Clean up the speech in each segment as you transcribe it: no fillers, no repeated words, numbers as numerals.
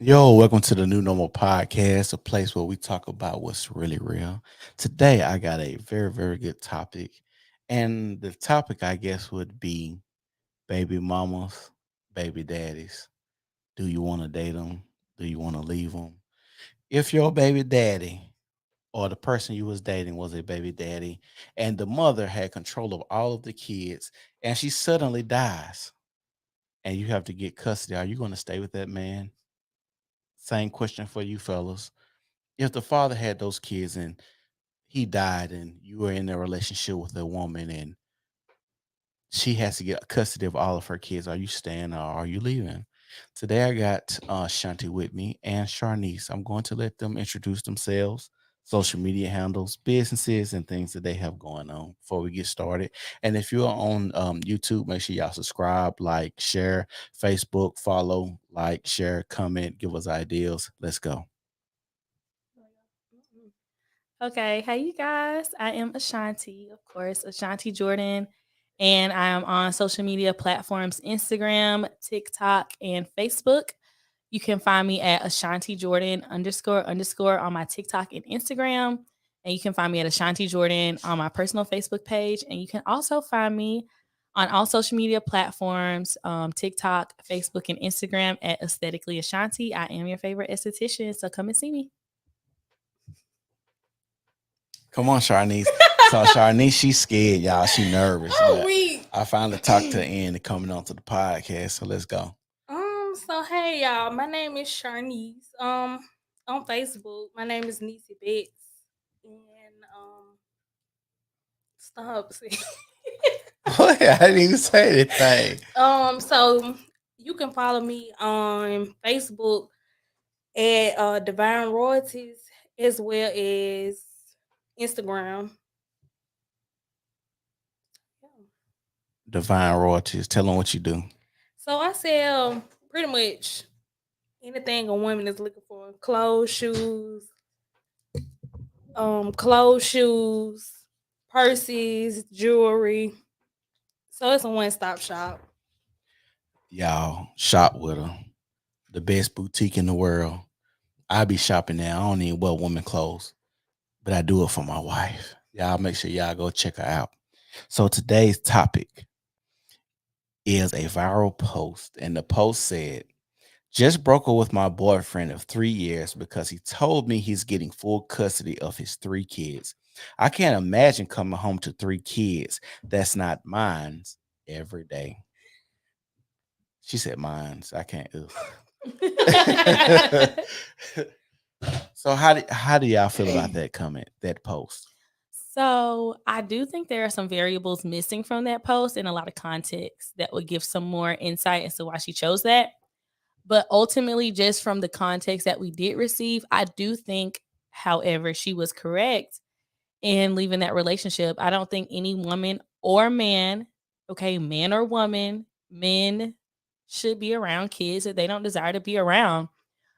Yo, welcome to the New Normal Podcast, a place where we talk about what's really real. Today, I got a very, very good topic. And the topic, I guess, would be baby mamas, baby daddies. Do you want to date them? Do you want to leave them? If your baby daddy or the person you was dating was a baby daddy and the mother had control of all of the kids and she suddenly dies and you have to get custody, are you going to stay with that man? Same question for you fellas. If the father had those kids and he died and you were in a relationship with a woman and she has to get custody of all of her kids, are you staying or are you leaving? Today I got Shanti with me and Charnice. I'm going to let them introduce themselves, social media handles, businesses, and things that they have going on before we get started. And if you're on YouTube, make sure y'all subscribe, like, share, Facebook, follow, like, share, comment, give us ideas. Let's go. Okay, hey you guys. I am Ashanti, of course, Ashanti Jordan, and I am on social media platforms Instagram, TikTok, and Facebook. You can find me at Ashanti Jordan __ on my TikTok and Instagram. And you can find me at Ashanti Jordan on my personal Facebook page. And you can also find me on all social media platforms, TikTok, Facebook, and Instagram at Aesthetically Ashanti. I am your favorite esthetician, so come and see me. Come on, Charnice. So Charnice, she's scared, y'all. She nervous, Oh, but we. I finally talked to her into coming onto the podcast. So let's go. So hey y'all, my name is Shanice. On Facebook, my name is Niecy Betts, and stop. See. Boy, I didn't even say anything. So you can follow me on Facebook at Divine Royalties as well as Instagram. Yeah. Divine royalties. Tell them what you do. So I sell pretty much anything a woman is looking for: clothes, shoes, purses, jewelry. So it's a one-stop shop. Y'all shop with her. The best boutique in the world. I be shopping there. I don't even wear women clothes, but I do it for my wife. Y'all make sure y'all go check her out. So today's topic is a viral post, and the post said, just broke up with my boyfriend of 3 years because he told me he's getting full custody of his three kids. I can't imagine coming home to three kids that's not mine's every day. She said mine's. I can't. So how do y'all feel about that comment, that post? So I do think there are some variables missing from that post and a lot of context that would give some more insight as to why she chose that. But ultimately, just from the context that we did receive, I do think, however, she was correct in leaving that relationship. I don't think any woman or man, okay, man or woman, men should be around kids that they don't desire to be around,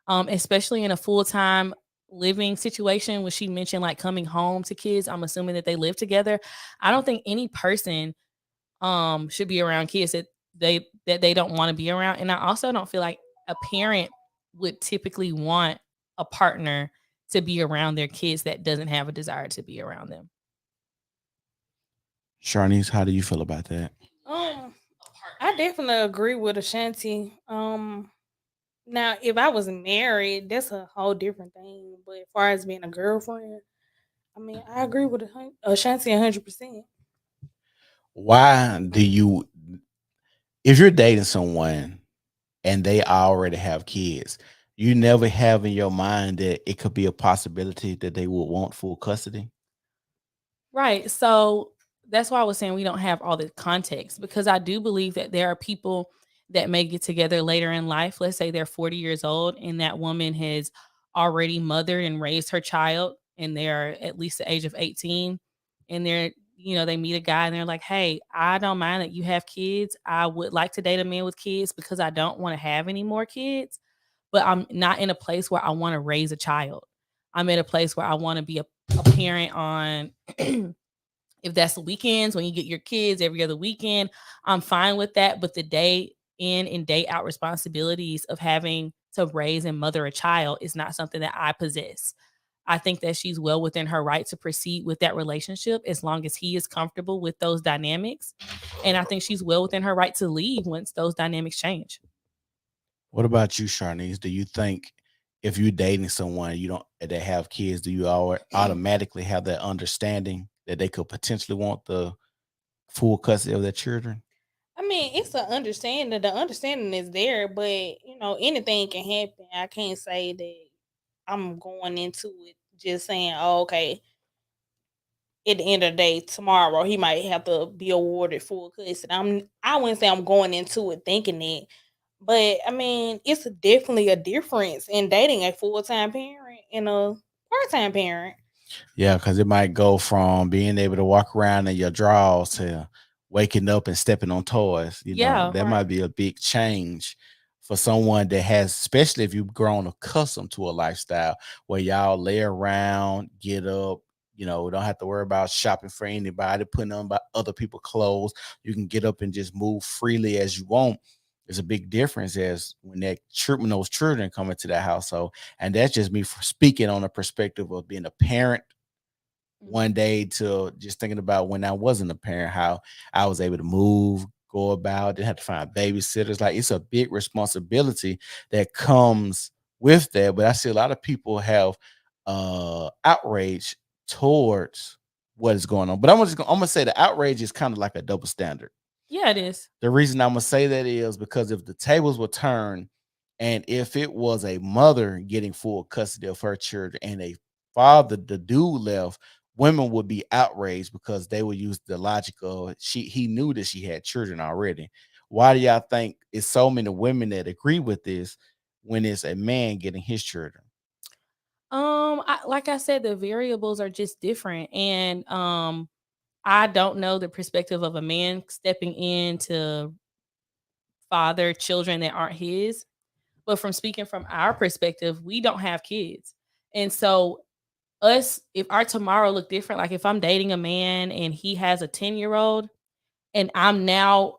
especially in a full time living situation. When she mentioned like coming home to kids, I'm assuming that they live together. I don't think any person should be around kids that they don't want to be around. And I also don't feel like a parent would typically want a partner to be around their kids that doesn't have a desire to be around them. Charnice, how do you feel about that? um, I definitely agree with Ashanti. Now if I was married, that's a whole different thing. But as far as being a girlfriend, I mean, I agree with Ashanti 100%. Why do you, if you're dating someone and they already have kids, you never have in your mind that it could be a possibility that they would want full custody? Right. So that's why I was saying we don't have all the context, because I do believe that there are people that may get together later in life. Let's say they're 40 years old and that woman has already mothered and raised her child and they're at least the age of 18, and they meet a guy and they're like, "Hey, I don't mind that you have kids. I would like to date a man with kids because I don't want to have any more kids, but I'm not in a place where I want to raise a child. I'm at a place where I want to be a parent on if that's the weekends when you get your kids every other weekend, I'm fine with that. But the day in and day out responsibilities of having to raise and mother a child is not something that I possess. I think that she's well within her right to proceed with that relationship as long as he is comfortable with those dynamics. And I think she's well within her right to leave once those dynamics change. What about you, Charnice? Do you think if you're dating someone you don't that have kids, do you automatically have that understanding that they could potentially want the full custody of their children? I mean, it's an understanding. The understanding is there, but anything can happen. I can't say that I'm going into it just saying, "Oh, okay." At the end of the day, tomorrow he might have to be awarded full custody. I wouldn't say I'm going into it thinking that, but I mean, it's definitely a difference in dating a full time parent and a part time parent. Yeah, because it might go from being able to walk around in your drawers to waking up and stepping on toys. Yeah. That might be a big change for someone that has, especially if you've grown accustomed to a lifestyle where y'all lay around, get up, don't have to worry about shopping for anybody, putting on by other people's clothes. You can get up and just move freely as you want. There's a big difference as when when those children come into that household. And that's just me for speaking on a perspective of being a parent one day to just thinking about when I wasn't a parent, how I was able to move, go about, didn't have to find babysitters. Like it's a big responsibility that comes with that. But I see a lot of people have outrage towards what is going on. But I'm gonna say the outrage is kind of like a double standard. Yeah, it is. The reason I'm gonna say that is because if the tables were turned and if it was a mother getting full custody of her children and a father, the dude left, women would be outraged because they would use the logic of he knew that she had children already. Why do y'all think it's so many women that agree with this when it's a man getting his children? Like I said, the variables are just different, and I don't know the perspective of a man stepping in to father children that aren't his. But from speaking from our perspective, we don't have kids, and so us, if our tomorrow look different, like if I'm dating a man and he has a 10-year-old, and I'm now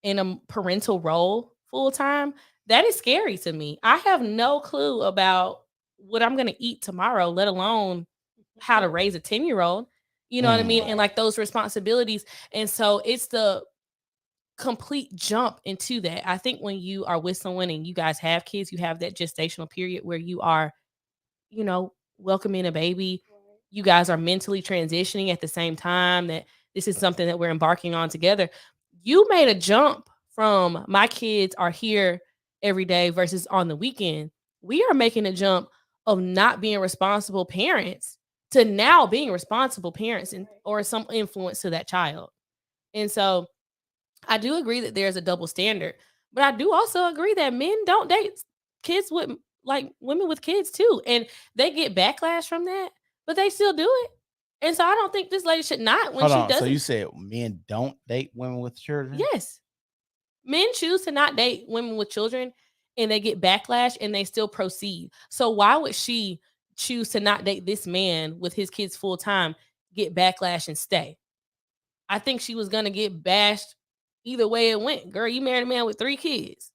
in a parental role full time, that is scary to me. I have no clue about what I'm going to eat tomorrow, let alone how to raise a 10-year-old. You know what I mean? And like those responsibilities. And so it's the complete jump into that. I think when you are with someone and you guys have kids, you have that gestational period where you are, welcoming a baby. You guys are mentally transitioning at the same time that this is something that we're embarking on together. You made a jump from my kids are here every day versus on the weekend. We are making a jump of not being responsible parents to now being responsible parents or some influence to that child. And so I do agree that there's a double standard, but I do also agree that men don't date kids with like women with kids too. And they get backlash from that, but they still do it. And so I don't think this lady should not when Hold she on. So doesn't. you said men don't date women with children? Yes. Men choose to not date women with children and they get backlash and they still proceed. So why would she choose to not date this man with his kids full time, get backlash and stay? I think she was gonna get bashed either way it went. Girl, you married a man with 3 kids.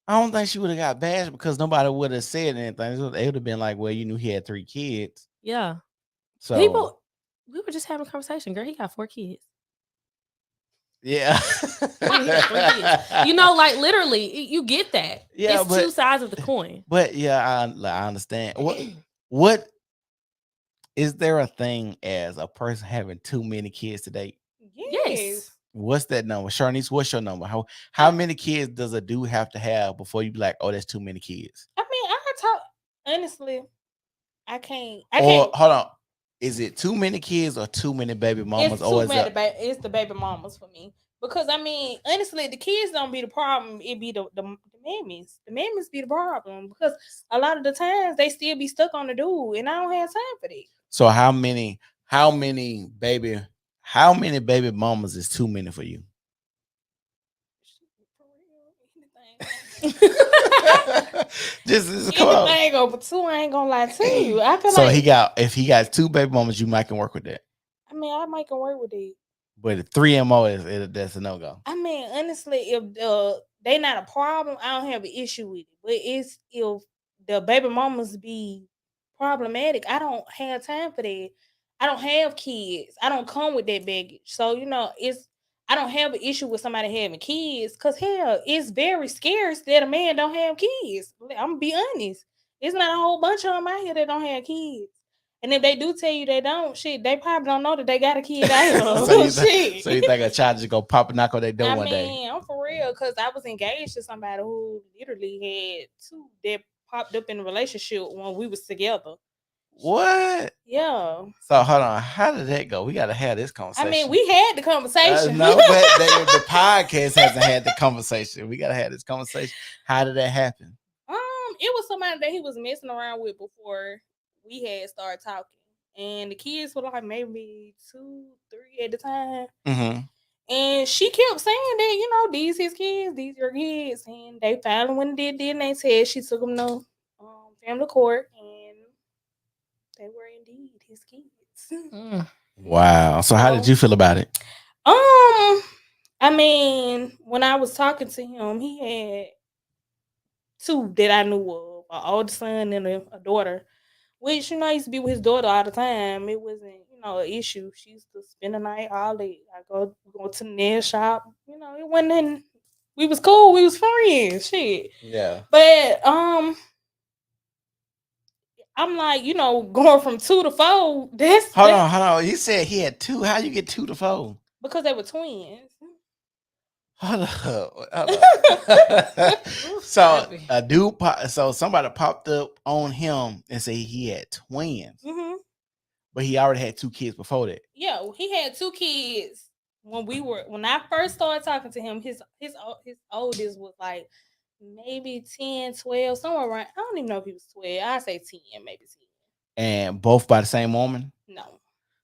I don't think she would have got bashed because nobody would have said anything. It would have been like, well, you knew he had 3 kids. Yeah. So People, we were just having a conversation. Girl, he got 4 kids. yeah. Like literally, you get that. Yeah, it's 2 sides of the coin. But yeah, I understand. What is there a thing as a person having too many kids to date? Yes. What's that number? Charnice, what's your number? How many kids does a dude have to have before you be like, oh, that's too many kids? I mean, I talk honestly. I can't. Hold on. Is it too many kids or too many baby mamas? It's the baby mamas for me. Because I mean, honestly, the kids don't be the problem. It be the mammies. The mammies be the problem because a lot of the times they still be stuck on the dude, and I don't have time for that. So how many baby mamas is too many for you? Just come on. But 2, I ain't gonna lie to you. I feel so like if he got 2 baby mamas, you might can work with that. I mean, I might can work with it. But the 3 MO that's a no-go. I mean, honestly, if they not a problem, I don't have an issue with it. But it's if the baby mamas be problematic, I don't have time for that. I don't have kids. I don't come with that baggage. So, it's I don't have an issue with somebody having kids. Cause hell, it's very scarce that a man don't have kids. I'm gonna be honest. It's not a whole bunch of them out here that don't have kids. And if they do tell you they don't, shit, they probably don't know that they got a kid out so here. you Shit. so you think a child just go pop and knock on their door I one day? mean, I'm for real, cause I was engaged to somebody who literally had two that popped up in a relationship when we was together. What? Yeah. So hold on, how did that go? We got to have this I conversation. mean, we had the conversation. No, but the podcast hasn't had the conversation. We got to have this conversation. How did that happen? It was somebody that he was messing around with before we had started talking, and the kids were like maybe 2, 3 at the time. Mm-hmm. And she kept saying that, these his kids, these your kids. And they finally went and did DNA test. She took them to family court, and they were indeed his kids. Wow. So how did you feel about it? I mean, when I was talking to him, he had 2 that I knew of, an older son and a daughter. Which, I used to be with his daughter all the time. It wasn't, an issue. She used to spend the night all day. I go to the nail shop. It wasn't in, we was cool. We was friends. Shit. Yeah. But I'm like, going from 2 to 4. Hold on. You said he had 2. How you get 2 to 4? Because they were twins. Hold up. So a dude, so somebody popped up on him and said he had twins, but he already had 2 kids before that. Yeah, he had 2 kids when I first started talking to him. His oldest was like maybe 10, 12, somewhere around. I don't even know if he was 12. I say 10, maybe 10. And both by the same woman? No.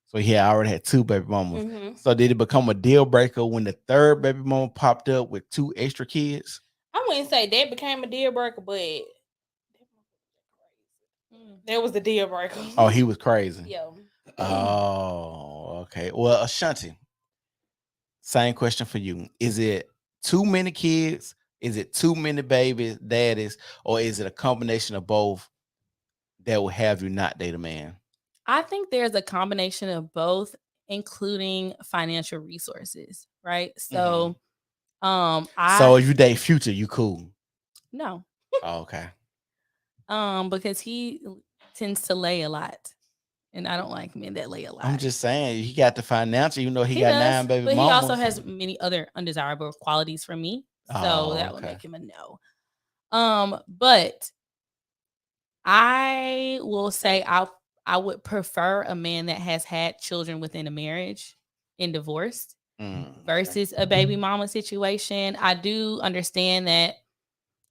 So he already had 2 baby mamas. So did it become a deal breaker when the 3rd baby mama popped up with 2 extra kids? I wouldn't say that became a deal breaker, but that was the deal breaker. Oh, he was crazy. Yeah. Oh, okay. Well, Ashanti, same question for you. Is it too many kids? Is it too many babies, daddies, or is it a combination of both that will have you not date a man? I think there's a combination of both, including financial resources, right? So, so if you date Future, you cool? No. Oh, okay. Because he tends to lay a lot, and I don't like men that lay a lot. I'm just saying, he got the financial, he got does, 9 baby but mamas. he also has many other undesirable qualities from me, so that would make him a no. But I will say I would prefer a man that has had children within a marriage and divorced versus a baby mama situation. I do understand that.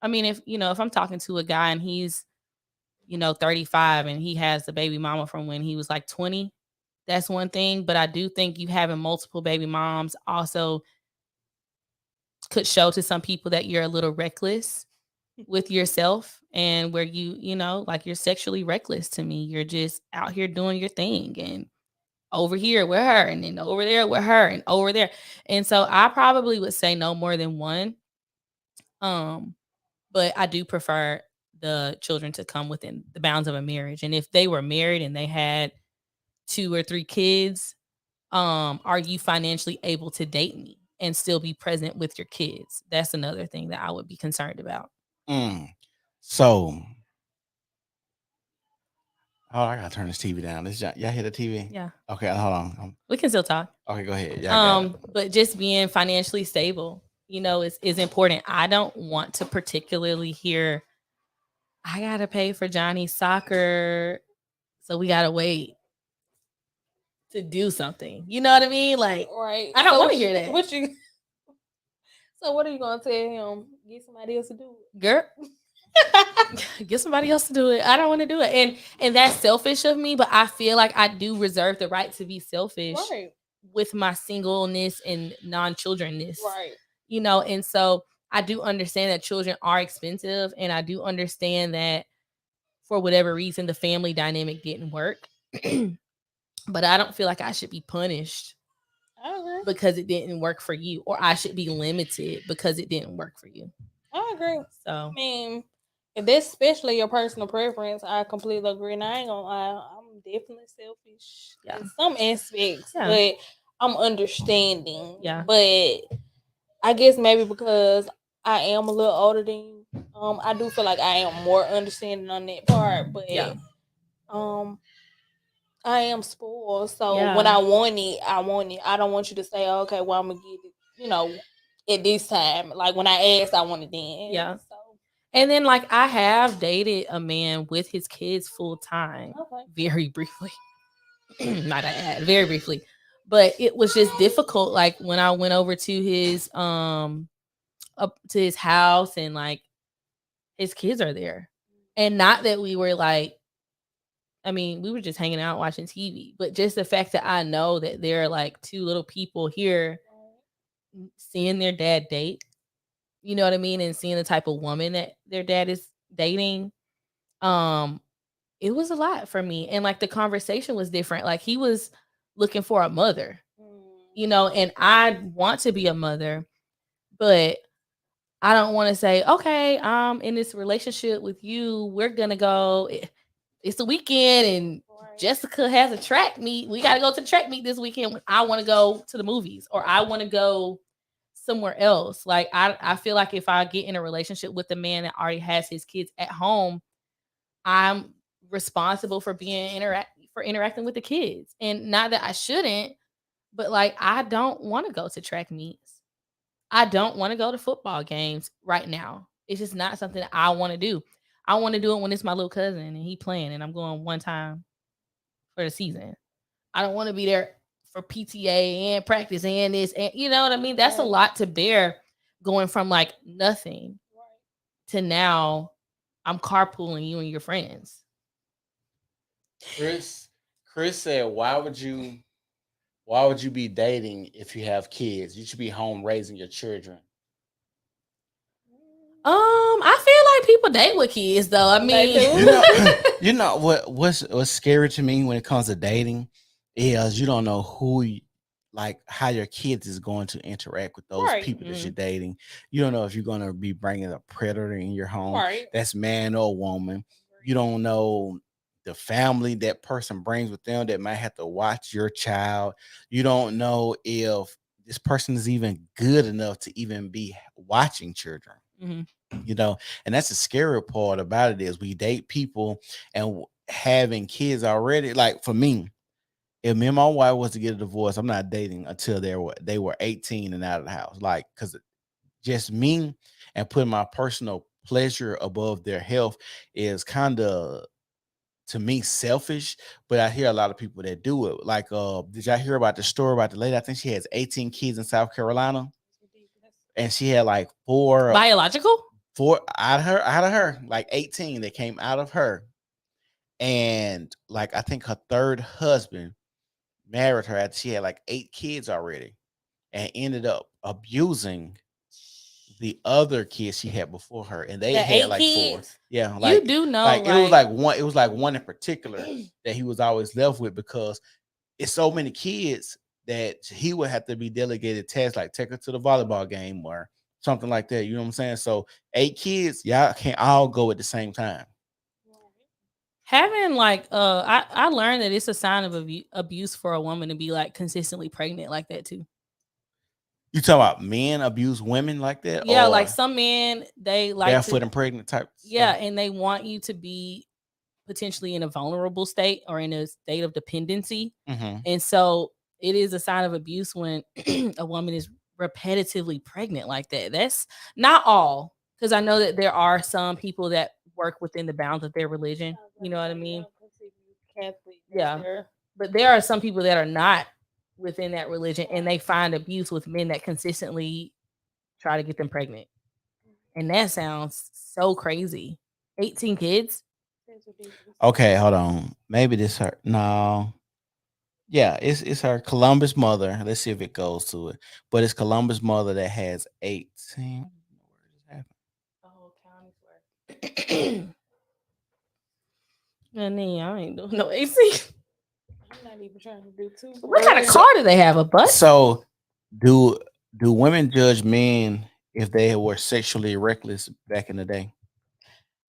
I mean, if I'm talking to a guy and he's 35 and he has the baby mama from when he was like 20, that's one thing. But I do think you having multiple baby moms also could show to some people that you're a little reckless with yourself, and where like you're sexually reckless to me. You're just out here doing your thing, and over here with her, and then over there with her, and over there. And so I probably would say no more than one. But I do prefer the children to come within the bounds of a marriage. And if they were married and they had 2 or 3 kids, are you financially able to date me and still be present with your kids? That's another thing that I would be concerned about. So, I gotta turn this TV down. Y'all hear the TV? Yeah. Okay, hold on. We can still talk. Okay, go ahead. But just being financially stable, is important. I don't want to particularly hear, I gotta pay for Johnny's soccer, so we gotta wait to do something. You know what I mean? Like, right. I don't want to hear that. So what are you gonna tell him? Get somebody else to do it, girl. Get somebody else to do it. I don't want to do it, and that's selfish of me. But I feel like I do reserve the right to be selfish with my singleness and non-childrenness. Right. And so I do understand that children are expensive, and I do understand that for whatever reason the family dynamic didn't work. But I don't feel like I should be punished. I agree. because it didn't work for you, or I should be limited because it didn't work for you. I agree. So I mean, if that's especially your personal preference, I completely agree. And I ain't gonna lie, I'm definitely selfish Yeah. in some aspects, Yeah. but I'm understanding. Yeah. But I guess maybe because I am a little older than you, I do feel like I am more understanding on that part. But Yeah. um, I am spoiled, so when Yeah. I want it, I want it. I don't want you to say, "Okay, well, I'm gonna get it," at this time. Like when I asked, I want it then. Yeah. So And then like I have dated a man with his kids full time, okay. very briefly. Not add, very briefly. But it was just difficult. Like when I went over to his up to his house and like his kids are there. And not that we were like, I mean, we were just hanging out watching TV, but just the fact that I know that there are like two little people here seeing their dad date, you know what I mean? And seeing the type of woman that their dad is dating. Um, it was a lot for me. And like the conversation was different. Like he was looking for a mother, and I want to be a mother, but I don't want to say, okay, I'm in this relationship with you. We're gonna go. It's the weekend, and Jessica has a track meet. We got to go to the track meet this weekend. I want to go to the movies, or I want to go somewhere else. Like I feel like if I get in a relationship with a man that already has his kids at home, I'm responsible for interacting with the kids. And not that I shouldn't, but like I don't want to go to track meets. I don't want to go to football games right now. It's just not something I want to do. I want to do it when it's my little cousin and he playing and I'm going one time for the season. I don't want to be there for PTA and practice and this and you know what I mean? That's a lot to bear going from like nothing to now I'm carpooling you and your friends. Chris said, why would you be dating if you have kids? You should be home raising your children. I feel like people date with kids though. I mean, you know what's scary to me when it comes to dating is you don't know like how your kids is going to interact with those people that you're dating. You don't know if you're going to be bringing a predator in your home. That's man or woman. You don't know the family that person brings with them that might have to watch your child. You don't know if this person is even good enough to even be watching children. And that's the scary part about it is we date people and having kids already. Like for me, if me and my wife was to get a divorce, I'm not dating until they were 18 and out of the house. Like, because just me and putting my personal pleasure above their health is kind of, to me, selfish. But I hear a lot of people that do it. Like, did y'all hear about the story about the lady? I think she has 18 kids in South Carolina, and she had like four biological. Out of her, like 18 that came out of her. And like I think her third husband married her after she had like 8 kids already and ended up abusing the other kids she had before her, and they had like kids? 4. Yeah, like you do know, like it was like one in particular that he was always left with because it's so many kids that he would have to be delegated tasks like take her to the volleyball game or something like that. You know what I'm saying? So 8 kids, y'all can't all go at the same time. Having like I learned that it's a sign of abuse for a woman to be like consistently pregnant like that too. You talking about men abuse women like that? Yeah, like some men they like barefoot and pregnant type. Yeah, and they want you to be potentially in a vulnerable state or in a state of dependency. And so it is a sign of abuse when a woman is repetitively pregnant like that. That's not all, because I know that there are some people that work within the bounds of their religion. You know what I mean? Yeah. But there are some people that are not within that religion and they find abuse with men that consistently try to get them pregnant. And that sounds so crazy. 18 kids? Okay, hold on. Maybe this her. No. Yeah, it's her Columbus mother. Let's see if it goes to it. But it's Columbus mother that has 18. Oh, counties work. And then I ain't doing no AC. I'm not even trying to do too. What kind of car do they have? A bus? So Do do women judge men if they were sexually reckless back in the day?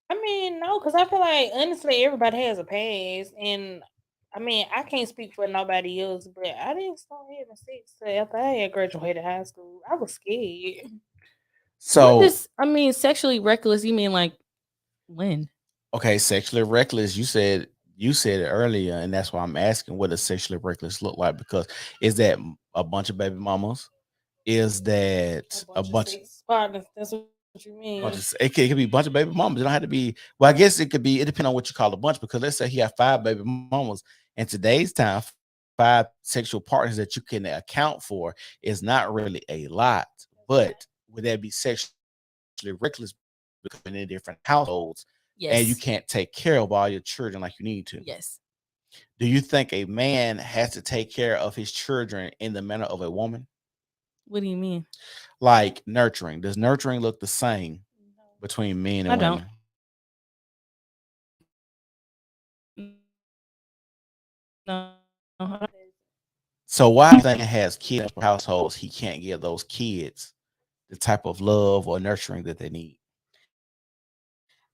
I mean, no, because I feel like honestly, everybody has a past, and I mean, I can't speak for nobody else, but I didn't start having sex till after I had graduated high school. I was scared. What So, does I mean sexually reckless? You mean like when? okay, sexually reckless. You said it earlier, and that's why I'm asking what does sexually reckless look like? Because is that a bunch of baby mamas? Is A that a bunch of bunch? sex partners. That's what you mean. It could be a bunch of baby mamas. It don't have to be. Well, I guess it could be. It depends on what you call a bunch. Because let's say he had five baby mamas. In today's time, five sexual partners that you can account for is not really a lot. But would that be sexually reckless because you're in different households and you can't Yes. take care of all your children like you need to? Yes. Do you think a man has to take care of his children in the manner of a woman? What do you mean? Like nurturing. Does nurturing look the same No. between men I and don't. women? No. No, it doesn't. So why thing has kids in households he can't give those kids the type of love or nurturing that they need?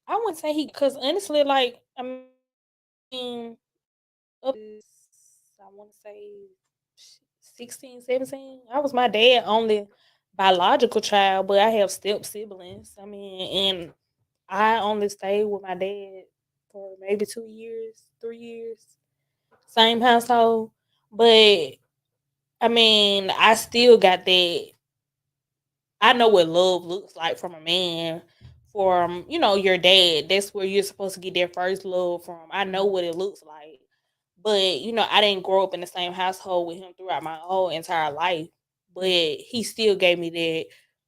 I wouldn't say he, because honestly, like, I mean, up I want to say 16, 17. I was my dad only biological child, but I have step siblings. I mean, and I only stayed with my dad for maybe 2 years, 3 years, same household. But I mean, I still got that. I know what love looks like from a man, from your dad. That's where you're supposed to get their first love from. I know what it looks like, but I didn't grow up in the same household with him throughout my whole entire life. But he still gave me that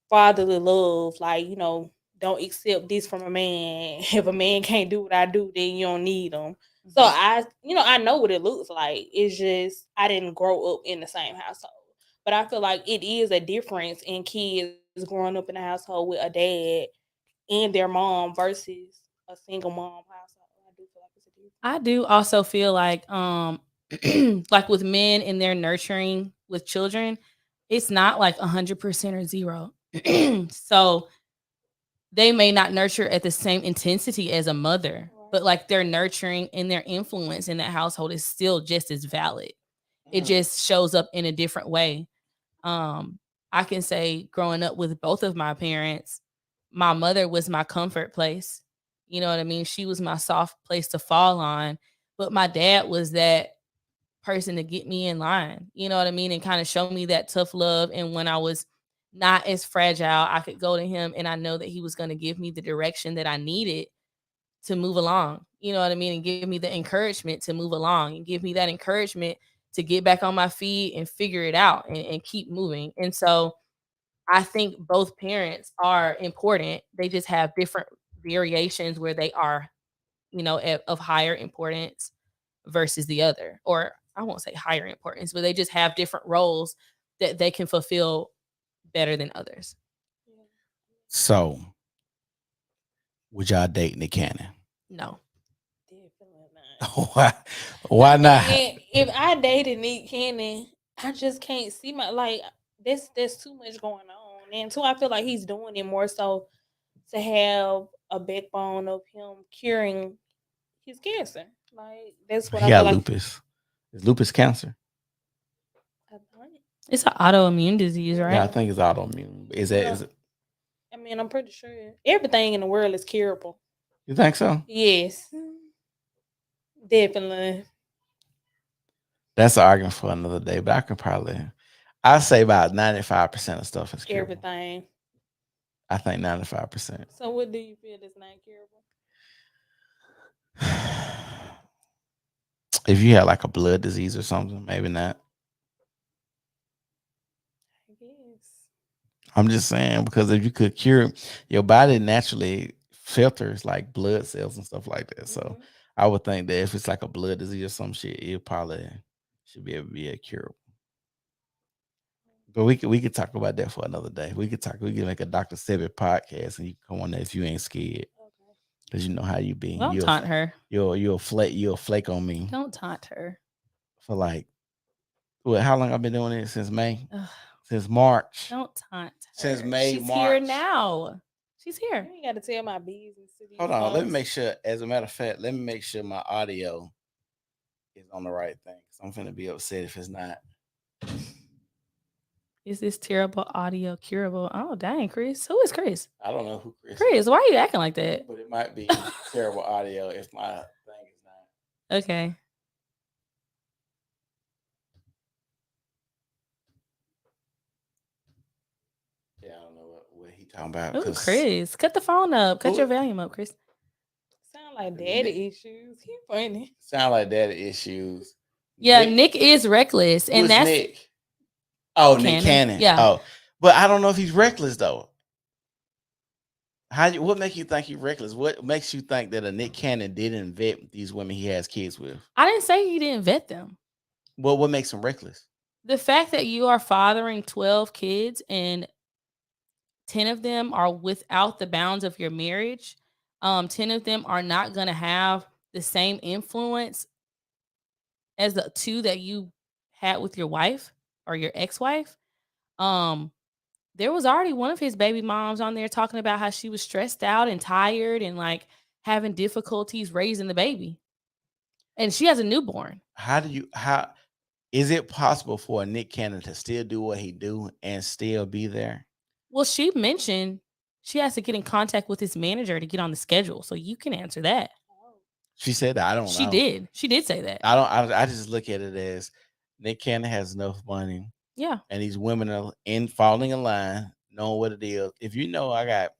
fatherly love. Like, don't accept this from a man. If a man can't do what I do, then you don't need him. So I know what it looks like. It's just I didn't grow up in the same household. But I feel like it is a difference in kids growing up in a household with a dad and their mom versus a single mom household. I do feel like it's a difference. I do also feel like like with men and their nurturing with children, it's not like 100% or zero. So they may not nurture at the same intensity as a mother, but Right. like their nurturing and their influence in that household is still just as valid. It Mm. just shows up in a different way. Um, I can say growing up with both of my parents, my mother was my comfort place. You know what I mean? She was my soft place to fall on. But my dad was that person to get me in line. You know what I mean? And kind of show me that tough love. And when I was not as fragile, I could go to him and I know that he was going to give me the direction that I needed to move along. You know what I mean? And give me the encouragement to move along and give me that encouragement to get back on my feet and figure it out and keep moving. And so I think both parents are important. They just have different variations where they are, of higher importance versus the other. Or I won't say higher importance, but they just have different roles that they can fulfill better than others. Yeah. So would y'all date Nick Cannon? No. Definitely not. why? I Why not? mean, if I dated Nick Cannon, I just can't see my like. There's too much going on, and two, I feel like he's doing it more so to have a backbone of him curing his cancer. Like that's what He I feel got like. lupus. Is lupus cancer? I think. It's an autoimmune disease, Yeah, right? I Yeah, think it's autoimmune. Is that but is it? I mean, I'm pretty sure everything in the world is curable. You think so? Yes, definitely That's an argument for another day. But I can probably, I say about 95% of stuff is curable. everything. I think 95%. So, what do you feel is not curable? If you had like a blood disease or something, maybe not. I guess. I'm just saying because if you could cure your body naturally filters like blood cells and stuff like that. So Hmm. I would think that if it's like a blood disease or some shit, it probably should be able to be a cure. But we could talk about that for another day. We could make a Dr. Sebi podcast and you can come on there if you ain't scared. Okay. Cause you know how you be. Don't taunt her. You'll flake on me Don't taunt her. for like what, how long I've been doing it? Since May? Ugh. since March. Don't taunt her. Since May, She's March. here now. She's here. You ain't got to tell my business to these Hold on, let me folks. make sure. As a matter of fact, let me make sure my audio is on the right thing. Cause I'm finna be upset if it's not. Is this terrible audio curable? Oh, dang, Chris. Who is Chris? I don't know who Chris Chris, is, why are you acting like that? but it might be terrible audio if my thing is not. Okay. Yeah, I don't know what he talking about. Oh, 'Cause Chris. Cut the phone up. Cut your volume up, Chris. Sound like daddy issues. He funny. sound like daddy issues. Yeah, Nick is reckless. And Who's that's Nick? Oh, Nick Cannon. Yeah. Oh, but I don't know if he's reckless though. What makes you think he's reckless? What makes you think that a Nick Cannon didn't vet these women he has kids with? I didn't say he didn't vet them. Well, what makes him reckless? The fact that you are fathering 12 kids and 10 of them are without the bounds of your marriage. 10 of them are not going to have the same influence as the 2 that you had with your wife or your ex-wife. There was already one of his baby moms on there talking about how she was stressed out and tired and like having difficulties raising the baby. And she has a newborn. How is it possible for a Nick Cannon to still do what he do and still be there? Well, she mentioned she has to get in contact with his manager to get on the schedule. So you can answer that. She said that. I don't know. She did. She did say that. I just look at it as Nick Cannon has enough money. Yeah. And these women are falling in line, knowing what it is. If you know I got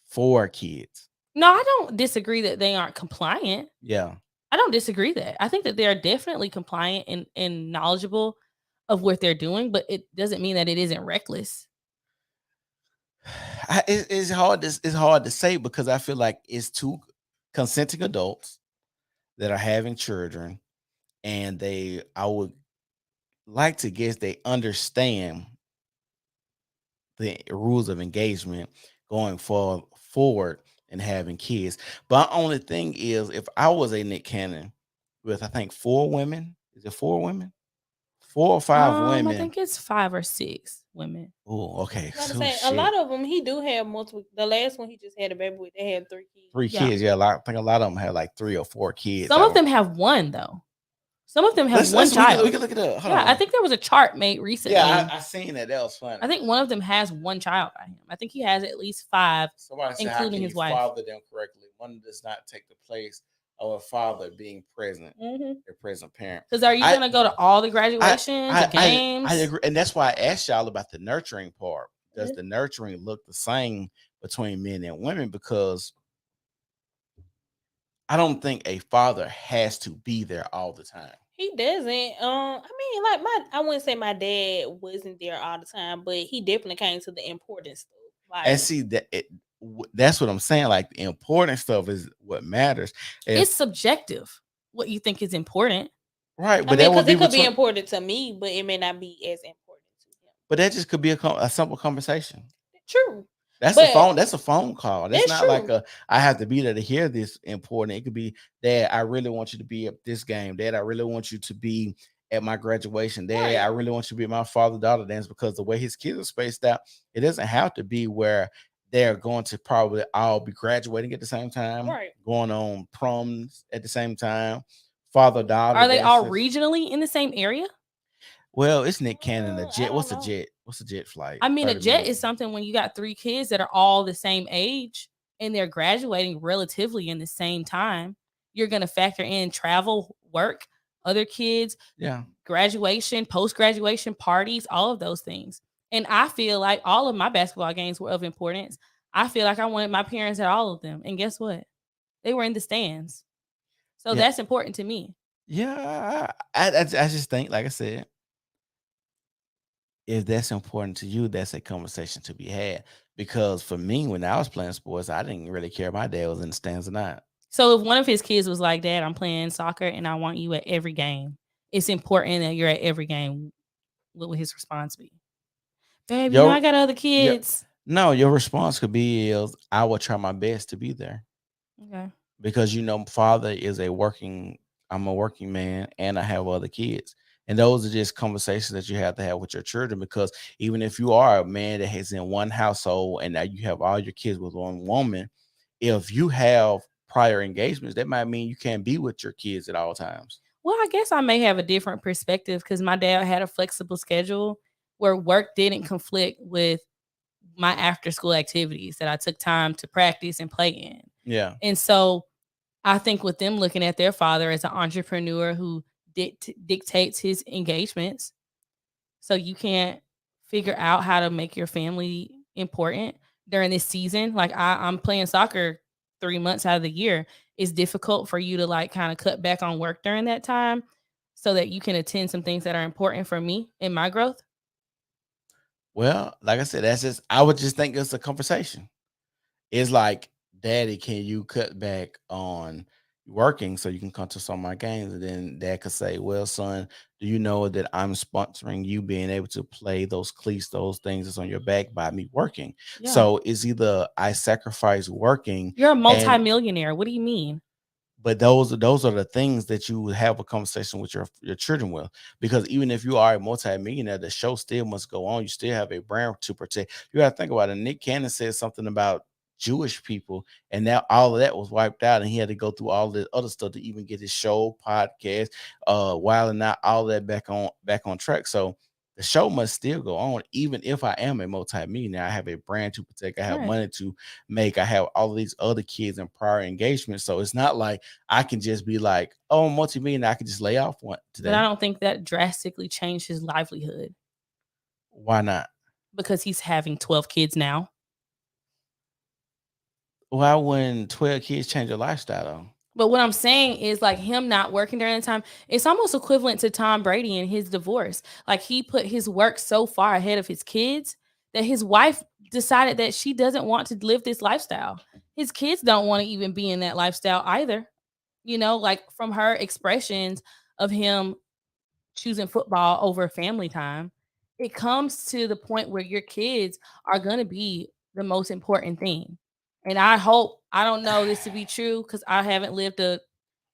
4 kids. No, I don't disagree that they aren't compliant. Yeah. I don't disagree that. I think that they are definitely compliant and knowledgeable of what they're doing, but it doesn't mean that it isn't reckless. It's hard to say because I feel like it's 2 consenting adults that are having children, and I would like to guess they understand the rules of engagement going forward and having kids. But only thing is, if I was a Nick Cannon with I think 4 women, is it 4 women? 4 or 5 women. I think it's 5 or 6 women. Oh, okay. A lot of them, he do have multiple. The last one he just had a baby with, they had 3 kids. 3 kids, yeah. I think a lot of them had like 3 or 4 kids. Some of them have 1 though. Some of them have one child. We can look it up. Hold on. I think there was a chart made recently. Yeah, I seen that. That was funny. I think one of them has 1 child by him. I think he has at least 5, Somebody said, including his wife. Father them correctly. One does not take the place of a father being present, their present parent. Because are you going to go to all the graduations, the games? I agree, and that's why I asked y'all about the nurturing part. Does the nurturing look the same between men and women? Because I don't think a father has to be there all the time. He doesn't. I mean, like I wouldn't say my dad wasn't there all the time, but he definitely came to the important stuff. Like, and see that's what I'm saying. Like the important stuff is what matters. It's subjective what you think is important, right? But it could be important to me, but it may not be as important to him. But that just could be a simple conversation. True. That's a phone call. That's not true. Like I have to be there to hear this important. It could be, Dad, I really want you to be at this game. Dad, I really want you to be at my graduation. Dad, right. I really want you to be at my father-daughter dance, because the way his kids are spaced out, it doesn't have to be where they're going to probably all be graduating at the same time, right? Going on proms at the same time. Father-daughter. Are they all regionally in the same area? Well, it's Nick Cannon. A jet. What's a jet? What's a jet flight? I mean, a jet is something when you got 3 kids that are all the same age and they're graduating relatively in the same time. You're going to factor in travel, work, other kids, graduation, post-graduation parties, all of those things. And I feel like all of my basketball games were of importance. I feel like I wanted my parents at all of them. And guess what? They were in the stands. So that's important to me. Yeah. I just think, like I said, if that's important to you, that's a conversation to be had. Because for me, when I was playing sports, I didn't really care if my dad was in the stands or not. So if one of his kids was like, Dad, I'm playing soccer and I want you at every game, it's important that you're at every game. What would his response be? Baby, I got other kids. No, your response could be, I will try my best to be there. Okay. Because, father is I'm a working man and I have other kids. And those are just conversations that you have to have with your children, because even if you are a man that is in one household and now you have all your kids with one woman, if you have prior engagements, that might mean you can't be with your kids at all times. Well, I guess I may have a different perspective because my dad had a flexible schedule where work didn't conflict with my after school activities that I took time to practice and play in. Yeah. And so I think with them looking at their father as an entrepreneur who dictates his engagements, so you can't figure out how to make your family important during this season. Like I'm playing soccer 3 months out of the year. It's difficult for you to like kind of cut back on work during that time so that you can attend some things that are important for me in my growth. Well, like I said, that's just, I would just think it's a conversation. It's like, Daddy, can you cut back on working so you can come to some of my games? And then dad could say, well, son, do you know that I'm sponsoring you being able to play those cleats, those things that's on your back by me working? Yeah. So it's either I sacrifice working, You're a and multimillionaire. What do you mean? but those are the things that you would have a conversation with your children with, because even if you are a multi-millionaire, the show still must go on. You still have a brand to protect. You got to think about it. Nick Cannon said something about Jewish people, and now all of that was wiped out, and he had to go through all the other stuff to even get his show, podcast, while and not all that back on track. So the show must still go on, even if I am a multi-millionaire. I have a brand to protect. I have Right. money to make. I have all of these other kids and prior engagements. So it's not like I can just be like, oh, I'm multi-millionaire, I can just lay off one But I today. don't think that drastically changed his livelihood Why not? because he's having 12 kids now. Why wouldn't 12 kids change your lifestyle though? But what I'm saying is like him not working during the time, it's almost equivalent to Tom Brady and his divorce. Like he put his work so far ahead of his kids that his wife decided that she doesn't want to live this lifestyle. His kids don't want to even be in that lifestyle either. Like from her expressions of him choosing football over family time, it comes to the point where your kids are going to be the most important thing. And I hope, I don't know this to be true because I haven't lived a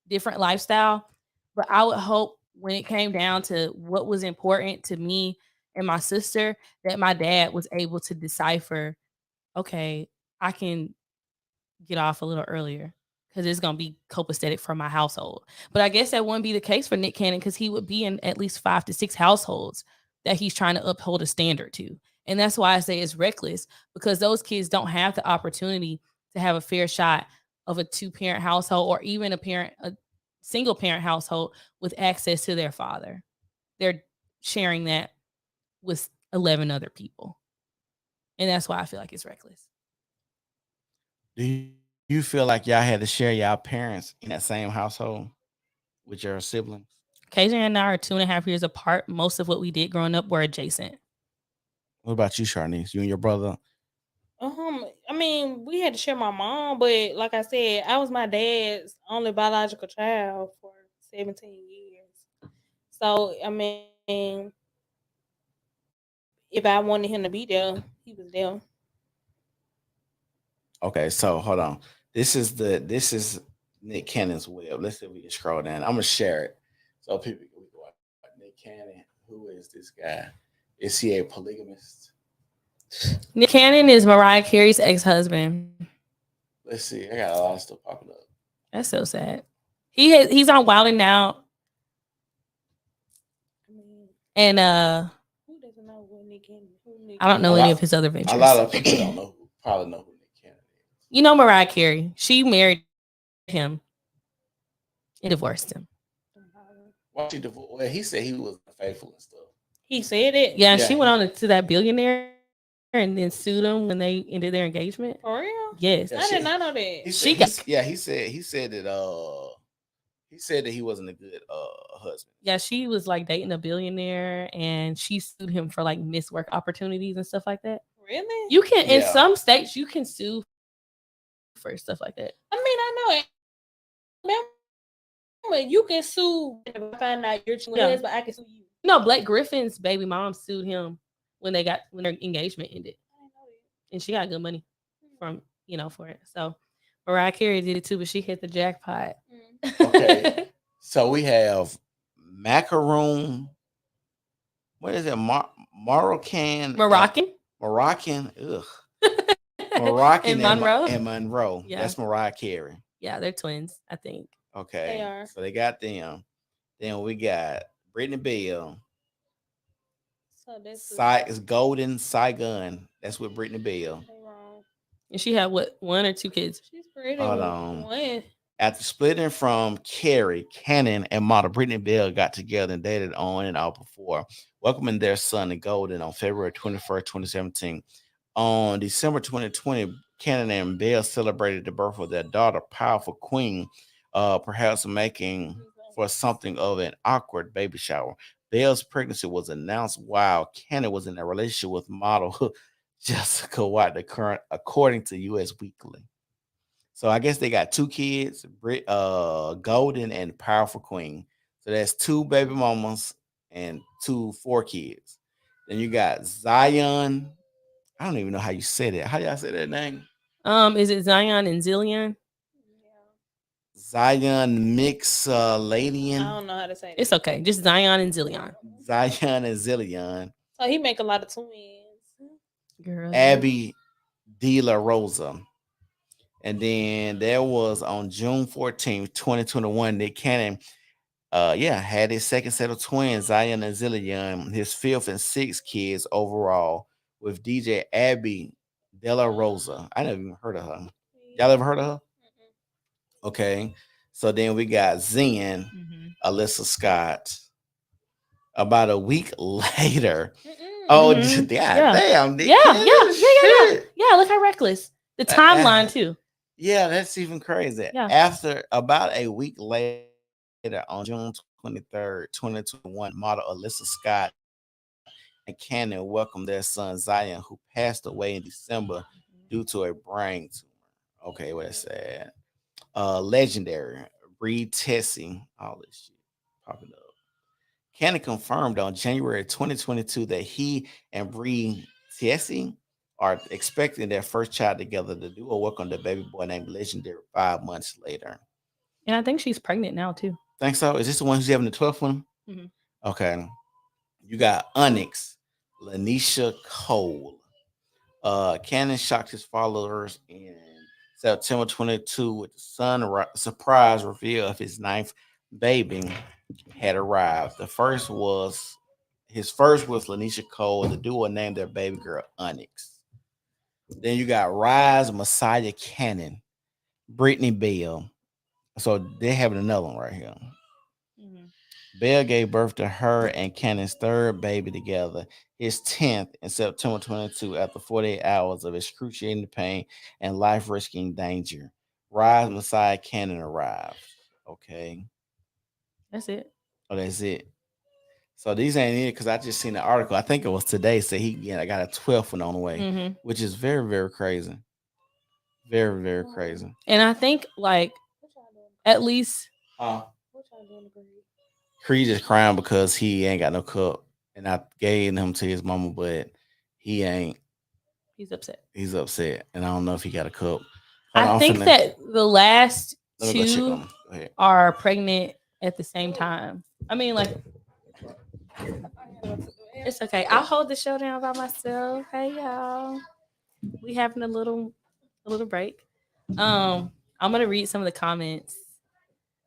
different lifestyle, but I would hope when it came down to what was important to me and my sister that my dad was able to decipher, okay, I can get off a little earlier because it's gonna be copacetic for my household. But I guess that wouldn't be the case for Nick Cannon because he would be in at least 5 to 6 households that he's trying to uphold a standard to. And that's why I say it's reckless because those kids don't have the opportunity to have a fair shot of a two-parent household or even a single parent household with access to their father. They're sharing that with 11 other people. And that's why I feel like it's reckless. Do you feel like y'all had to share y'all parents in that same household with your siblings? KJ and I are 2.5 years apart. Most of what we did growing up were adjacent. What about you, Charnice? You and your brother? I mean, we had to share my mom, but like I said, I was my dad's only biological child for 17 years. So I mean, if I wanted him to be there, he was there. Okay, so hold on. This is Nick Cannon's web. Let's see if we can scroll down. I'm gonna share it so people we can watch Nick Cannon. Who is this guy? Is he a polygamist? Nick Cannon is Mariah Carey's ex-husband. Let's see. I got a lot of stuff popping up. That's so sad. He's on Wild 'N Out I mean, and who doesn't know what Nick Cannon? Who Nick I don't A know Cannon? any lot, of his other a lot ventures. of people don't know who probably know who Nick Cannon is. You know Mariah Carey. She married him and divorced him. Why she divorced? Well, he said he was faithful and stuff. He said it. Yeah, Yeah, she went on to that billionaire and then sued him when they ended their engagement. For real? Yes. Yeah, I did not know that. He She said, got he said that he wasn't a good husband. Yeah, she was like dating a billionaire and she sued him for like missed work opportunities and stuff like that. Really? You can in Yeah. some states you can sue for stuff like that. I mean, I know it. Remember, you can sue if I find out you're cheating with Yeah. his, but I can sue you. No, Blake Griffin's baby mom sued him when their engagement ended. I didn't know And she got good money from, for it. So Mariah Carey did it too, but she hit the jackpot. that. Okay. So we have Macaroon what is it? Moroccan and Moroccan Moroccan. Ugh. and Moroccan Monroe. and Monroe. Yeah, That's Mariah Carey. yeah, they're twins, I think. They Okay. are. So they got them. Then we got Brittany Bell. So this is It's Golden Saigon. That's with Brittany Bell. they wrong. And she had what, one or two kids? She's pretty Hold with on. one. After splitting from Carrie, Cannon and model Brittany Bell got together and dated on and off before welcoming their son to Golden on February 21st, 2017. On December 2020, Cannon and Bell celebrated the birth of their daughter, Powerful Queen, perhaps making for something of an awkward baby shower. Bell's pregnancy was announced while Cannon was in a relationship with model Jessica White, the current, according to U.S. Weekly. So I guess they got two kids, Golden and Powerful Queen. So that's two baby mamas and four kids. Then you got Zion. I don't even know how you said it. How y'all say that name? Is it Zion and Zillion? Yeah. Zion I Mixoladian. don't know how to say It's that. okay, just Zion and Zillion. Zion and Zillion. So he make a lot of twins. Girl, yeah. Abby De La Rosa. And then there was on June 14th, 2021, Nick Cannon had his second set of twins, Zion and Zillion, his fifth and sixth kids overall, with DJ Abby Della Rosa. I never even heard of her. Y'all ever heard of her? Okay. So then we got Zen, Alyssa Scott. About a week later. Oh, Mhm. yeah, damn. Nick Yeah, Cannon, yeah. shit. Yeah, look how reckless. The timeline too. Yeah, that's even crazy. Yeah. After about a week later, on June 23rd, 2021, model Alyssa Scott and Cannon welcomed their son Zion, who passed away in December due to a brain tumor. Okay, what it said. Legendary Reed Tessie, all this shit popping up. Cannon confirmed on January 2022 that he and Bree Tessie are expecting their first child together. The duo welcomed a baby boy named Legendary 5 months later. And I think she's pregnant now too. Think so? Is this the one who's having the 12th one? Mhm. Okay. You got Onyx, Lanisha Cole. Cannon shocked his followers in September 22 with the surprise reveal of his ninth baby had arrived. His first was Lanisha Cole. The duo named their baby girl Onyx. Then you got Rise Messiah Cannon, Brittany Bell. So they're having another one right here. Mhm. Bell gave birth to her and Cannon's third baby together, his 10th in September 22 after 48 hours of excruciating pain and life risking danger. Rise Messiah Cannon arrived. Okay. That's it. Oh, that's it. So these ain't it because I just seen the article. I think it was today. Say I got a 12th one on the way, which is very, very crazy. Very, very crazy. And I think like at least What y'all doing to Creed? Creed is crying because he ain't got no cup. And I gave him to his mama, but he ain't. he's upset. He's upset. And I don't know if he got a cup. I think that the last Let me go check two on him. Go ahead. are pregnant at the same time. I mean, like, it's okay. I'll hold the show down by myself. Hey y'all, we having a little break. I'm gonna read some of the comments.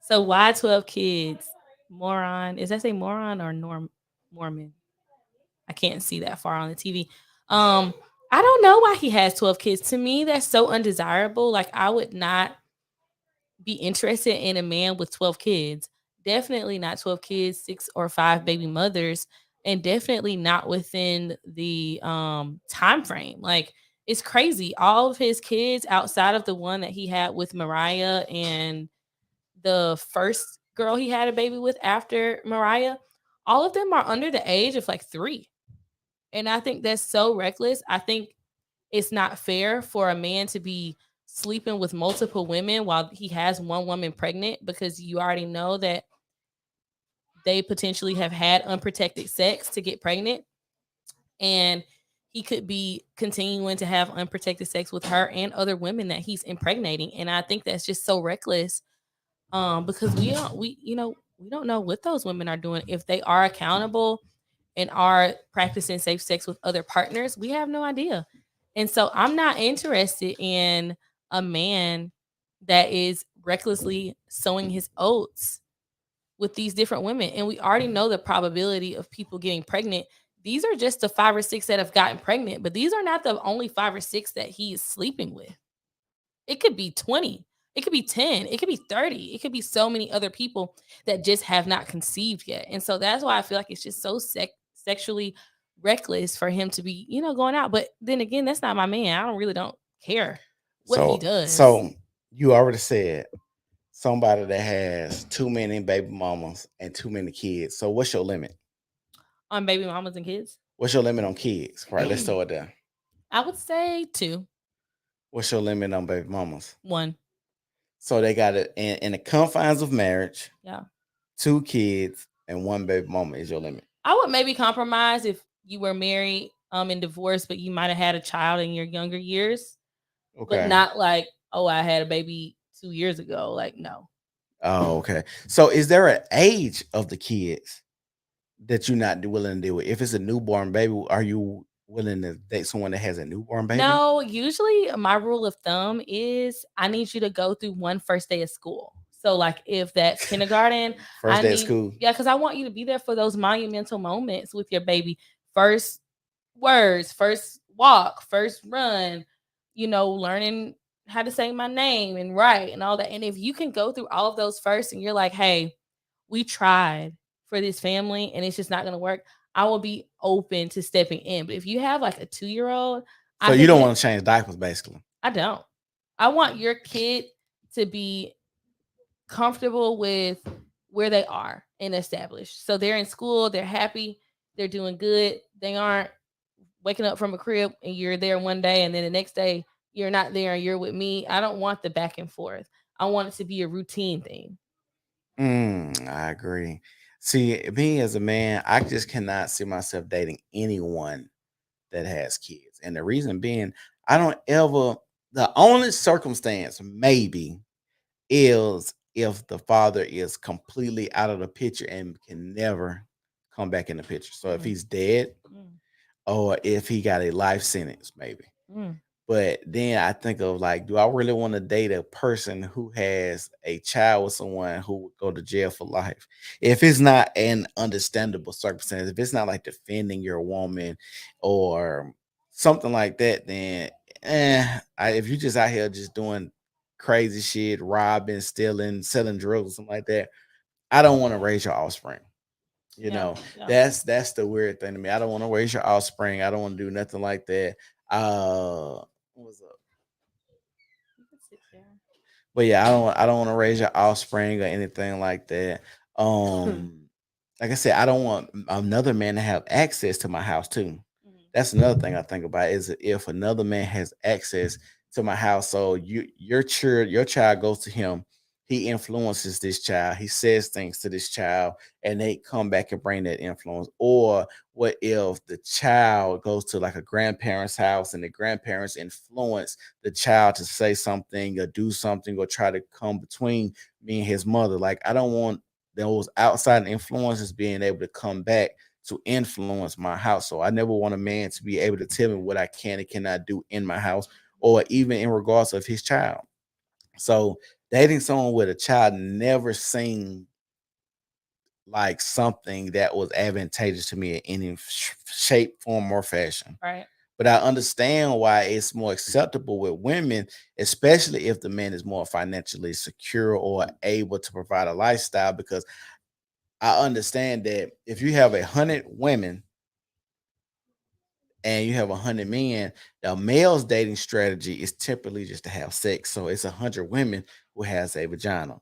So why 12 kids? Moron. Is that say moron or Mormon? I can't see that far on the TV. I don't know why he has 12 kids. To me, that's so undesirable. Like I would not be interested in a man with 12 kids. Definitely not 12 kids, 6 or 5 baby mothers, and definitely not within the time frame. Like it's crazy. All of his kids outside of the one that he had with Mariah and the first girl he had a baby with after Mariah, all of them are under the age of like 3. And I think that's so reckless. I think it's not fair for a man to be sleeping with multiple women while he has one woman pregnant because you already know that they potentially have had unprotected sex to get pregnant, and he could be continuing to have unprotected sex with her and other women that he's impregnating. And I think that's just so reckless, because we don't know what those women are doing, if they are accountable and are practicing safe sex with other partners, we have no idea. And so I'm not interested in a man that is recklessly sowing his oats with these different women. And we already know the probability of people getting pregnant. These are just the 5 or 6 that have gotten pregnant, but these are not the only 5 or 6 that he is sleeping with. It could be 20, it could be 10, it could be 30, it could be so many other people that just have not conceived yet. And so that's why I feel like it's just so sexually reckless for him to be, going out. But then again, that's not my man. I don't care what he does. So you already said somebody that has too many baby mamas and too many kids. So what's your limit? On baby mamas and kids, What's your limit on kids? Right, let's start there. I would say 2, What's your limit on baby mamas? 1. So they got it in the confines of marriage. Yeah. 2 kids and 1 baby mama is your limit. I would maybe compromise if you were married and divorced, but you might have had a child in your younger years. Okay. But not like, oh, I had a baby 2 years ago. Like, no. Oh, okay. So is there an age of the kids that you're not willing to deal with? If it's a newborn baby, are you willing to date someone that has a newborn baby? No, usually my rule of thumb is I need you to go through one first day of school. So, like, if that's kindergarten, First day of school. Yeah, because I want you to be there for those monumental moments with your baby. First words, first walk, first run, learning how to say my name and write and all that. And if you can go through all of those first and you're like, hey, we tried for this family and it's just not going to work, I will be open to stepping in. But if you have like a 2-year-old, So you don't want to change diapers, basically. I don't. I want your kid to be comfortable with where they are and established. So they're in school, they're happy, they're doing good. They aren't waking up from a crib and you're there one day and then the next day you're not there and you're with me. I don't want the back and forth. I want it to be a routine thing. I agree. See, me as a man, I just cannot see myself dating anyone that has kids. And the reason being, I don't ever, the only circumstance maybe is if the father is completely out of the picture and can never come back in the picture. So if he's dead or if he got a life sentence, maybe. But then I think of like, do I really want to date a person who has a child with someone who would go to jail for life? If it's not an understandable circumstance, if it's not like defending your woman or something like that, then if you just out here just doing crazy shit, robbing, stealing, selling drugs, something like that, I don't want to raise your offspring. Yeah. That's the weird thing to me. I don't want to raise your offspring. I don't want to do nothing like that. What's up? You can sit there. But yeah, I don't want to raise your offspring or anything like that. Like I said, I don't want another man to have access to my house too. That's another thing I think about is if another man has access to my house, so your child goes to him, he influences this child, he says things to this child, and they come back and bring that influence. Or what if the child goes to like a grandparent's house and the grandparents influence the child to say something or do something or try to come between me and his mother? Like I don't want those outside influences being able to come back to influence my house. So I never want a man to be able to tell me what I can and cannot do in my house or even in regards of his child. So dating someone with a child never seemed like something that was advantageous to me in any shape, form, or fashion. Right. But I understand why it's more acceptable with women, especially if the man is more financially secure or able to provide a lifestyle. Because I understand that if you have 100 women and you have 100 men, the male's dating strategy is typically just to have sex. So it's 100 women who has a vagina.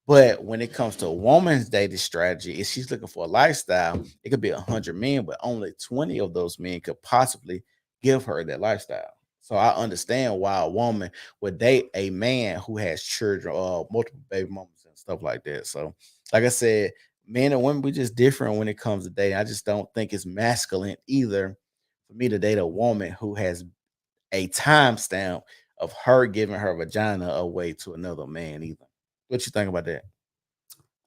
But when it comes to a woman's dating strategy, if she's looking for a lifestyle, it could be 100 men, but only 20 of those men could possibly give her that lifestyle. So I understand why a woman would date a man who has children or multiple baby mamas and stuff like that. So, like I said, men and women, we just different when it comes to dating. I just don't think it's masculine either for me to date a woman who has a timestamp of her giving her vagina away to another man either. What you think about that?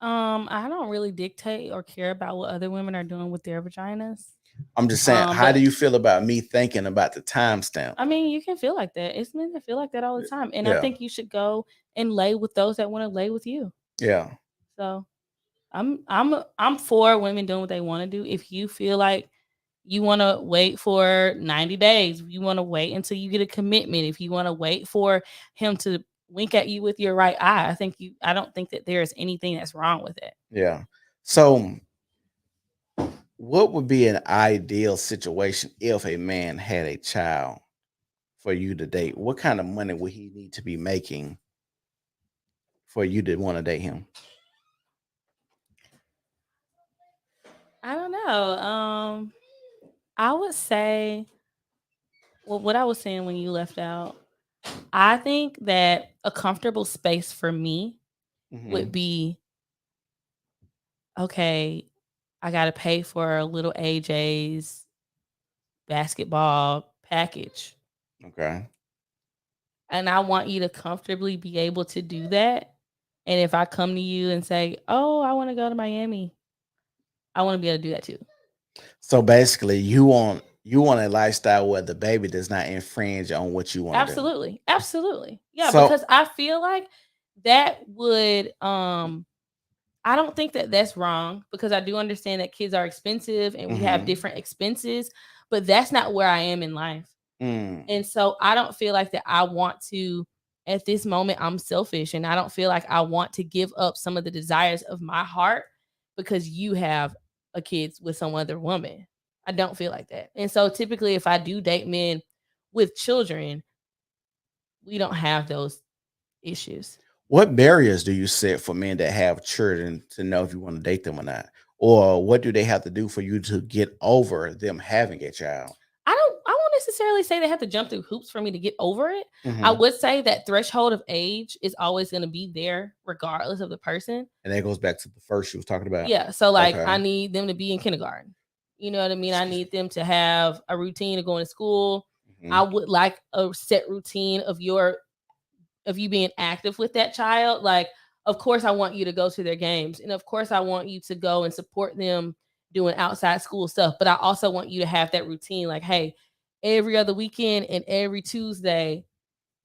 I don't really dictate or care about what other women are doing with their vaginas. I'm just saying, how do But you feel about me thinking about the timestamp? I mean, you can feel like that. It's men that feel like that all the time, and I Yeah, think you should go and lay with those that want to lay with you. yeah, So I'm for women doing what they want to do. If you feel like you want to wait for 90 days, you want to wait until you get a commitment, if you want to wait for him to wink at you with your right eye, I don't think that there is anything that's wrong with it. yeah. So, what would be an ideal situation if a man had a child for you to date? What kind of money would he need to be making for you to want to date him? I don't know. I would say, well, what I was saying when you left out, I think that a comfortable space for me would Hmm. be, okay, I got to pay for a little AJ's basketball package. Okay. And I want you to comfortably be able to do that. And if I come to you and say, "Oh, I want to go to Miami," I want to be able to do that too. So basically, you want a lifestyle where the baby does not infringe on what you want to do. Absolutely. Absolutely. Yeah, So, because I feel like that would I don't think that that's wrong, because I do understand that kids are expensive and we have hmm different expenses, but that's not where I am in life. mm, And so I don't feel like that I want to, at this moment, I'm selfish and I don't feel like I want to give up some of the desires of my heart because you have a kid with some other woman. I don't feel like that. And so typically, if I do date men with children, we don't have those issues. what barriers do you set for men that have children to know if you want to date them or not? Or what do they have to do for you to get over them having a child? I won't necessarily say they have to jump through hoops for me to get over it. I Hmm. would say that threshold of age is always going to be there regardless of the person. And that goes back to the first you was talking about. Yeah. So like Okay. I need them to be in kindergarten. You know what I mean? I need them to have a routine of going to school. Hmm. I would like a set routine of you being active with that child. Like, of course I want you to go to their games. And of course I want you to go and support them doing outside school stuff. But I also want you to have that routine, like, hey, every other weekend and every Tuesday,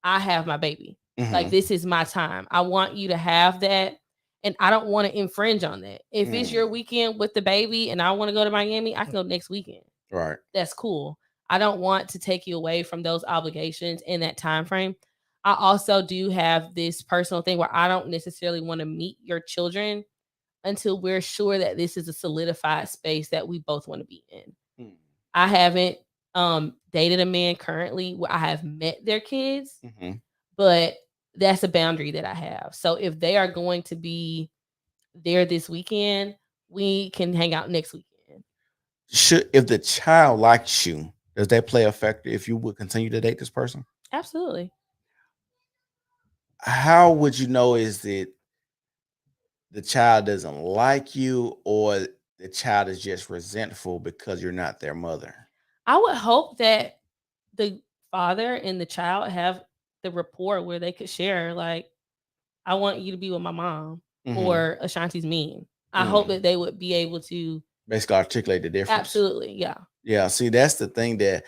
I have my baby. Like, Hmm. this is my time. I want you to have that. And I don't want to infringe on that. If it's Mm. your weekend with the baby and I want to go to Miami, I can go next weekend. Right. That's cool. I don't want to take you away from those obligations in that time frame. I also do have this personal thing where I don't necessarily want to meet your children until we're sure that this is a solidified space that we both want to be in. Mm. I haven't dated a man currently where I have met their kids, Hmm. but that's a boundary that I have. So if they are going to be there this weekend, we can hang out next weekend. Should if the child likes you, does that play a factor if you would continue to date this person? Absolutely. How would you know is it the child doesn't like you or the child is just resentful because you're not their mother? I would hope that the father and the child have the rapport where they could share, like, I want you to be with my mom, Hmm. or Ashanti's mean. I hope Mm. that they would be able to. Basically, articulate the difference. Absolutely, yeah. Yeah, see, that's the thing that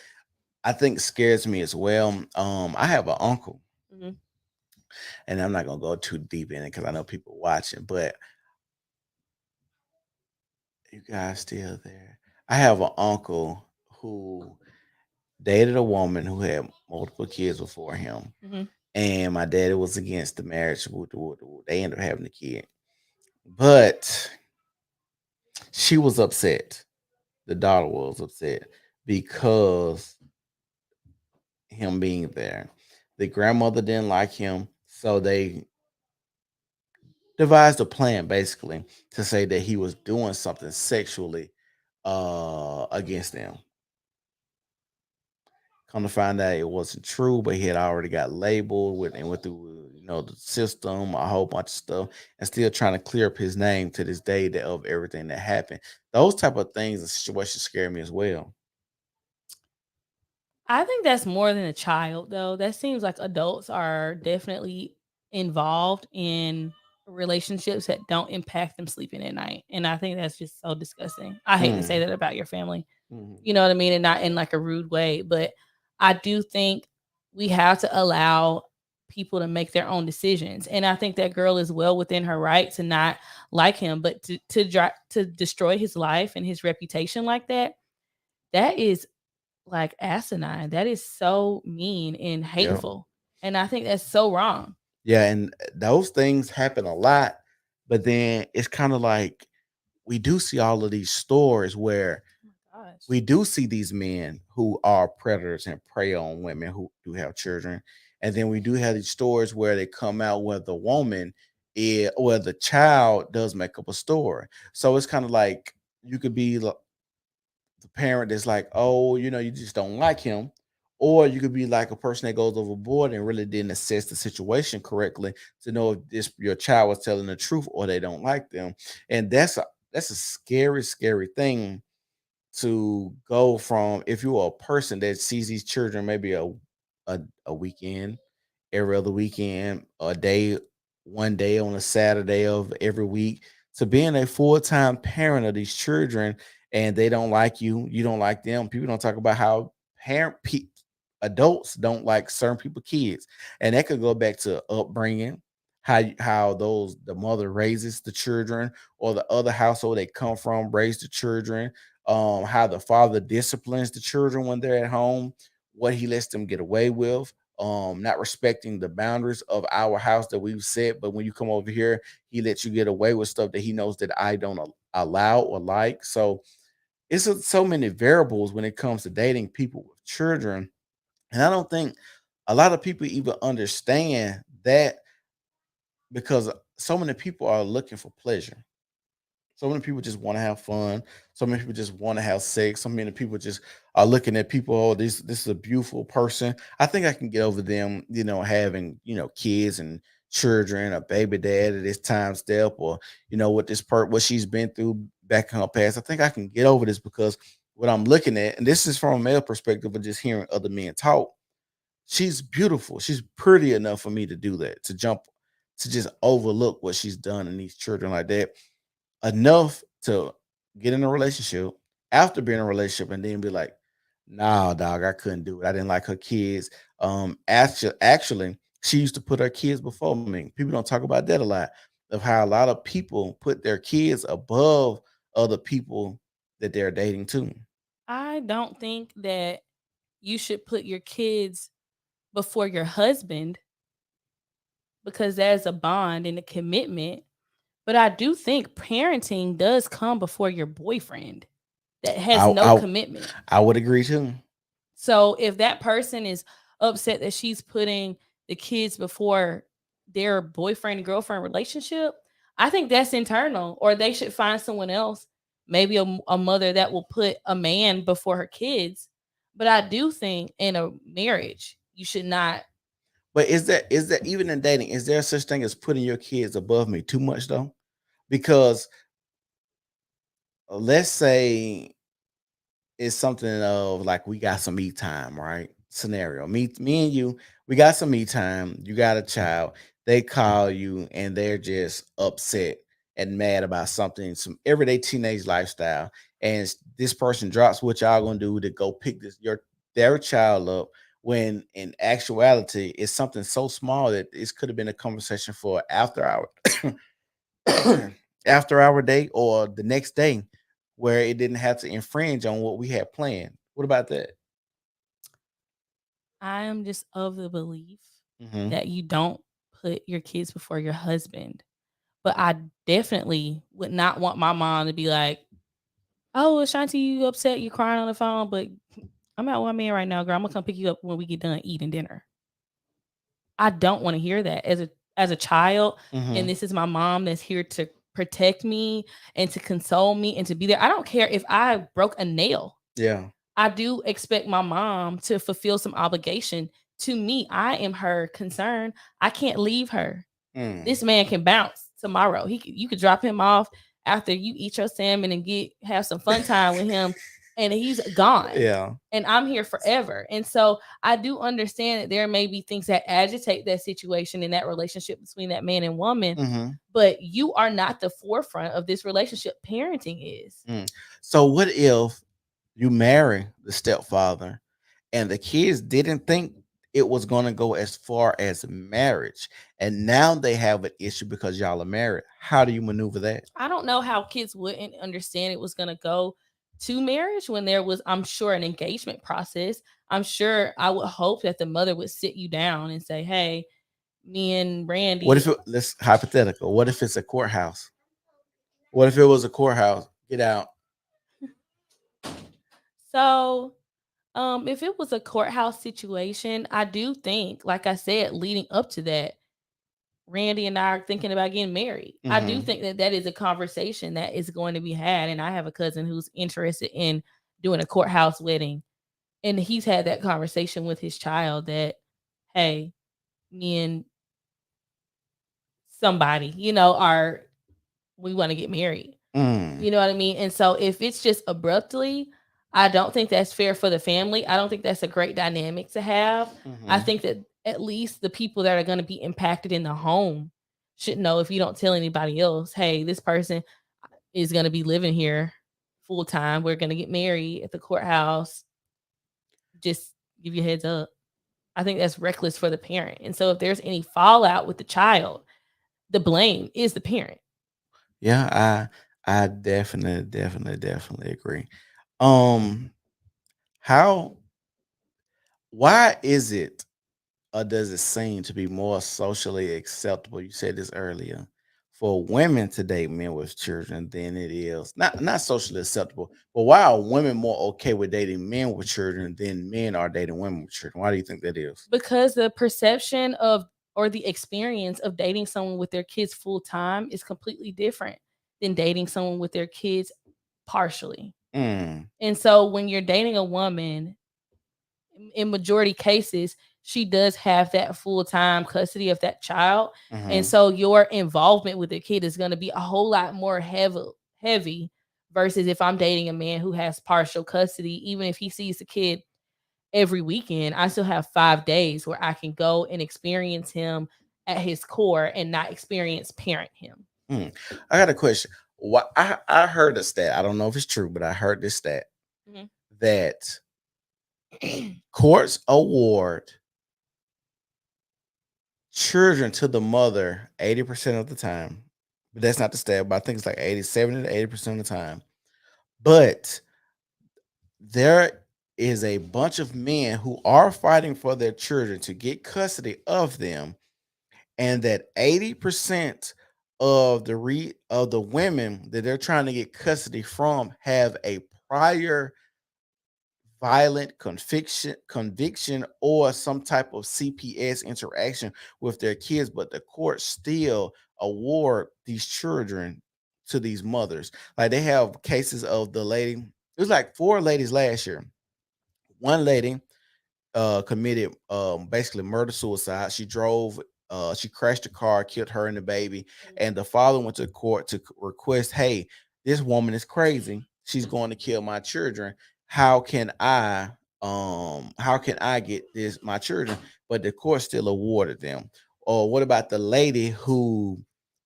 I think scares me as well. I have an uncle, Mhm. and I'm not gonna go too deep in it because I know people watching, but you guys still there. I have an uncle who dated a woman who had multiple kids before him, Mhm. and my daddy was against the marriage. They ended up having a kid, but she was upset. The daughter was upset because him being there. The grandmother didn't like him, so they devised a plan basically to say that he was doing something sexually against them. Come to find out it wasn't true, but he had already got labeled with and went through the system, a whole bunch of stuff, and still trying to clear up his name to this day of everything that happened. Those type of things and situations scare me as well. I think that's more than a child, though. That seems like adults are definitely involved in relationships that don't impact them sleeping at night. And I think that's just so disgusting. I hate to say Mm. that about your family. Mhm. You know what I mean? And not in like a rude way, but I do think we have to allow people to make their own decisions. And I think that girl is well within her right to not like him, but to destroy his life and his reputation like that, that is like asinine. That is so mean and Yeah. hateful. And I think that's so wrong. Yeah, and those things happen a lot, but then it's kind of like we do see all of these stories where Oh my gosh. we do see these men who are predators and prey on women who do have children. And then we do have these stories where they come out where the woman is, where the child does make up a story. So it's kind of like you could be the parent that's like, oh, you just don't like him. Or you could be like a person that goes overboard and really didn't assess the situation correctly to know if this your child was telling the truth or they don't like them. And that's a scary, scary thing to go from if you're a person that sees these children maybe a weekend, every other weekend, a day, one day on a Saturday of every week, to being a full-time parent of these children and they don't like you, you don't like them. People don't talk about how adults don't like certain people kids, and that could go back to upbringing, how those the mother raises the children or the other household they come from raise the children, how the father disciplines the children when they're at home, what he lets them get away with, not respecting the boundaries of our house that we've set. But when you come over here, he lets you get away with stuff that he knows that I don't allow or like. So it's so many variables when it comes to dating people with children. And I don't think a lot of people even understand that because so many people are looking for pleasure. So many people just want to have fun. So many people just want to have sex. So many people just are looking at people. Oh, this is a beautiful person. I think I can get over them, having kids and children, a baby dad at this time step, or what what she's been through back in her past. I think I can get over this because what I'm looking at, and this is from a male perspective, of just hearing other men talk. She's beautiful. She's pretty enough for me to do that, to just overlook what she's done in these children like that enough to get in a relationship after being in a relationship and then be like, nah, dog, I couldn't do it. I didn't like her kids. Actually, she used to put her kids before me. People don't talk about that a lot, of how a lot of people put their kids above other people that they're dating too. I don't think that you should put your kids before your husband because there's a bond and a commitment. But I do think parenting does come before your boyfriend that has I no I, commitment. I would agree too. So if that person is upset that she's putting the kids before their boyfriend and girlfriend relationship, I think that's internal, or they should find someone else, maybe a mother that will put a man before her kids. But I do think in a marriage, you should not. But is that even in dating, is there such thing as putting your kids above me too much though? Because let's say it's something of like we got some me time, right? Scenario. Me and you, we got some me time. You got a child. They call you and they're just upset and mad about something, some everyday teenage lifestyle. And this person drops what y'all gonna do to go pick their child up when in actuality it's something so small that this could have been a conversation for after hour after our date or the next day where it didn't have to infringe on what we had planned. What about that? I am just of the belief Hmm. that you don't put your kids before your husband. But I definitely would not want my mom to be like, "Oh, Ashanti, you upset? You crying on the phone, but I'm out with my man right now, girl. I'm gonna come pick you up when we get done eating dinner." I don't want to hear that as a child, and Hmm. this is my mom that's here to protect me and to console me and to be there. I don't care if I broke a nail. Yeah. I do expect my mom to fulfill some obligation to me. I am her concern. I can't leave her. Mm. This man can bounce tomorrow. You could drop him off after you eat your salmon and get have some fun time with him, and he's gone. Yeah. And I'm here forever. And so I do understand that there may be things that agitate that situation in that relationship between that man and woman, Mm-hmm. but you are not the forefront of this relationship. Parenting is. Mm. So what if you marry the stepfather and the kids didn't think it was going to go as far as marriage, and now they have an issue because y'all are married? How do you maneuver that? I don't know how kids wouldn't understand it was going to go to marriage when there was, I'm sure, an engagement process. I'm sure I would hope that the mother would sit you down and say, hey, me and What Randy. if let's hypothetical? What if it's a courthouse? What if it was a courthouse? Get out. So, if it was a courthouse situation, I do think, like I said, leading up to that, Randy and I are thinking about getting married. I do Mm-hmm. think that that is a conversation that is going to be had. And I have a cousin who's interested in doing a courthouse wedding. And he's had that conversation with his child that, hey, me and somebody, are, we want to get married. Mm. You know what I mean? And so if it's just abruptly, I don't think that's fair for the family. I don't think that's a great dynamic to have. I Mm-hmm. think that at least the people that are going to be impacted in the home should know, if you don't tell anybody else, hey, this person is going to be living here full time. We're going to get married at the courthouse. Just give you a heads up. I think that's reckless for the parent. And so if there's any fallout with the child, the blame is the parent. Yeah, I definitely agree. Um, how why is it, or does it seem to be more socially acceptable? You said this earlier, for women to date men with children than it is not socially acceptable. But why are women more okay with dating men with children than men are dating women with children? Why do you think that is? Because the perception of, or the experience of dating someone with their kids full time is completely different than dating someone with their kids partially. Mm, And so when you're dating a woman, in majority cases, she does have that full time custody of that child. And mm-hmm, so your involvement with the kid is going to be a whole lot more heavy versus if I'm dating a man who has partial custody. Even if he sees the kid every weekend, I still have 5 days where I can go and experience him at his core and not experience parent him. mm. I got a question. What I heard a stat. I don't know if it's true, but I heard this stat that courts award children to the mother 80% of the time. But that's not the stat, but I think it's like 80, 70 to 80% of the time. But there is a bunch of men who are fighting for their children to get custody of them, and that 80% of the women that they're trying to get custody from have a prior violent conviction or some type of CPS interaction with their kids, but the court still award these children to these mothers. Like they have cases of the lady. It was like four ladies last year. One lady committed basically murder suicide. She drove, she crashed the car, killed her and the baby, and the father went to court to request, hey, this woman is crazy. She's going to kill my children. How can I get this my children? But the court still awarded them. Or what about the lady who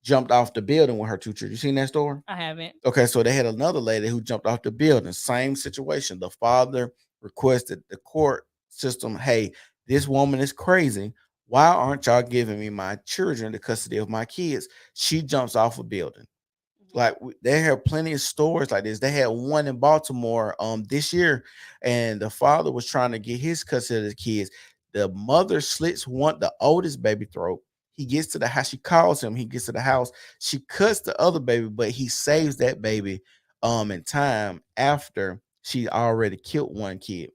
jumped off the building with her two children? You seen that story? I haven't. Okay, so they had another lady who jumped off the building. Same situation. The father requested the court system, hey, this woman is crazy. Why aren't y'all giving me my children the custody of my kids? She jumps off a building. Like they have plenty of stories like this. They had one in Baltimore this year, and the father was trying to get his custody of the kids. The mother slits the oldest baby throat. He gets to the house. She calls him. He gets to the house. She cuts the other baby, but he saves that baby in time after she already killed one kid.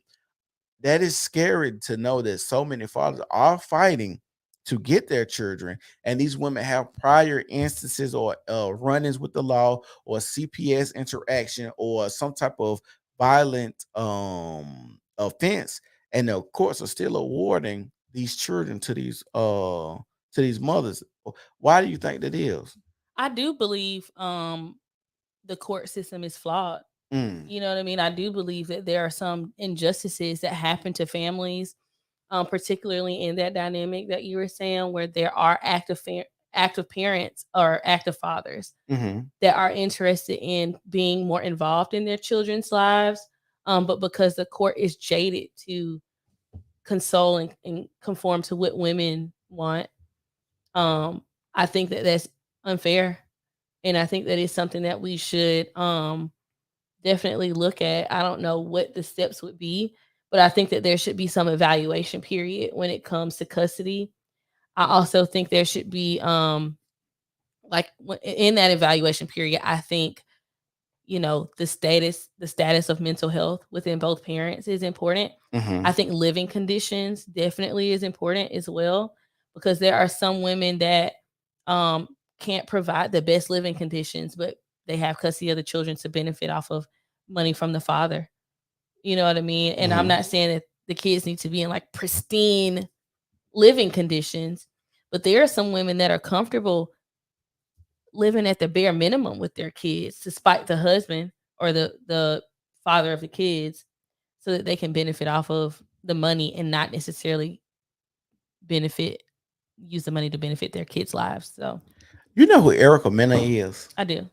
That is scary to know that so many fathers are fighting to get their children, and these women have prior instances or run-ins with the law or CPS interaction or some type of violent offense, and the courts are still awarding these children to these mothers. Why do you think that is? I do believe the court system is flawed. Mm. You know what I mean? I do believe that there are some injustices that happen to families, particularly in that dynamic that you were saying, where there are active parents or active fathers Mm-hmm. that are interested in being more involved in their children's lives, but because the court is jaded to console and conform to what women want, um, I think that that's unfair, and I think that is something that we should definitely look at. I don't know what the steps would be, but I think that there should be some evaluation period when it comes to custody. I also think there should be in that evaluation period, I think, the status of mental health within both parents is important. Mm-hmm. I think living conditions definitely is important as well, because there are some women that um can't provide the best living conditions, but they have custody of the children to benefit off of money from the father. You know what I mean? And I'm Mm-hmm. not saying that the kids need to be in like pristine living conditions, but there are some women that are comfortable living at the bare minimum with their kids, despite the husband or the father of the kids, so that they can benefit off of the money and not necessarily benefit use the money to benefit their kids' lives. So You know who Erica Mena is? I do.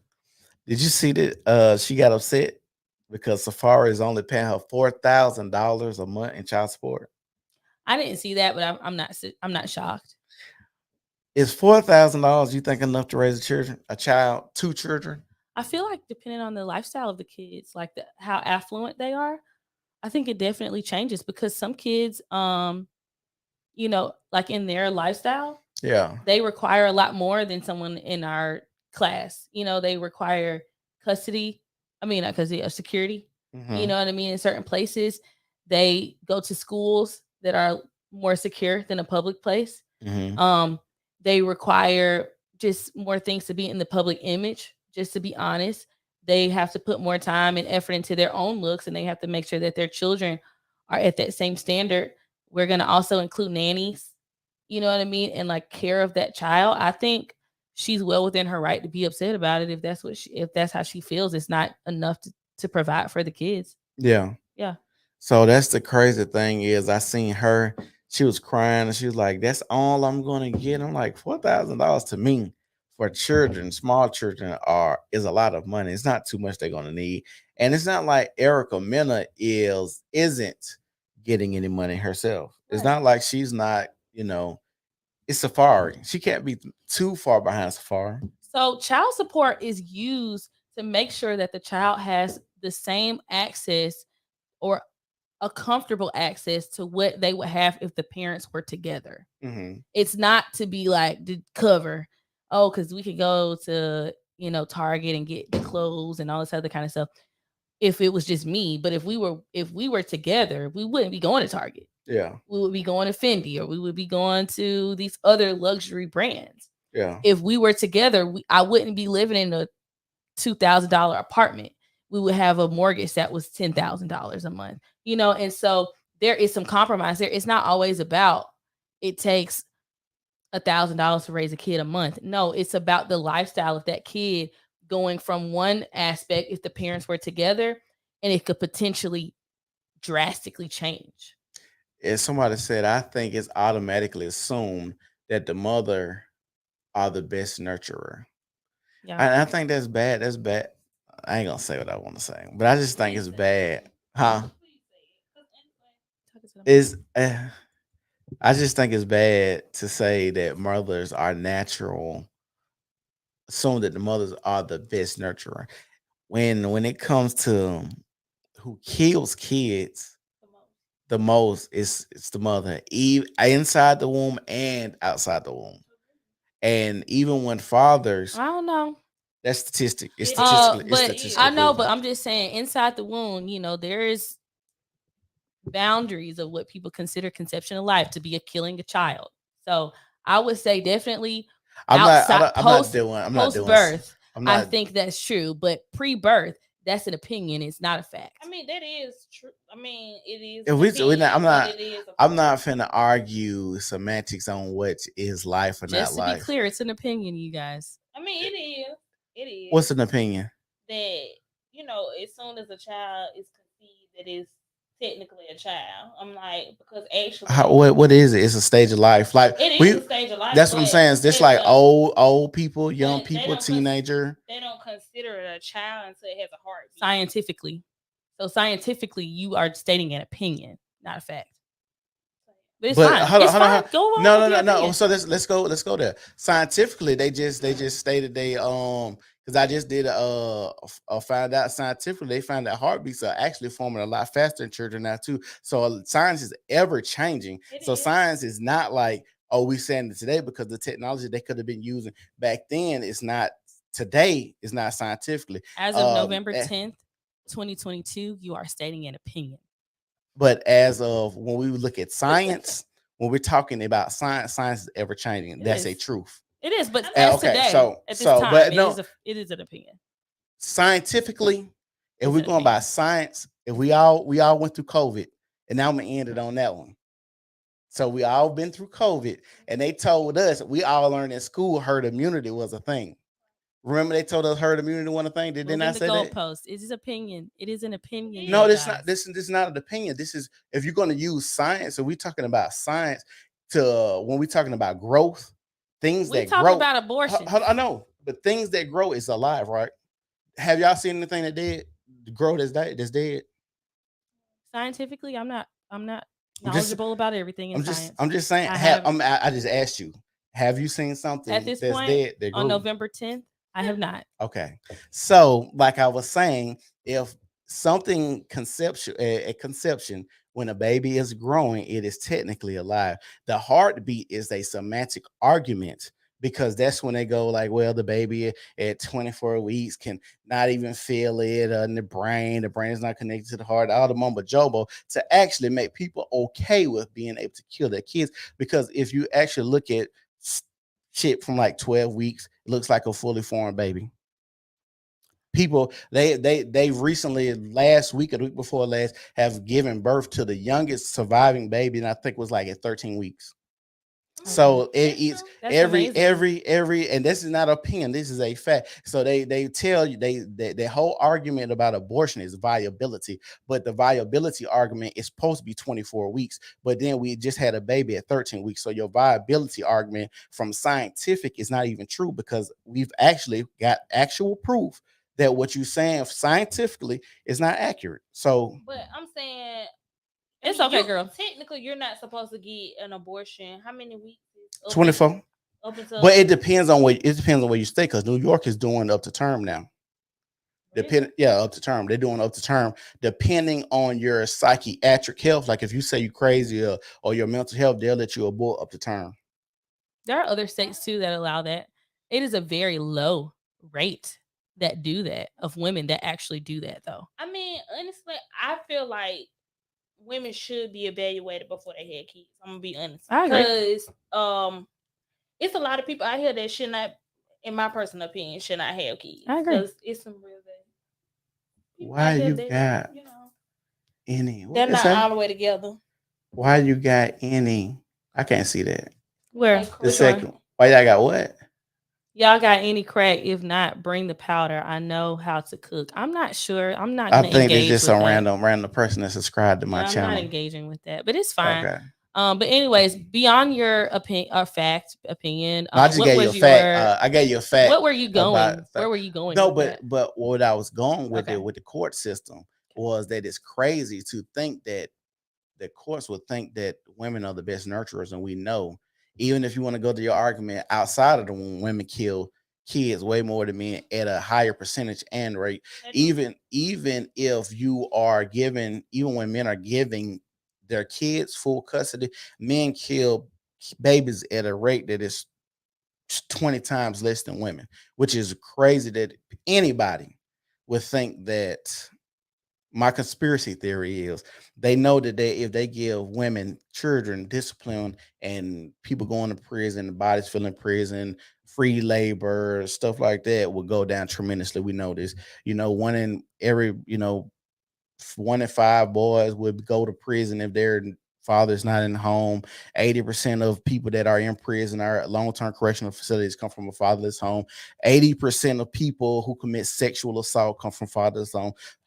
Did you see that? She got upset because Safari is only paying her $4,000 a month in child support. I didn't see that, but I'm not shocked. Is $4,000 you think enough to raise a child, two children? I feel like depending on the lifestyle of the kids, like how affluent they are, I think it definitely changes, because some kids, like in their lifestyle, Yeah. they require a lot more than someone in our class. They require custody. I mean, not custody, security. You Mm-hmm. know what I mean? In certain places, they go to schools that are more secure than a public place. Mm-hmm. Um, they require just more things to be in the public image. Just to be honest, they have to put more time and effort into their own looks, and they have to make sure that their children are at that same standard. We're going to also include nannies, you know what I mean, and like care of that child. I think she's well within her right to be upset about it, if that's how she feels. It's not enough to provide for the kids. Yeah. Yeah. So that's the crazy thing is I seen her. She was crying and she was like, "That's all I'm gonna get." I'm like, $4,000 to me for children, small children is a lot of money. It's not too much they're gonna need, and it's not like Erica Mena isn't getting any money herself. It's Right. not like she's not. It's Safari. She can't be too far behind Safari. So child support is used to make sure that the child has the same access, or a comfortable access to what they would have if the parents were together. Mm-hmm. It's not to be like to cover, oh, because we could go to Target and get the clothes and all this other kind of stuff if it was just me. But if we were together, we wouldn't be going to Target. Yeah. We would be going to Fendi, or we would be going to these other luxury brands. Yeah. If we were together, I wouldn't be living in a $2,000 apartment. We would have a mortgage that was $10,000 a month, and so there is some compromise there. It's not always about it takes $1,000 to raise a kid a month. No, it's about the lifestyle of that kid going from one aspect if the parents were together, and it could potentially drastically change. As somebody said, I think it's automatically assumed that the mother are the best nurturer. Yeah. And I think that's bad. That's bad. I ain't gonna say what I want to say, but I just think it's bad. Huh? Is I just think it's bad to say that mothers are natural. Assume that the mothers are the best nurturer. When it comes to who kills kids the most, it's the mother, inside the womb and outside the womb. And even when fathers, I don't know. that's statistic. It's But statistically I know, proven. but I'm just saying, inside the womb, there is boundaries of what people consider conception of life to be killing a child. So I would say definitely I'm not. I outside don't, I'm not doing. I'm not post doing. birth. I'm I not. think that's true, but pre-birth, that's an opinion. It's not a fact. I mean, that is true. I mean, it is. If we're not, I'm not. It is I'm not finna argue semantics on what is life or Just not life. To be clear, it's an opinion, you guys. I mean, it is. It is. What's an opinion? That as soon as a child is conceived, that is technically a child. I'm like, because actually, What is it? It's a stage of life. Like it is we a stage of life, that's what I'm saying. It's just as like a old people, young but people, teenager. they don't consider it a child until it has a heartbeat. Scientifically. So scientifically, you are stating an opinion, not a fact. But it's But fine. hold on, It's hold on, fine. hold on. Go on No, with no, your no, no. opinion. So let's go there. Scientifically, they just stated they because I just did find out scientifically they found that heartbeats are actually forming a lot faster in children now too. So science is ever changing. It So is. science is not like we saying it today because the technology they could have been using back then is not today is not scientifically. As of November Eh, 10th, 2022, you are stating an opinion. but as of when we look at science, when we're talking about science, science is ever changing. It That's a is. truth. It is, but And as Okay, today, so at this time, but no, it is an opinion. scientifically, if It's we're an going by opinion. science, if we all went through COVID, and now I'm gonna end it on that one. So we all been through COVID, and they told us we all learned in school herd immunity was a thing. Remember they told us herd immunity was a thing. Did they Moving not the say that? goalpost. It is opinion. It is an opinion, No, you this guys. not this is not an opinion. This is if you're going to use science. So we're talking about science to when we're talking about growth, things We that talking grow. about abortion. I know, but things that grow is alive, right? Have y'all seen anything that did grow that's dead? That's dead. Scientifically, I'm not I'm just knowledgeable about everything in science. I'm just saying. I have I just asked you. Have you seen at something this that's point dead that on grew? November 10th, I have not. Okay. So, like I was saying, if something conceptual at conception, when a baby is growing, it is technically alive. The heartbeat is a semantic argument because that's when they go like, well, the baby at 24 weeks can not even feel it in the brain is not connected to the heart, all the mumbo jumbo to actually make people okay with being able to kill their kids. Because if you actually look at shit from like 12 weeks, it looks like a fully formed baby. People they recently last week or the week before last have given birth to the youngest surviving baby, and I think it was like at 13 weeks. So it's That's amazing. every, and this is not opinion. This is a fact. So they tell you they whole argument about abortion is viability, but the viability argument is supposed to be 24 weeks. But then we just had a baby at 13 weeks. So your viability argument from scientific is not even true because we've actually got actual proof that what you're saying scientifically is not accurate. So But I'm saying It's okay, girl. Technically, you're not supposed to get an abortion. How many weeks? Is 24. up until But it depends on where you stay because New York is doing up to term now. Up to term. They're doing up to term depending on your psychiatric health. Like if you say you're crazy or your mental health, they'll let you abort up to term. There are other states too that allow that. It is a very low rate that do that of women that actually do that though. I mean, honestly, I feel like women should be evaluated before they had kids. I'm gonna be honest. I agree. Because it's a lot of people out here that should not, in my personal opinion, should not have kids. I agree. Because it's some real people Why out here you that, got you know, any? they're What is not all that? the way together. Why you got any? I can't see that. Where? Like, The Which second. one? Why y'all got what? Y'all got any crack? If not, bring the powder. I know how to cook. I'm not sure. I'm not I gonna think it's engage just with some that. random person that subscribed to my Yeah, I'm not channel. engaging with that, but it's fine. Okay. But anyways, beyond your opinion or fact opinion, No, I just what gave you a was fact. your I gave you a fact. what were you About going? Where were you going no, with that? but what I was going with Okay. it with the court system was that it's crazy to think that the courts would think that women are the best nurturers, and we know, even if you want to go to your argument outside of the womb, women kill kids way more than men at a higher percentage and rate. Even if you are giving, even when men are giving their kids full custody, men kill babies at a rate that is 20 times less than women, which is crazy that anybody would think that. My conspiracy theory is they know that if they give women children discipline and people going to prison, the bodies filling prison, free labor, stuff like that will go down tremendously. We know this. One in every, 1 in 5 boys would go to prison if they're father's not in the home. 80% of people that are in prison or long-term correctional facilities come from a fatherless home. 80% of people who commit sexual assault come from fatherless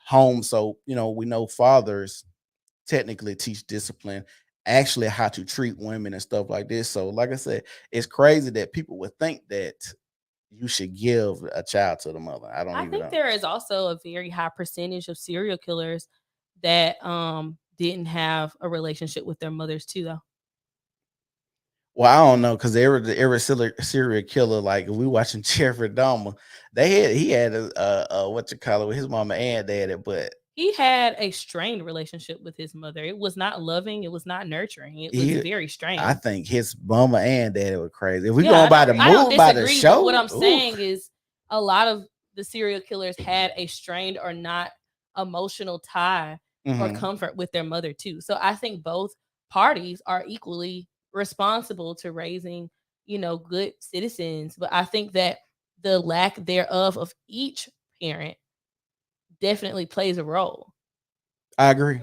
home. So, we know fathers technically teach discipline, actually how to treat women and stuff like this. So, like I said, it's crazy that people would think that you should give a child to the mother. I don't I even think know. there is also a very high percentage of serial killers that didn't have a relationship with their mothers too, though. Well, I don't know because every serial killer, like if we watching Jeffrey Dahmer, he had a what you call it with his mama and daddy, but He had a strained relationship with his mother. It was not loving. It was not nurturing. It was he very I strained. think his mama and daddy were crazy. If we Yeah, going by the I don't movie, by the disagree, but what show, I'm ooh, saying is a lot of the serial killers had a strained or not emotional tie or hmm comfort with their mother too. So I think both parties are equally responsible to raising, good citizens, but I think that the lack thereof of each parent definitely plays a role. I agree.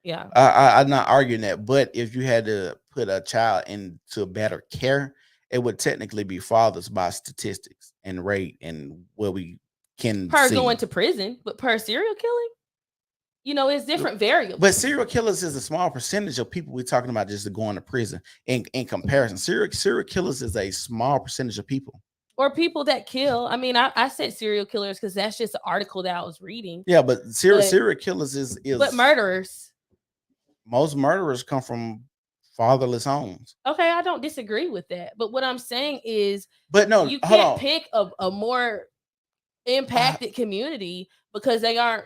Yeah. I'm not arguing that, but if you had to put a child into better care, it would technically be fathers by statistics and rate and what we can Per going see. to prison, but per serial killing, it's different But variables. serial killers is a small percentage of people we're talking about just going to prison. In comparison, serial killers is a small percentage of people. Or people that kill. I mean, I said serial killers because that's just an article that I was reading. Yeah, but But serial killers but is murderers. most murderers come from fatherless homes. Okay, I don't disagree with that. But what I'm saying is But no, you hold can't on. pick a more Uh, impacted community because they aren't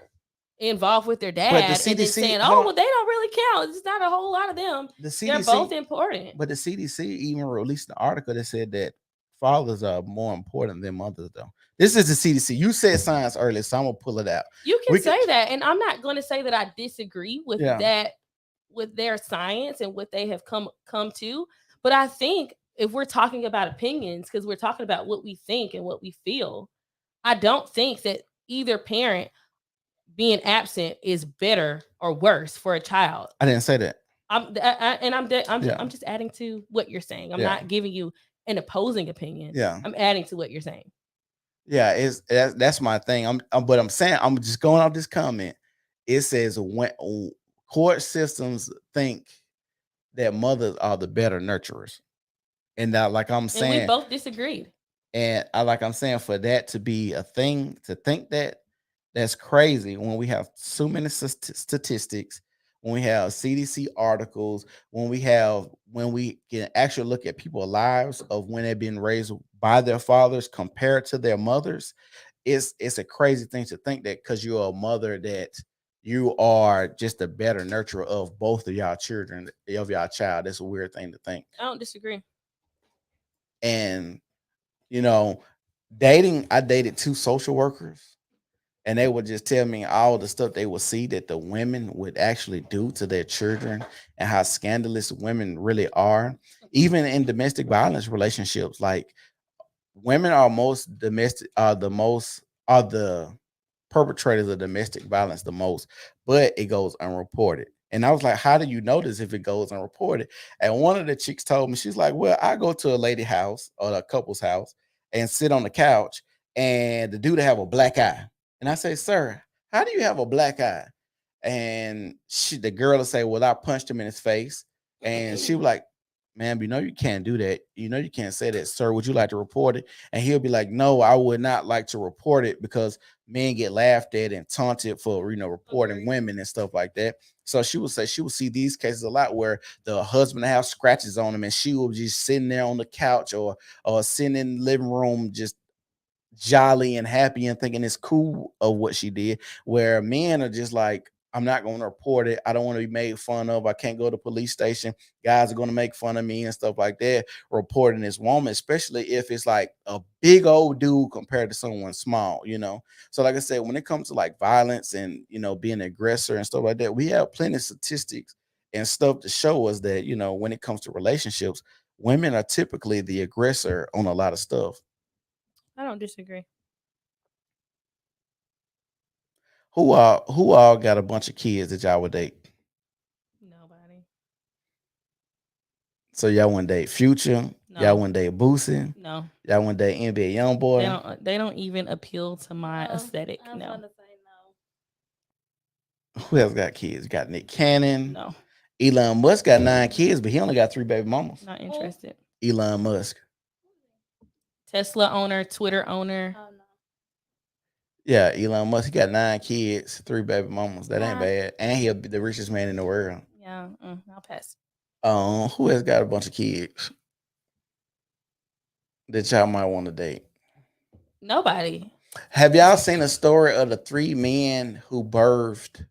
involved with their but the dad and then CDC, saying, hold oh, on, well, they don't really count. It's not a whole lot of them. the They're both CDC, important. but the CDC even released an article that said that fathers are more important than mothers. Though this is the CDC. You said science earlier, so I'm gonna pull it out. You can We could, say that. And I'm not going to say that I disagree with yeah. that, with their science and what they have come to. But I think if we're talking about opinions, because we're talking about what we think and what we feel, I don't think that either parent being absent is better or worse for a child. I didn't say that. I'm just adding to what you're saying. I'm Yeah, not giving you an opposing opinion. yeah, I'm adding to what you're saying. yeah. That's my thing. But I'm saying I'm just going off this comment. It says when court systems think that mothers are the better nurturers, and that like I'm And we saying, both disagreed. and I'm saying for that to be a thing to think that that's crazy when we have so many statistics, when we have CDC articles, when we can actually look at people's lives of when they've been raised by their fathers compared to their mothers. It's a crazy thing to think that because you're a mother that you are just a better nurturer of both of y'all children of y'all child. That's a weird thing to think. I don't disagree. And you know, I dated two social workers, and they would just tell me all the stuff they would see that the women would actually do to their children and how scandalous women really are, even in domestic violence relationships. Like women are most domestic are the perpetrators of domestic violence the most, but it goes unreported. And I was like, how do you notice if it goes unreported? And one of the chicks told me, she's like, well, I go to a lady house or a couple's house and sit on the couch, and the dude have a black eye. And I say, sir, how do you have a black eye? And the girl will say, well, I punched him in his face. And she was like, ma'am, you can't do that. You can't say that, sir. Would you like to report it? And he'll be like, no, I would not like to report it because men get laughed at and taunted for reporting women and stuff like that. So she would say she would see these cases a lot where the husband have scratches on him, and she will just sitting there on the couch or sitting in the living room just jolly and happy and thinking it's cool of what she did, where men are just like, I'm not going to report it. I don't want to be made fun of. I can't go to police station. Guys are going to make fun of me and stuff like that. Reporting this woman, especially if it's like a big old dude compared to someone small. So like I said, when it comes to like violence and being an aggressor and stuff like that, we have plenty of statistics and stuff to show us that when it comes to relationships, women are typically the aggressor on a lot of stuff. I don't disagree. Who all got a bunch of kids that y'all would date? Nobody. So y'all one day Future, y'all No, one day Boosie, no. y'all one day NBA YoungBoy. They don't even appeal to my No, aesthetic. I'm No, gonna say no. Who else got kids? Got Nick Cannon. no, Elon Musk got 9 kids, but he only got 3 baby mamas. not Who? interested. Elon Musk. Tesla owner, Twitter owner. Oh no. Yeah, Elon Musk. He got 9 kids, 3 baby mamas. That ain't Nah. bad. And he'll be the richest man in the world. Yeah, I'll pass. Who has got a bunch of kids that y'all might want to date? Nobody. Have y'all seen a story of the 3 men who birthed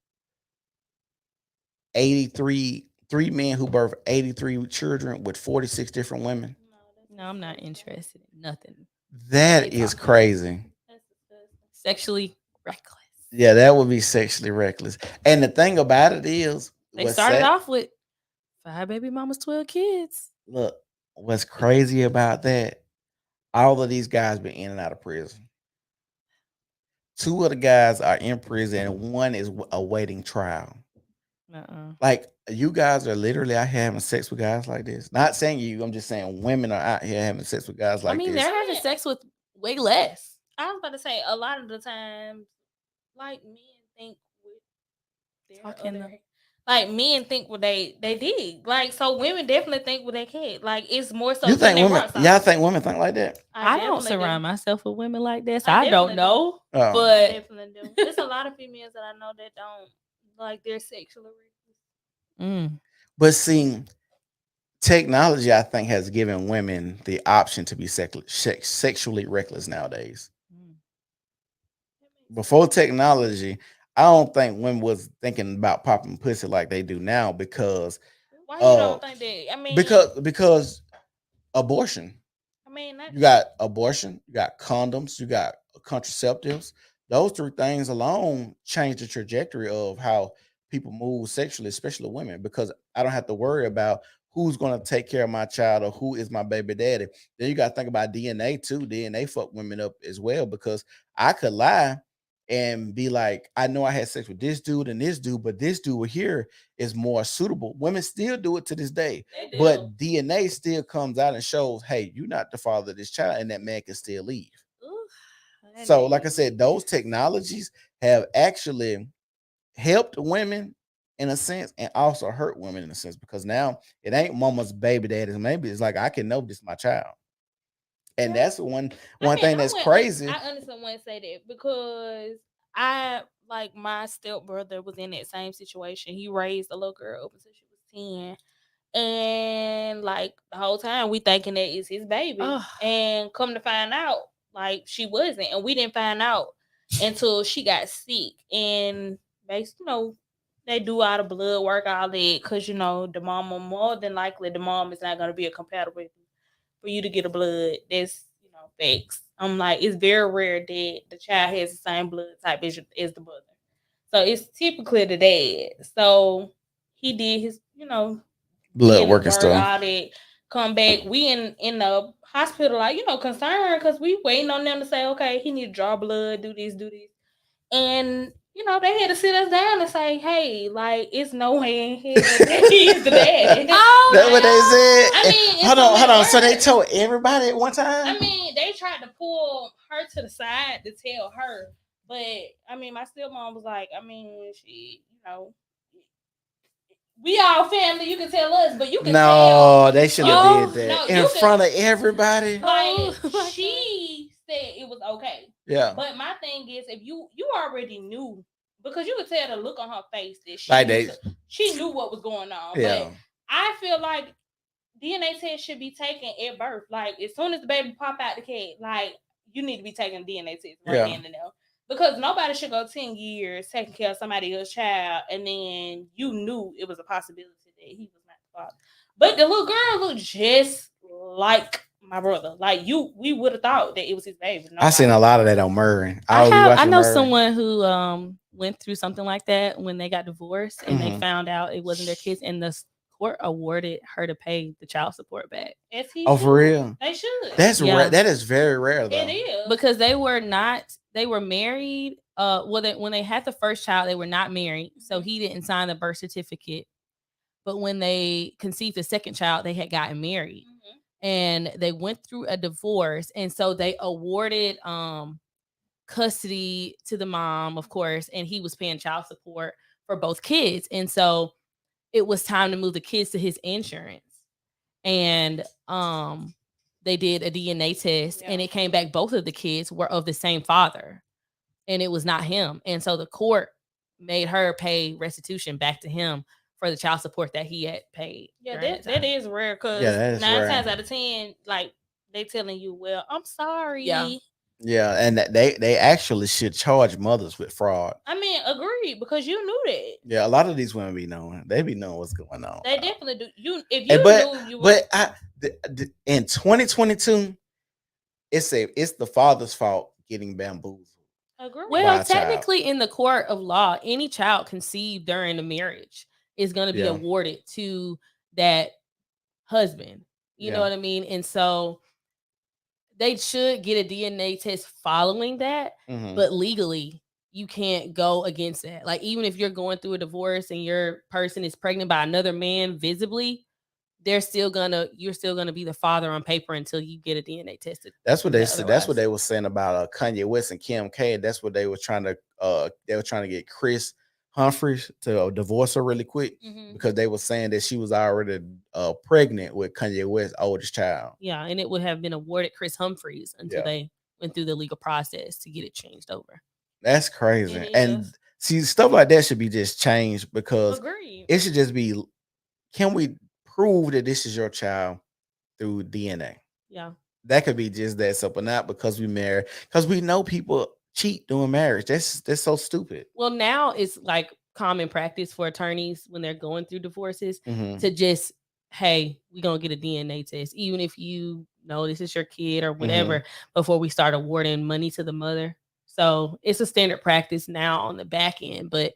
83 3 men who birthed 83 children with 46 different women? No, that's No, I'm not disgusting. interested in nothing. That They is talking. crazy. That's disgusting. Sexually reckless. Yeah, that would be sexually reckless. And the thing about it is, They started off with 5 baby mamas, 12 kids. look, what's crazy about that? All of these guys been in and out of prison. 2 of the guys are in prison, and one is awaiting trial. Like, you guys are literally out here having sex with guys like this. Not saying you, I'm just saying women are out here having sex with guys like this. They're having sex with way less. I was about to say a lot of the times, like men think with their Talking other, like men think what they dig. Like so, women definitely think with their kid. Like it's more so You than think their women? rock Y'all side. think women think like that? I don't definitely do. surround myself with women like this. I I don't definitely do. know. Oh. I But definitely do. There's a lot of females that I know that don't like their sexual reckless. But see, technology, I think, has given women the option to be sexually reckless nowadays. Before technology, I don't think women was thinking about popping pussy like they do now because Why you don't think that? I mean, because abortion. I mean, You got abortion, you got condoms, you got contraceptives. Those 3 things alone change the trajectory of how people move sexually, especially women, because I don't have to worry about who's going to take care of my child or who is my baby daddy. Then you got to think about DNA too. DNA fuck women up as well because I could lie and be like, I know I had sex with this dude and this dude, but this dude here is more suitable. Women still do it to this day, but DNA still comes out and shows, hey, you're not the father of this child, and that man can still leave. So, like I said, those technologies have actually helped women in a sense and also hurt women in a sense because now it ain't mama's baby daddy's. Maybe it's like I can know this is my child. And that's one thing that's crazy. I honestly wouldn't say that because I like my stepbrother was in that same situation. He raised a little girl up until she was 10. And like the whole time we thinking that it's his baby. And come to find out, like she wasn't. And we didn't find out until she got sick. And basically, they do all the blood work, all that, because the mama more than likely the mom is not gonna be a compatible for you to get a blood. That's facts. I'm like, it's very rare that the child has the same blood type as the mother. So it's typically the dad. So he did his, Blood DNA work and work, stuff. all that. Come back. We in the hospital, like, concerned because we waiting on them to say, okay, he need to draw blood, do this, do this. And they had to sit us down and say, "Hey, like it's no way in hell that he's the dad." That's what they said. I mean, hold on. So they told everybody at one time. I mean, they tried to pull her to the side to tell her, but I mean, my stepmom was like, I mean, she, we all family. You can tell us, but you can tell. No, they should have did that in front of everybody. Like she said, it was okay. Yeah. But my thing is, if you already knew, because you could tell the look on her face that she knew what was going on. Yeah. But I feel like DNA test should be taken at birth. Like as soon as the baby pop out the cat, like you need to be taking a DNA test right then and there. Because nobody should go 10 years taking care of somebody else's child and then you knew it was a possibility that he was not the father. But the little girl looked just like my brother. Like we would have thought that it was his baby. I seen a lot of that on Murray. I know someone who went through something like that when they got divorced and they found out it wasn't their kids and the court awarded her to pay the child support back. For real? They should. That's rare. That is very rare though. It is. Because they were married. When they had the first child, they were not married. So he didn't sign the birth certificate But when they conceived the second child, they had gotten married. And they went through a divorce. And so they awarded custody to the mom, of course, and he was paying child support for both kids. And so it was time to move the kids to his insurance. And they did a DNA test, and it came back both of the kids were of the same father, and it was not him. And so the court made her pay restitution back to him for the child support that he had paid. Yeah, that is rare, because 9 times out of 10, like, they telling you, well, I'm sorry. Yeah, and they actually should charge mothers with fraud. I mean, agreed, because you knew that. Yeah, a lot of these women be knowing. They be knowing what's going on. They definitely do. If you knew, you would. But in 2022, it's the father's fault getting bamboozled. Agreed. Well, technically, in the court of law, any child conceived during the marriage is going to be awarded to that husband. You know what I mean? And so they should get a DNA test following that, but legally you can't go against that. Like, even if you're going through a divorce and your person is pregnant by another man visibly, you're still gonna be the father on paper until you get a DNA test. That's what they said. That's what they were saying about Kanye West and Kim K. That's what they were trying to get Chris Humphries to divorce her really quick, because they were saying that she was already pregnant with Kanye West's oldest child. Yeah, and it would have been awarded Chris Humphries until they went through the legal process to get it changed over. That's crazy. And see, stuff like that should be just changed, because it should just be, can we prove that this is your child through DNA? Yeah. That could be just that simple, not because we married, because we know people cheat during marriage. That's so stupid. Well, now it's like common practice for attorneys when they're going through divorces to just, hey, we're gonna get a DNA test, even if you know this is your kid or whatever, before we start awarding money to the mother. So it's a standard practice now on the back end. But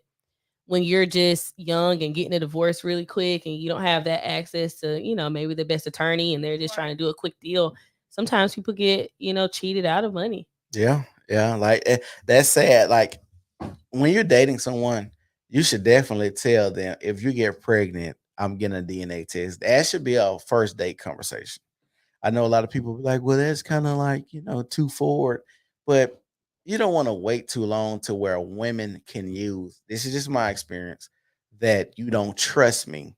when you're just young and getting a divorce really quick and you don't have that access to, maybe the best attorney, and they're just trying to do a quick deal, sometimes people get, cheated out of money. Yeah. Like, that's sad. Like, when you're dating someone, you should definitely tell them, if you get pregnant, I'm getting a DNA test. That should be a first date conversation. I know a lot of people be like, well, that's kind of like, too forward, but you don't want to wait too long to where women can use, this is just my experience, that you don't trust me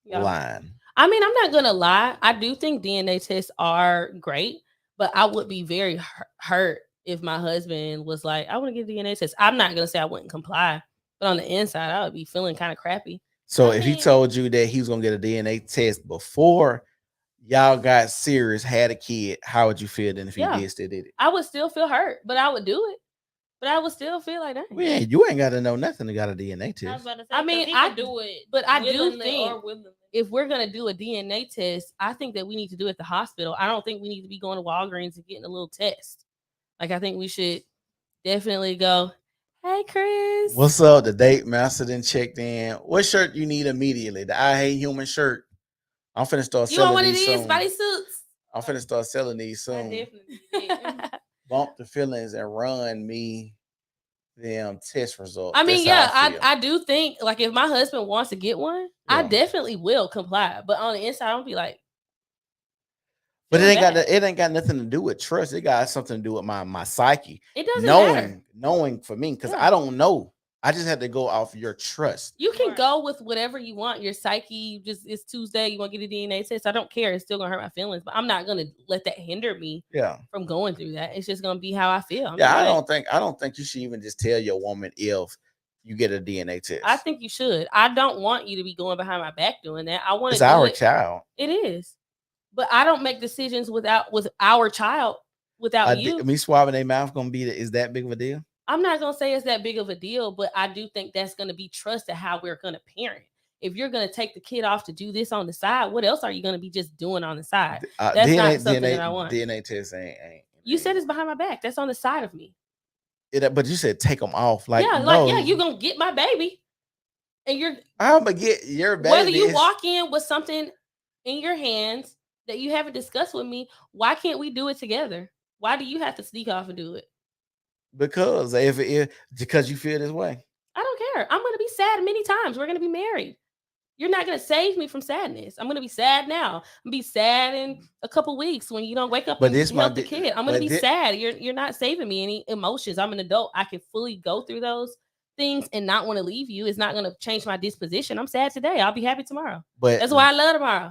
line. I mean, I'm not going to lie. I do think DNA tests are great, but I would be very hurt if my husband was like, I want to get a DNA test. I'm not going to say I wouldn't comply, but on the inside, I would be feeling kind of crappy. So if he told you that he was going to get a DNA test before y'all got serious, had a kid, how would you feel then if he did it? I would still feel hurt, but I would do it. But I would still feel like that. Well, you ain't got to know nothing to got a DNA test. I mean, I do it, but I do think if we're gonna do a DNA test, I think that we need to do it at the hospital. I don't think we need to be going to Walgreens and getting a little test. Like, I think we should definitely go, hey, Chris. What's up? The date master then checked in. What shirt you need immediately? The I Hate Human shirt. I'm finna start selling these soon. You want one of these bodysuits? I'm finna start selling these soon. I definitely did. Bump the feelings and run me them test results. I mean, I do think, like, if my husband wants to get one, I definitely will comply. But on the inside, I'll be like, but it ain't got nothing to do with trust. It got something to do with my psyche. It doesn't matter. Knowing for me, because I don't know. I just have to go off your trust. You can go with whatever you want. Your psyche, it's Tuesday. You want to get a DNA test? I don't care. It's still gonna hurt my feelings, but I'm not gonna let that hinder me. From going through that. It's just gonna be how I feel. I don't think you should even just tell your woman if you get a DNA test. I think you should. I don't want you to be going behind my back doing that. I want it's our child. It is, but I don't make decisions with our child without you. Me swabbing their mouth gonna be is that big of a deal? I'm not going to say it's that big of a deal, but I do think that's going to be trust to how we're going to parent. If you're going to take the kid off to do this on the side, what else are you going to be just doing on the side? That's not something that I want. DNA test ain't. You said it's behind my back. That's on the side of me. But you said take them off. Like, you're going to get my baby. And I'm going to get your baby. Whether you walk in with something in your hands that you haven't discussed with me, why can't we do it together? Why do you have to sneak off and do it? Because because you feel this way. I don't care. I'm going to be sad many times. We're going to be married. You're not gonna save me from sadness. I'm gonna be sad now. I'm gonna be sad in a couple weeks when you don't wake up But and this might help the be, kid. I'm gonna but be sad. You're not saving me any emotions. I'm an adult. I can fully go through those things and not want to leave you. It's not gonna change my disposition. I'm sad today. I'll be happy tomorrow. but That's why I love tomorrow.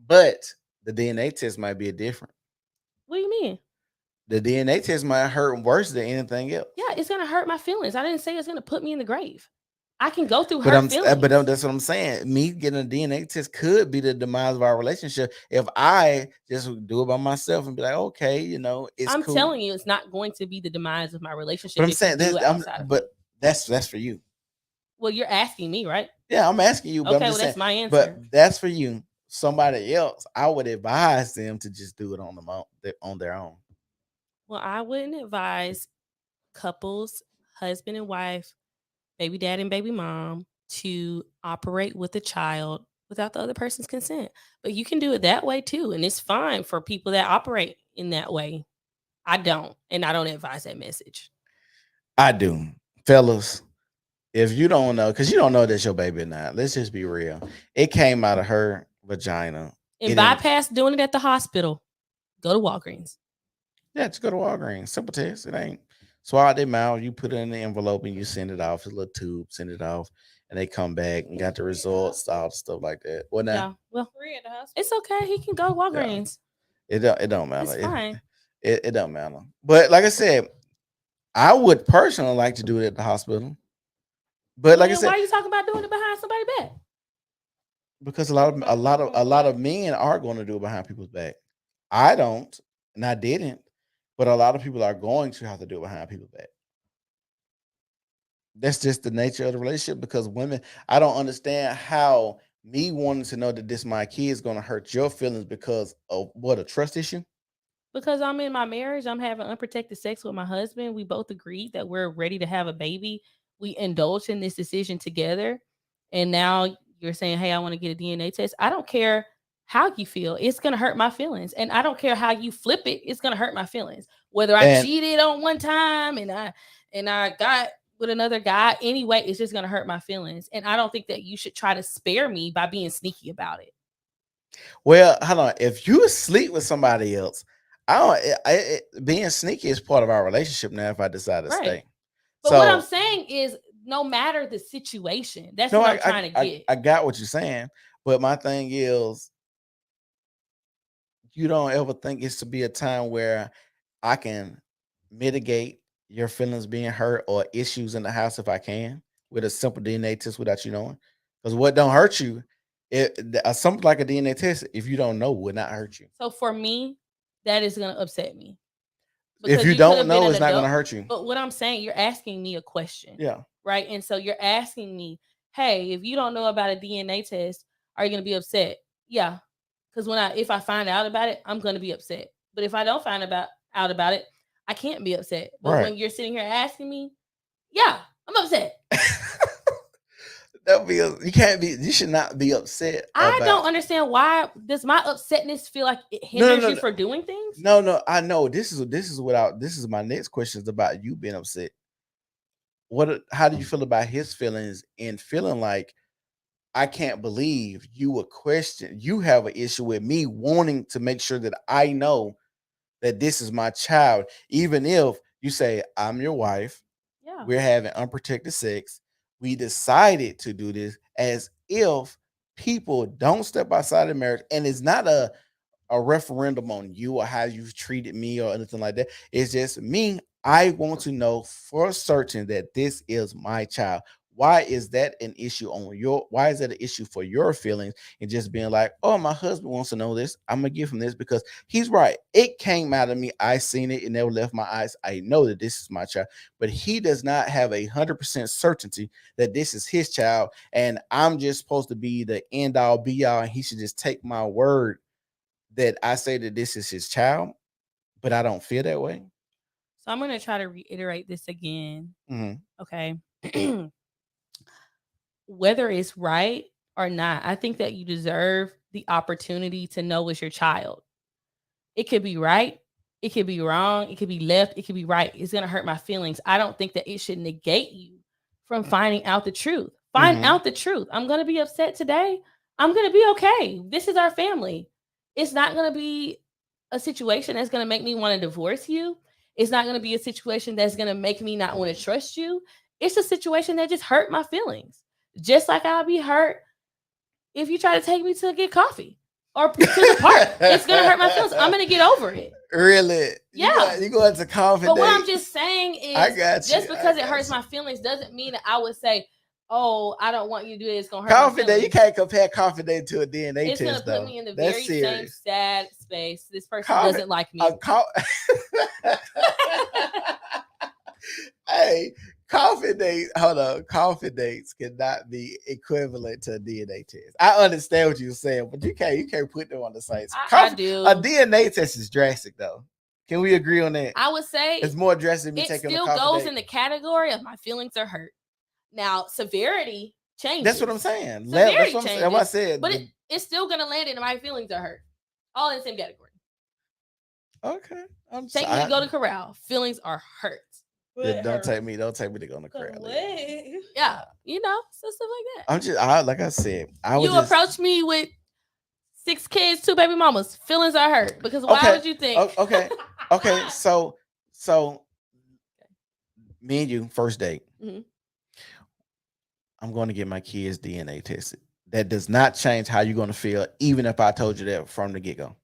but the DNA test might be different. What do you mean? The DNA test might hurt worse than anything else. Yeah, it's gonna hurt my feelings. I didn't say it's gonna put me in the grave. I can go through But hurt feelings. that's what I'm saying. Me getting a DNA test could be the demise of our relationship if I just do it by myself and be like, okay, it's I'm cool. telling you, it's not going to be the demise of my But relationship I'm if you saying do this, it outside of me. but that's for you. Well, you're asking me, right? Yeah, I'm asking you, but Okay, I'm well, just that's saying. my answer. But that's for you. Somebody else, I would advise them to just do it on their own. Well, I wouldn't advise couples, husband and wife, baby dad and baby mom, to operate with a child without the other person's consent. But you can do it that way too. And it's fine for people that operate in that way. I don't. And I don't advise that message. I do, fellas. If you don't know, because you don't know that's your baby or not, let's just be real. It came out of her vagina. And It didn't. bypass doing it at the hospital. Go to Walgreens. Yeah, just go to Walgreens. Simple test. It ain't swallow their mouth. You put it in the envelope and you send it off. It's a little tube. Send it off, and they come back and got the results, all the stuff like that. Well, now, Yeah. Well, Free at the hospital. it's okay. He can go to yeah, Walgreens. it don't matter. It's fine. It don't matter. But like I said, I would personally like to do it at the hospital. But Well, like I then said, why are you talking about doing it behind somebody's back? because a lot of men are going to do it behind people's back. I don't, and I didn't, but a lot of people are going to have to do it behind people's back. That's just the nature of the relationship because women, I don't understand how me wanting to know that this my kid is going to hurt your feelings because of what, a trust issue. Because I'm in my marriage, I'm having unprotected sex with my husband. We both agreed that we're ready to have a baby. We indulged in this decision together. And now you're saying, hey, I want to get a DNA test. I don't care how you feel. It's going to hurt my feelings. And I don't care how you flip it. It's going to hurt my feelings. Whether I And cheated on one time and I got with another guy, anyway, it's just going to hurt my feelings. And I don't think that you should try to spare me by being sneaky about it. well, hold on. If you sleep with somebody else, I don't. Being sneaky is part of our relationship now. If I decide to Right. stay, But so what I'm saying is, no matter the situation, that's no, what I'm trying to get. I got what you're saying, but my thing is, you don't ever think it's to be a time where I can mitigate your feelings being hurt or issues in the house if I can with a simple DNA test without you knowing. Because what don't hurt you, something like a DNA test, if you don't know, would not hurt you. So for me, that is going to upset me. If you could don't have been know, an it's not going to adult. hurt you. But what I'm saying, you're asking me a question, Yeah. right? And so you're asking me, hey, if you don't know about a DNA test, are you going to be upset? Yeah, because if I find out about it, I'm going to be upset. But if I don't find out about it, I can't be upset. But Right. when you're sitting here asking me, yeah, I'm upset. You can't be. You should not be upset. I don't understand why does my upsetness feel like it hinders you for doing things? No. I know this is my next question is about you being upset. How do you feel about his feelings and feeling like I can't believe you would question? You have an issue with me wanting to make sure that I know that this is my child, even if you say I'm your wife. Yeah. We're having unprotected sex. We decided to do this as if people don't step outside of marriage, and it's not a referendum on you or how you've treated me or anything like that. It's just me. I want to know for certain that this is my child. Why is that an issue why is that an issue for your feelings and just being like, oh, my husband wants to know this, I'm gonna give him this because he's right. It came out of me. I seen it. It never left my eyes. I know that this is my child, but he does not have 100% certainty that this is his child. And I'm just supposed to be the end all be all. And he should just take my word that I say that this is his child, but I don't feel that way. So I'm going to try to reiterate this again. Mm-hmm. Okay. Whether it's right or not, I think that you deserve the opportunity to know it's your child. It could be right. It could be wrong. It could be left. It could be right. It's going to hurt my feelings. I don't think that it should negate you from finding out the truth. Find out the truth. I'm going to be upset today. I'm going to be okay. This is our family. It's not going to be a situation that's going to make me want to divorce you. It's not going to be a situation that's going to make me not want to trust you. It's a situation that just hurt my feelings. Just like I'll be hurt if you try to take me to get coffee or to the park. It's going to hurt my feelings. I'm going to get over it. Really? Yeah. You go into confidence. But what I'm just saying is, I got you. Just because it hurts my feelings doesn't mean that I would say, "Oh, I don't want you to do it. It's gonna hurt confident. my feelings." You can't compare confident to a DNA it's test. It's gonna put me in the very same sad space. This person doesn't like me. Hey, confidence. Hold on. Confidence cannot be equivalent to a DNA test. I understand what you're saying, but you can't put them on the same. I do. A DNA test is drastic, though. Can we agree on that? I would say it's more drastic than me taking a confidence. It still goes in the category of my feelings are hurt. Now, severity changes. That's what I'm saying. Severity changes. That's what I said. But it's still going to land in my feelings are hurt. All in the same category. Okay. Take me to go to corral. Feelings are hurt. Yeah, don't take me to go to corral. Yeah, so stuff like that. I'm just like I said. Approach me with 6 kids, 2 baby mamas. Feelings are hurt because why would you think? Okay. So me and you first date. Mm-hmm. I'm going to get my kids DNA tested. That does not change how you're going to feel, even if I told you that from the get go.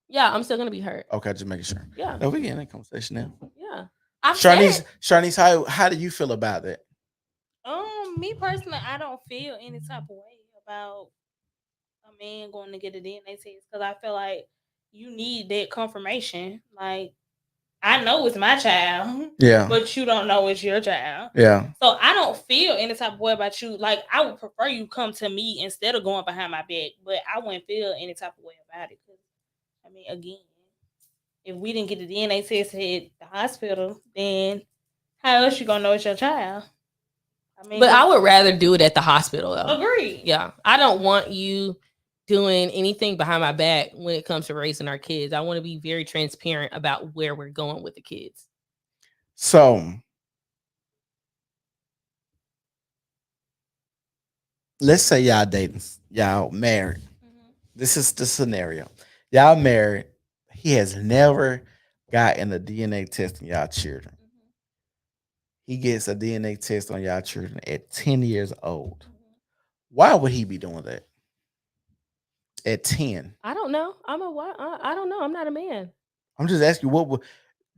Yeah, I'm still going to be hurt. Okay, just making sure. Yeah. No, we get in that conversation now. Yeah. Shanice, how do you feel about that? Me personally, I don't feel any type of way about a man going to get a DNA test because I feel like you need that confirmation. Like, I know it's my child, but you don't know it's your child. Yeah. So I don't feel any type of way about you. Like, I would prefer you come to me instead of going behind my back, but I wouldn't feel any type of way about it. Because, again, if we didn't get the DNA test at the hospital, then how else you gonna know it's your child? But I would rather do it at the hospital, though. Agreed. Yeah, I don't want you doing anything behind my back when it comes to raising our kids. I want to be very transparent about where we're going with the kids. So let's say y'all dating, y'all married. Mm-hmm. This is the scenario. Y'all married. He has never gotten a DNA test on y'all children. Mm-hmm. He gets a DNA test on y'all children at 10 years old. Mm-hmm. Why would he be doing that? At 10? I don't know. I don't know. I'm not a man. I'm just asking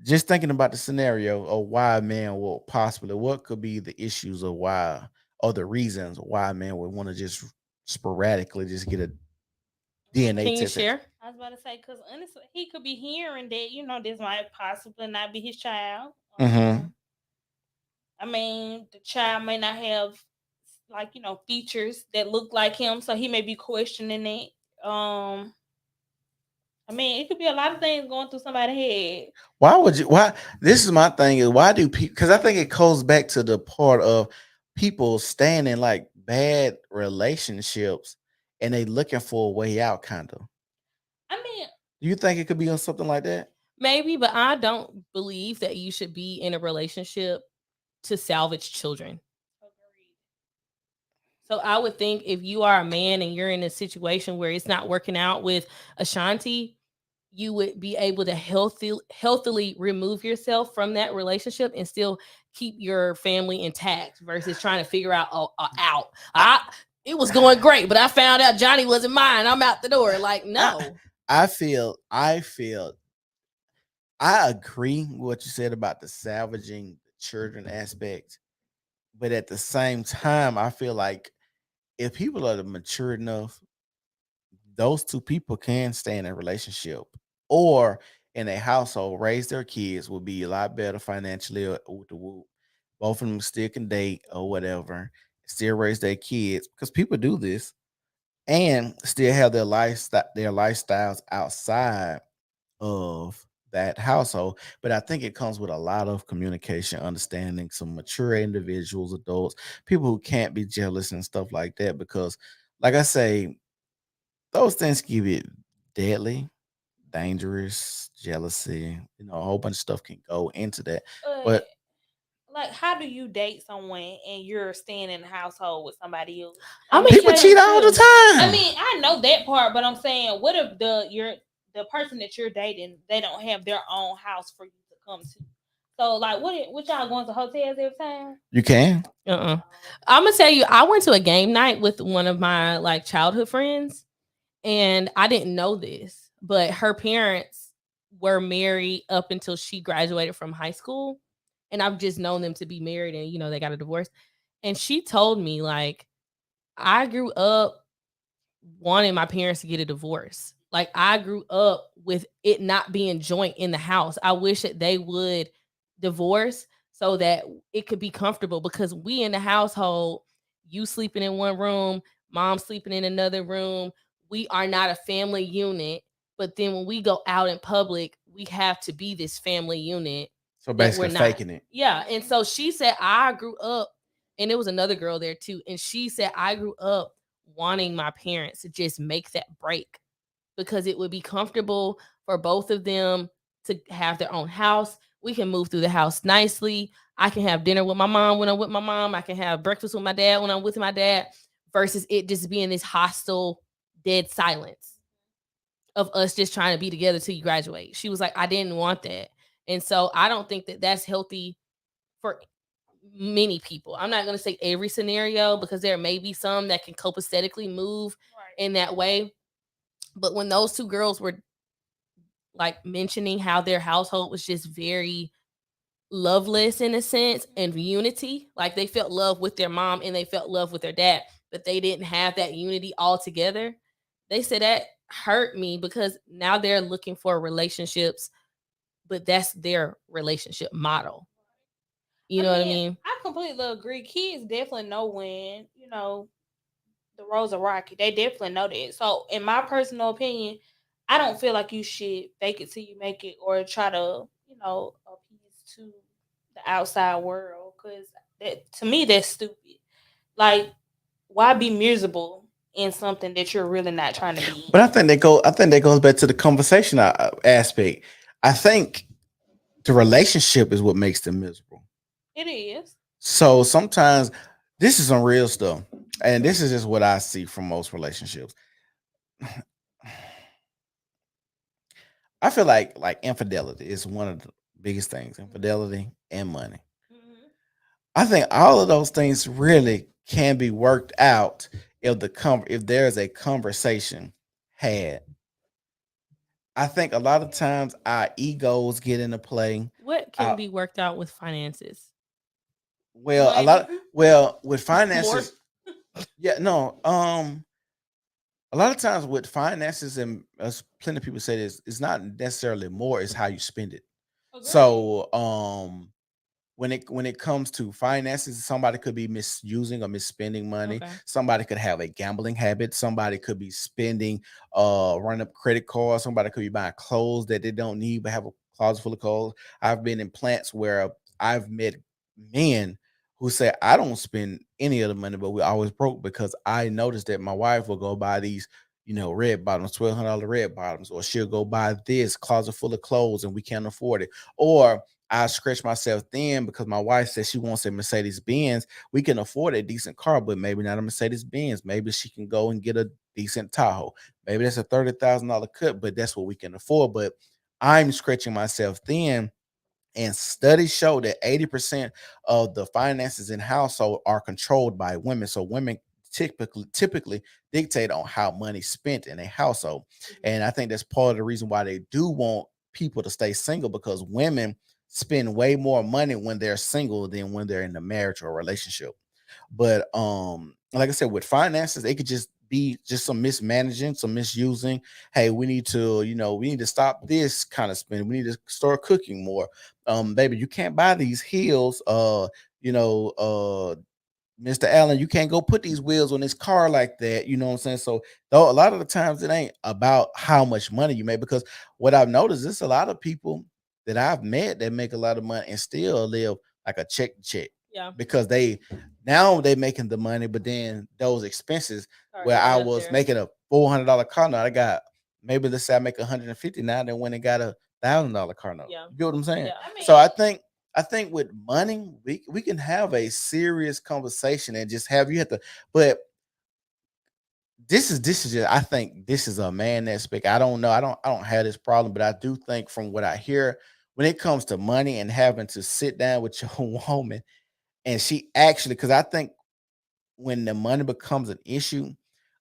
just thinking about the scenario of why a man will possibly, what could be the issues of why, or the reasons why a man would want to just sporadically just get a DNA test. Can you test? share? I was about to say, because honestly, he could be hearing that, this might possibly not be his child. Mm-hmm. The child may not have, features that look like him, so he may be questioning it. It could be a lot of things going through somebody's head. Why? This is my thing is why do people, because I think it goes back to the part of people staying in like bad relationships and they looking for a way out, kind of. Do you think it could be on something like that? Maybe, but I don't believe that you should be in a relationship to salvage children. So I would think if you are a man and you're in a situation where it's not working out with Ashanti, you would be able to healthily remove yourself from that relationship and still keep your family intact versus trying to figure out it was going great, but I found out Johnny wasn't mine. I'm out the door. Like, no. I agree with what you said about the salvaging children aspect. But at the same time, I feel like if people are mature enough, those two people can stay in a relationship or in a household, raise their kids, will be a lot better financially. Both of them still can date or whatever, still raise their kids, because people do this and still have their lifestyles outside of that household. But I think it comes with a lot of communication, understanding, some mature individuals, adults, people who can't be jealous and stuff like that. Because, like I say, those things can be deadly, dangerous, jealousy. A whole bunch of stuff can go into that. But like, how do you date someone and you're staying in the household with somebody else? I I'm mean, gonna People tell because cheat you all the too. I time. mean, I know that part, but I'm saying, what if the person that you're dating, they don't have their own house for you to come to? So like, what y'all going to hotels every time? You can. I'm gonna tell you, I went to a game night with one of my like childhood friends, and I didn't know this, but her parents were married up until she graduated from high school, and I've just known them to be married, and they got a divorce. And she told me like, I grew up wanting my parents to get a divorce. Like I grew up with it not being joint in the house. I wish that they would divorce so that it could be comfortable, because we in the household, you sleeping in one room, mom sleeping in another room. We are not a family unit, but then when we go out in public, we have to be this family unit So that we're basically not. faking it. Yeah, and so she said I grew up, and there was another girl there too, and she said I grew up wanting my parents to just make that break because it would be comfortable for both of them to have their own house. We can move through the house nicely. I can have dinner with my mom when I'm with my mom. I can have breakfast with my dad when I'm with my dad, versus it just being this hostile, dead silence of us just trying to be together till you graduate. She was like, I didn't want that. And so I don't think that that's healthy for many people. I'm not going to say every scenario, because there may be some that can copacetically move Right. in that way. But when those two girls were like mentioning how their household was just very loveless in a sense, and unity, like they felt love with their mom and they felt love with their dad, but they didn't have that unity all together. They said that hurt me, because now they're looking for relationships, but that's their relationship model. You I know what I mean, mean? I completely agree. Kids definitely know when, the roads are rocky. They definitely know that. So, in my personal opinion, I don't feel like you should fake it till you make it, or try to, appease to the outside world. Because that, to me, that's stupid. Like, why be miserable in something that you're really not trying to be But in? I think that goes back to the conversation aspect. I think the relationship is what makes them miserable. It is. So sometimes this is some real stuff, and this is just what I see from most relationships. I feel like infidelity is one of the biggest things. Infidelity and money. Mm-hmm. I think all of those things really can be worked out if if there's a conversation had. I think a lot of times our egos get into play. What can Uh, be worked out with finances? well, a Money. lot. Well, with More. finances, yeah, no. A lot of times with finances, and as plenty of people say this, it's not necessarily more; it's how you spend it. Agree. So, when it comes to finances, somebody could be misusing or misspending money. Okay. Somebody could have a gambling habit. Somebody could be spending, running up credit cards. Somebody could be buying clothes that they don't need but have a closet full of clothes. I've been in plants where I've met men who say I don't spend any of the money, but we always broke because I noticed that my wife will go buy these, red bottoms, $1,200 red bottoms, or she'll go buy this closet full of clothes and we can't afford it. Or I scratch myself thin because my wife says she wants a Mercedes Benz. We can afford a decent car, but maybe not a Mercedes Benz. Maybe she can go and get a decent Tahoe. Maybe that's a $30,000 cut, but that's what we can afford. But I'm scratching myself thin, and studies show that 80% of the finances in household are controlled by women. So women typically dictate on how money's spent in a household. And I think that's part of the reason why they do want people to stay single, because women spend way more money when they're single than when they're in a marriage or a relationship. But like I said, with finances, it could just be just some mismanaging, some misusing. Hey, we need to stop this kind of spending. We need to start cooking more. Baby, you can't buy these heels. You know, Mr. Allen, you can't go put these wheels on this car like that. You know what I'm saying? So though a lot of the times it ain't about how much money you make, because what I've noticed is a lot of people that I've met that make a lot of money and still live like a check to check, Yeah. because they making the money, but then those expenses where I Right up was there. making a $400 car note, I got, maybe let's say I make 150 now, then when it got $1,000 car note. Yeah. You get what I'm saying? Yeah. I So mean, I think I think with money, we can have a serious conversation and just have you have to. But this is just, I think this is a man aspect. I don't know. I don't have this problem, but I do think from what I hear when it comes to money and having to sit down with your woman and she actually, because I think when the money becomes an issue,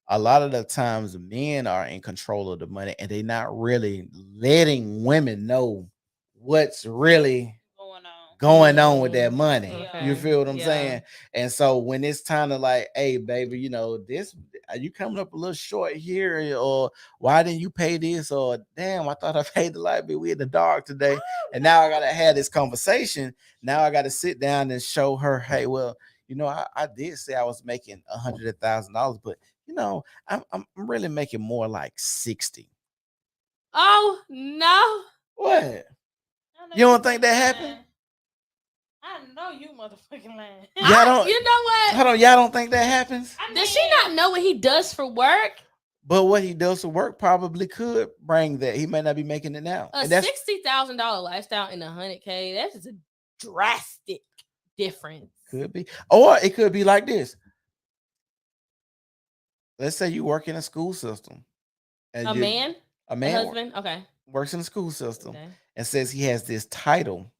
a lot of the times men are in control of the money and they're not really letting women know what's really going on. going on with that Mm, money. You okay. feel what I'm Yeah. saying? And so when it's kind of like, hey, baby, this are you coming up a little short here, or why didn't you pay this? Or damn, I thought I paid the light bill. We in the dark today. And now I gotta have this conversation. Now I gotta sit down and show her, hey, well, I did say I was making $100,000, but I'm really making more like 60. Oh no. What? I know You don't fucking think that happened? lying. I know you motherfucking lying. Y'all don't. You know what? Hold on, y'all don't think that happens? Does she not know what he does for work? But what he does for work probably could bring that. He may not be making it now. A And that's $60,000 lifestyle and $100K. That's just a drastic difference. could be. Or it could be like this. Let's say you work in a school system. And A man, a a man husband. Okay. works in the school system Okay. and says he has this title,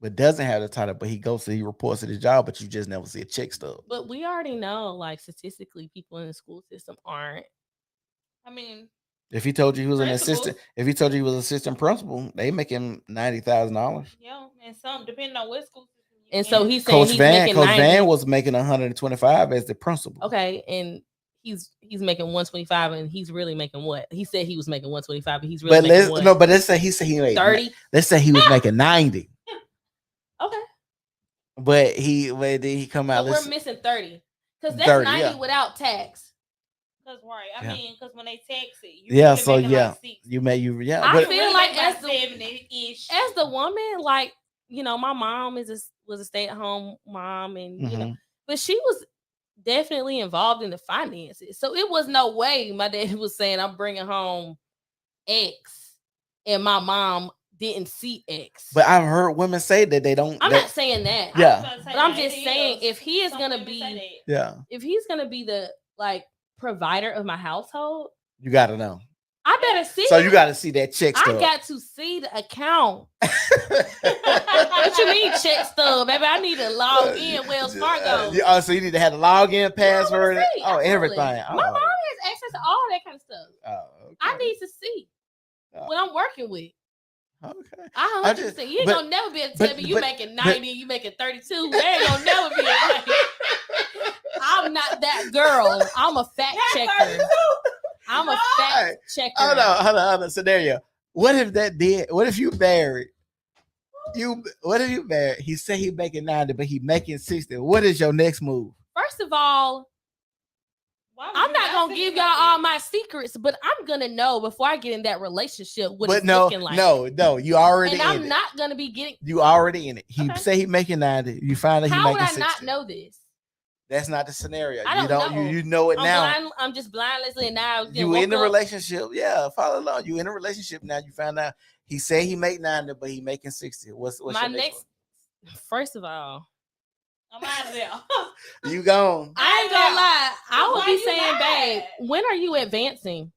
but doesn't have the title, but he reports to his job, but you just never see a check stub. But we already know, like statistically, people in the school system aren't. I mean, If he told you he was an Principals. assistant, if he told you he was assistant principal, they make him $90,000. yeah, and some depending on what school system you And so in. he's saying Coach he's Van, making Coach 90. Van was making 125 as the principal. Okay, and he's making 125, and he's really making what? He said he was making 125, but he's really But making what? but let's say he made 30. Let's say he was making 90. Okay, But then he come so out. we're missing 30 because that's 30, 90 yeah. without tax. Cause right, I Yeah. mean, cause when they tax it, you Yeah, really so making yeah, like 60. I but feel Really like make as about the 70-ish. as the woman, like my mom was a stay-at-home mom, and Mhm. but she was definitely involved in the finances. So it was no way my dad was saying I'm bringing home X, and my mom didn't see X. But I've heard women say that they don't. I'm not saying that. Yeah. I was about to say But I'm that just it saying, is. if he is Some gonna women be- say Yeah, if he's gonna be the provider of my household, you got to know. I better see. So it. you got to see that check I stub. got to see the account. What you mean check stub, baby? I need to log in Wells Fargo. So you need to have the login password. See, Oh, absolutely. everything. My Oh. mom has access to all that kind of stuff. Oh, okay. I need to see what I'm working with. Okay. I 100%. You ain't gonna never be able to tell me you making 90, you making 32. There ain't gonna never be a way. I'm not that girl. I'm a fact checker. I'm a fact checker. Hold on. Scenario. What if you married? What if you married? He said he making 90, but he making 60. What is your next move? First of all, I'm not gonna give y'all all my secrets, but I'm gonna know before I get in that relationship what it's looking like. No, you already. And I'm not gonna be getting. You already in it. He Okay. say he making 90. You find out he How would making I 60. not know this? That's not the scenario. I don't know. You know it now. I'm just blindly now. You in the relationship. Yeah, follow along. You in a relationship now. You found out he said he make 90, but he making 60. What's my your next? First of all, I'm out of there. You gone. I ain't gonna lie. I would Why be you saying, mad? babe, when are you advancing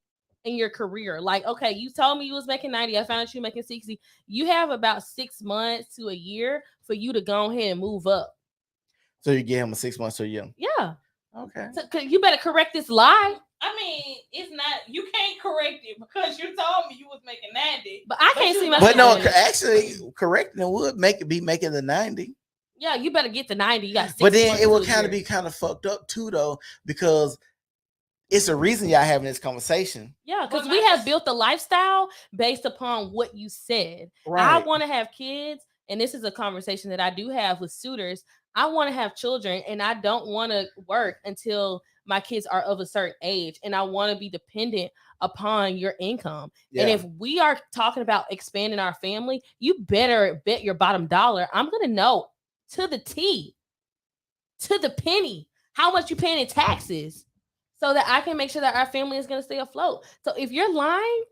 in your career? Like, okay, you told me you was making 90. I found out you making 60. You have about 6 months to a year for you to go ahead and move up. So you give him a 6 months to a year. Yeah. Okay. So, you better correct this lie. I mean, it's not. You can't correct it because you told me you was making 90. But I can't see But myself. no, doing it. actually, correcting it would be making the 90. Yeah, you better get the 90. You got 6 But then months it will to a kind of year. be kind of fucked up too, though, because it's a reason y'all having this conversation. Yeah, because But we my- have built a lifestyle based upon what you said. I want to have kids, and this is a conversation that I do have with suitors. I want to have children, and I don't want to work until my kids are of a certain age, and I want to be dependent upon your income. Yeah. And if we are talking about expanding our family, you better bet your bottom dollar I'm going to know to the T, to the penny, how much you paying in taxes, so that I can make sure that our family is going to stay afloat. So if you're lying,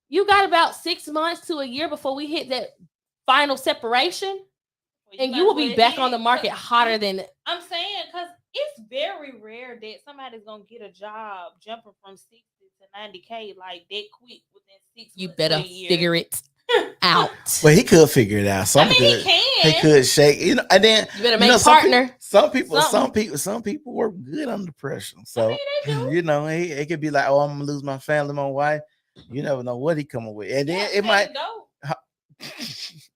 you got about 6 months to a year before we hit that final separation. And you will be back on the market hotter than. I'm saying, because it's very rare that somebody's gonna get a job jumping from 60 to 90K like that quick within 6 months. You better figure it out. Well, he could figure it out. I mean, he can. He could shake, and then you better make partner. Some people work good under pressure. So I mean, they do. It could be like, oh, I'm gonna lose my family, my wife. You never know what he coming with, and then it might.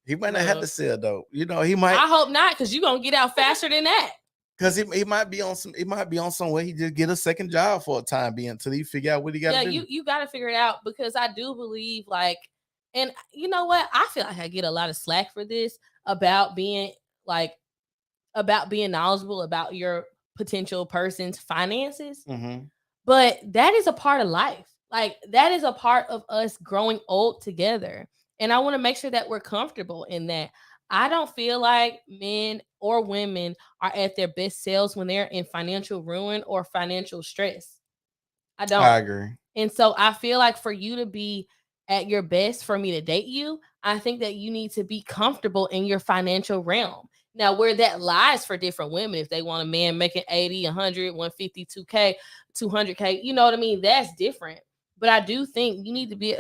He might not have to sell dope. He might. I hope not, because you're gonna get out faster than that. Because he might be on some. It might be on somewhere he just get a second job for a time being until he figure out what he got to do. Yeah, you got to figure it out, because I do believe, like, and you know what? I feel like I get a lot of slack for this about being knowledgeable about your potential person's finances. Mm-hmm. But that is a part of life. Like, that is a part of us growing old together. And I want to make sure that we're comfortable in that. I don't feel like men or women are at their best selves when they're in financial ruin or financial stress. I don't. I agree. And so I feel like for you to be at your best, for me to date you, I think that you need to be comfortable in your financial realm. Now, where that lies for different women, if they want a man making 80, 100, 150, 2K, 200K, you know what I mean? That's different. But I do think you need to be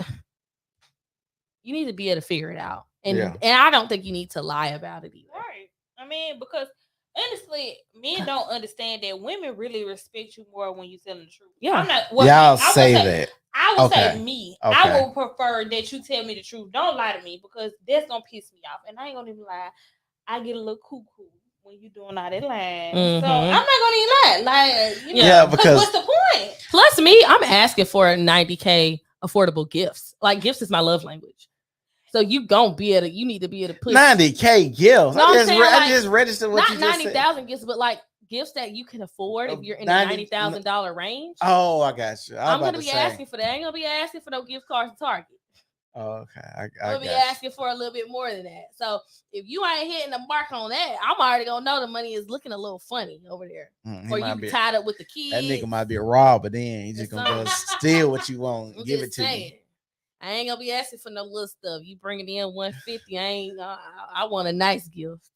able to figure it out. And I don't think you need to lie about it either. Right. I mean, because honestly, men don't understand that women really respect you more when you're telling the truth. Yeah. Y'all say that. I would say me. Okay. I would prefer that you tell me the truth. Don't lie to me, because that's going to piss me off. And I ain't going to even lie. I get a little cuckoo when you doing all that lying. Mm-hmm. So I'm not going to even lie. Like, yeah, because what's the point? Plus me, I'm asking for 90K affordable gifts. Like, gifts is my love language. So you need to be able to put 90K gifts. No, I just registered what you just said. Not 90,000 gifts, but like gifts that you can afford if you're in the $90,000 range. Oh, I got you. I'm going to be asking for that. I ain't going to be asking for no gift cards to Target. Oh, okay. I'm going to be asking for a little bit more than that. So if you ain't hitting the mark on that, I'm already going to know the money is looking a little funny over there. Or you tied up with the kids. That nigga might be a rob, but then he's just going to steal what you want. Give it to me. I ain't gonna be asking for no little stuff. You bring it in 150. I want a nice gift.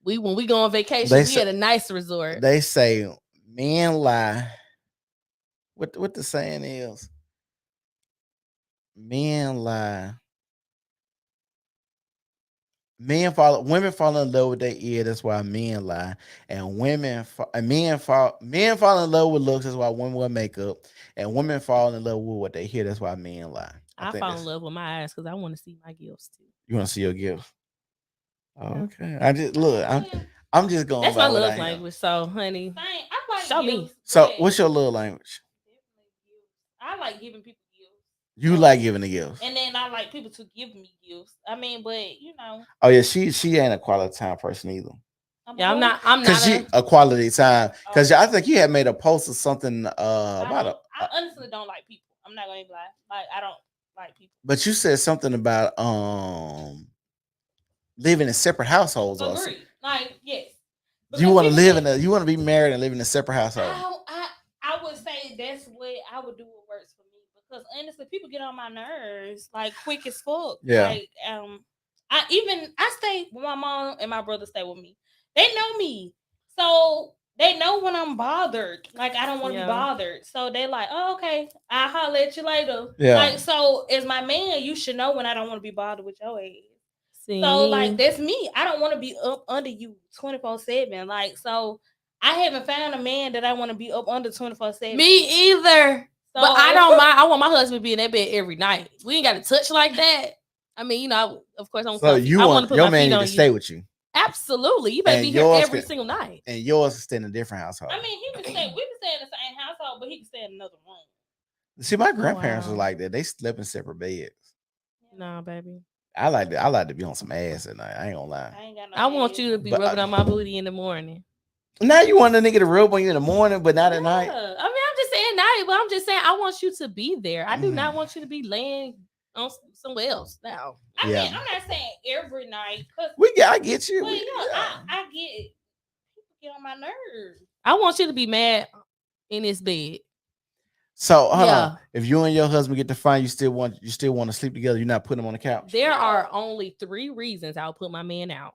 When we go on vacation, we at a nice resort. They say men lie. What the saying is? Men lie. Women fall in love with their ear. That's why men lie. And men fall in love with looks. That's why women wear makeup. And women fall in love with what they hear. That's why men lie. I fall in love with my eyes because I want to see my gifts too. You want to see your gifts? Oh, okay. I'm just going. That's my love language. So, honey, show me. So, what's your love language? I like giving people gifts. You like giving the gifts, and then I like people to give me gifts. I mean, but Oh yeah, she ain't a quality time person either. Yeah, I'm not. She a quality time because I think you had made a post or something about it. I honestly don't like people. I'm not gonna lie. Like, I don't like people. But you said something about living in separate households. Agreed. Like, yes. You want to you want to be married and live in a separate household. I would say that's what I would do. What works for me, because honestly, people get on my nerves like quick as fuck. Yeah. Like, I stay with my mom and my brother stay with me. They know me, so they know when I'm bothered. Like, I don't want to be bothered. So they like, oh, okay, I'll holler at you later. Yeah. Like, so as my man, you should know when I don't want to be bothered with your ass. So like, that's me. I don't want to be up under you 24/7. Like, so I haven't found a man that I want to be up under 24/7. Me either. So, but I don't mind. I want my husband to be in that bed every night. We ain't got to touch like that. I mean, of course, I'm. So you want your man to stay with you? Absolutely. You better be here every single night. And yours stay in a different household. I mean, we can stay in the same household, but he can stay in another room. See, my grandparents was like that. They slept in separate beds. No, baby. I like to be on some ass at night. I ain't gonna lie. I want you to be rubbing on my booty in the morning. Now you want a nigga to rub on you in the morning, but not at night. I mean, I'm just saying night, but I'm just saying I want you to be there. I do not want you to be laying on somewhere else now. I mean, I'm not saying every night. I get you. But, I get it. People get on my nerves. I want you to be mad in this bed. So hold on. If you and your husband get to fight, you still want to sleep together. You're not putting him on the couch. There are only 3 reasons I'll put my man out.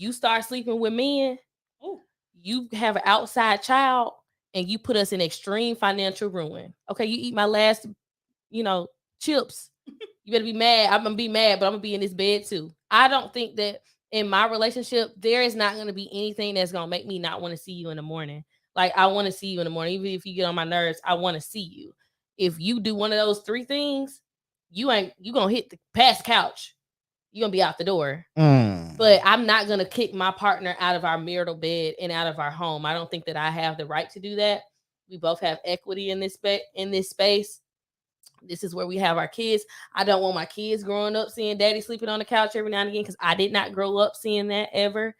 you start sleeping with men, Ooh. you have an outside child, and you put us in extreme financial ruin. Okay, you eat my last, you know, chips. You better be mad. I'm gonna be mad, but I'm gonna be in this bed too. I don't think that in my relationship there is not gonna be anything that's gonna make me not want to see you in the morning. Like I want to see you in the morning, even if you get on my nerves. I want to see you. If you do one of those three things, you gonna hit the past couch. You gonna be out the door. Mm. But I'm not gonna kick my partner out of our marital bed and out of our home. I don't think that I have the right to do that. We both have equity in this space. This is where we have our kids. I don't want my kids growing up seeing daddy sleeping on the couch every now and again because I did not grow up seeing that ever.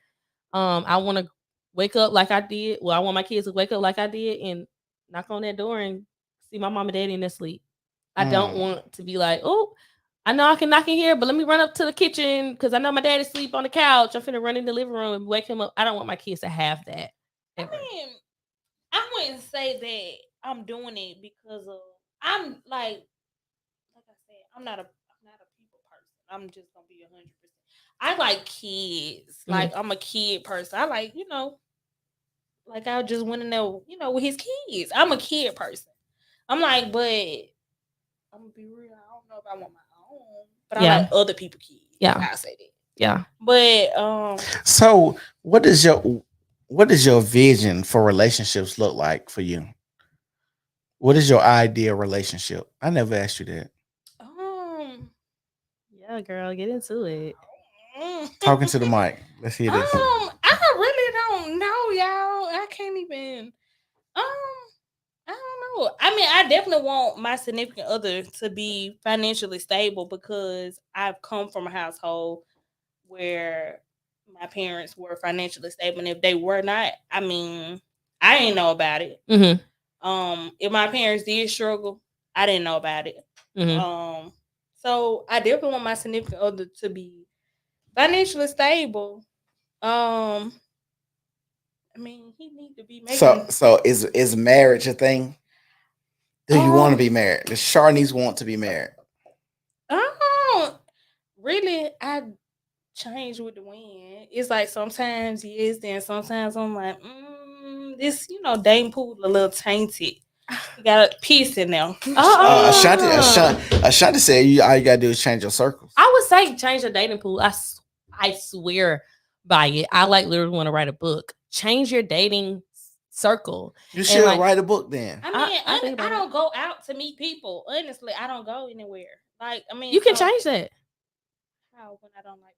I want to wake up like I did. Well, I want my kids to wake up like I did and knock on that door and see my mom and daddy in their sleep. I don't want to be like, oh, I know I can knock in here, but let me run up to the kitchen because I know my daddy sleep on the couch. I'm finna run in the living room and wake him up. I don't want my kids to have that. Ever. I mean, I wouldn't say that I'm doing it because of I'm like I said, I'm not a people person. I'm just gonna be 100%. I like kids. Like I'm a kid person. I like like I just want to know with his kids. I'm a kid person. I'm like, but I'm gonna be real. I don't know if I want my own, but I like other people's kids. Yeah, I say that. Yeah, but So, what does your vision for relationships look like for you? What is your ideal relationship? I never asked you that. um, yeah, girl, get into it. Talking to the mic. Let's hear this. I really don't know, y'all. I can't even. I don't know. I mean, I definitely want my significant other to be financially stable because I've come from a household where my parents were financially stable, and if they were not, I mean, I didn't know about it. If my parents did struggle, I didn't know about it. So I definitely want my significant other to be financially stable. Um, I mean, he need to be So, making. so is marriage a thing? Do you want to Um, be married? Does Charlize want to be married? really, I change with the wind. It's like sometimes yes, then sometimes I'm like, this dating pool a little tainted. You got a piece in there. Ashanti said all you gotta do is change your circles. I would say change your dating pool. I swear by it. I like literally want to write a book. Change your dating circle. You should write a book then. I mean, I don't go out to meet people. Honestly, I don't go anywhere. Like, I mean, you can change that. How when I don't like people?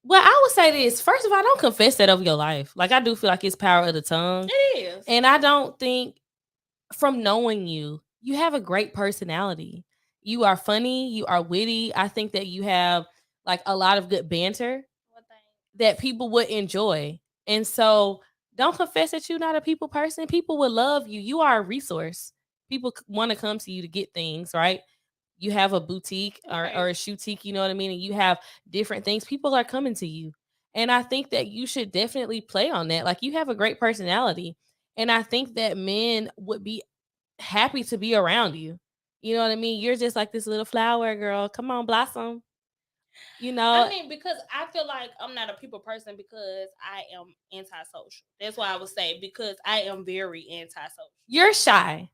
Well, I would say this. First of all, don't confess that over your life. Like, I do feel like it's power of the tongue. It is. And I don't think from knowing you, you have a great personality. You are funny. You are witty. I think that you have like a lot of good banter that people would enjoy. And so don't confess that you're not a people person. People would love you. You are a resource. People want to come to you to get things, right? You have a boutique or a boutique, you know what I mean? And you have different things. People are coming to you. And I think that you should definitely play on that. Like, you have a great personality. And I think that men would be happy to be around you. You know what I mean? You're just like this little flower girl. Come on, blossom. I mean, because I feel like I'm not a people person because I am antisocial. That's why I would say because I am very antisocial. You're shy.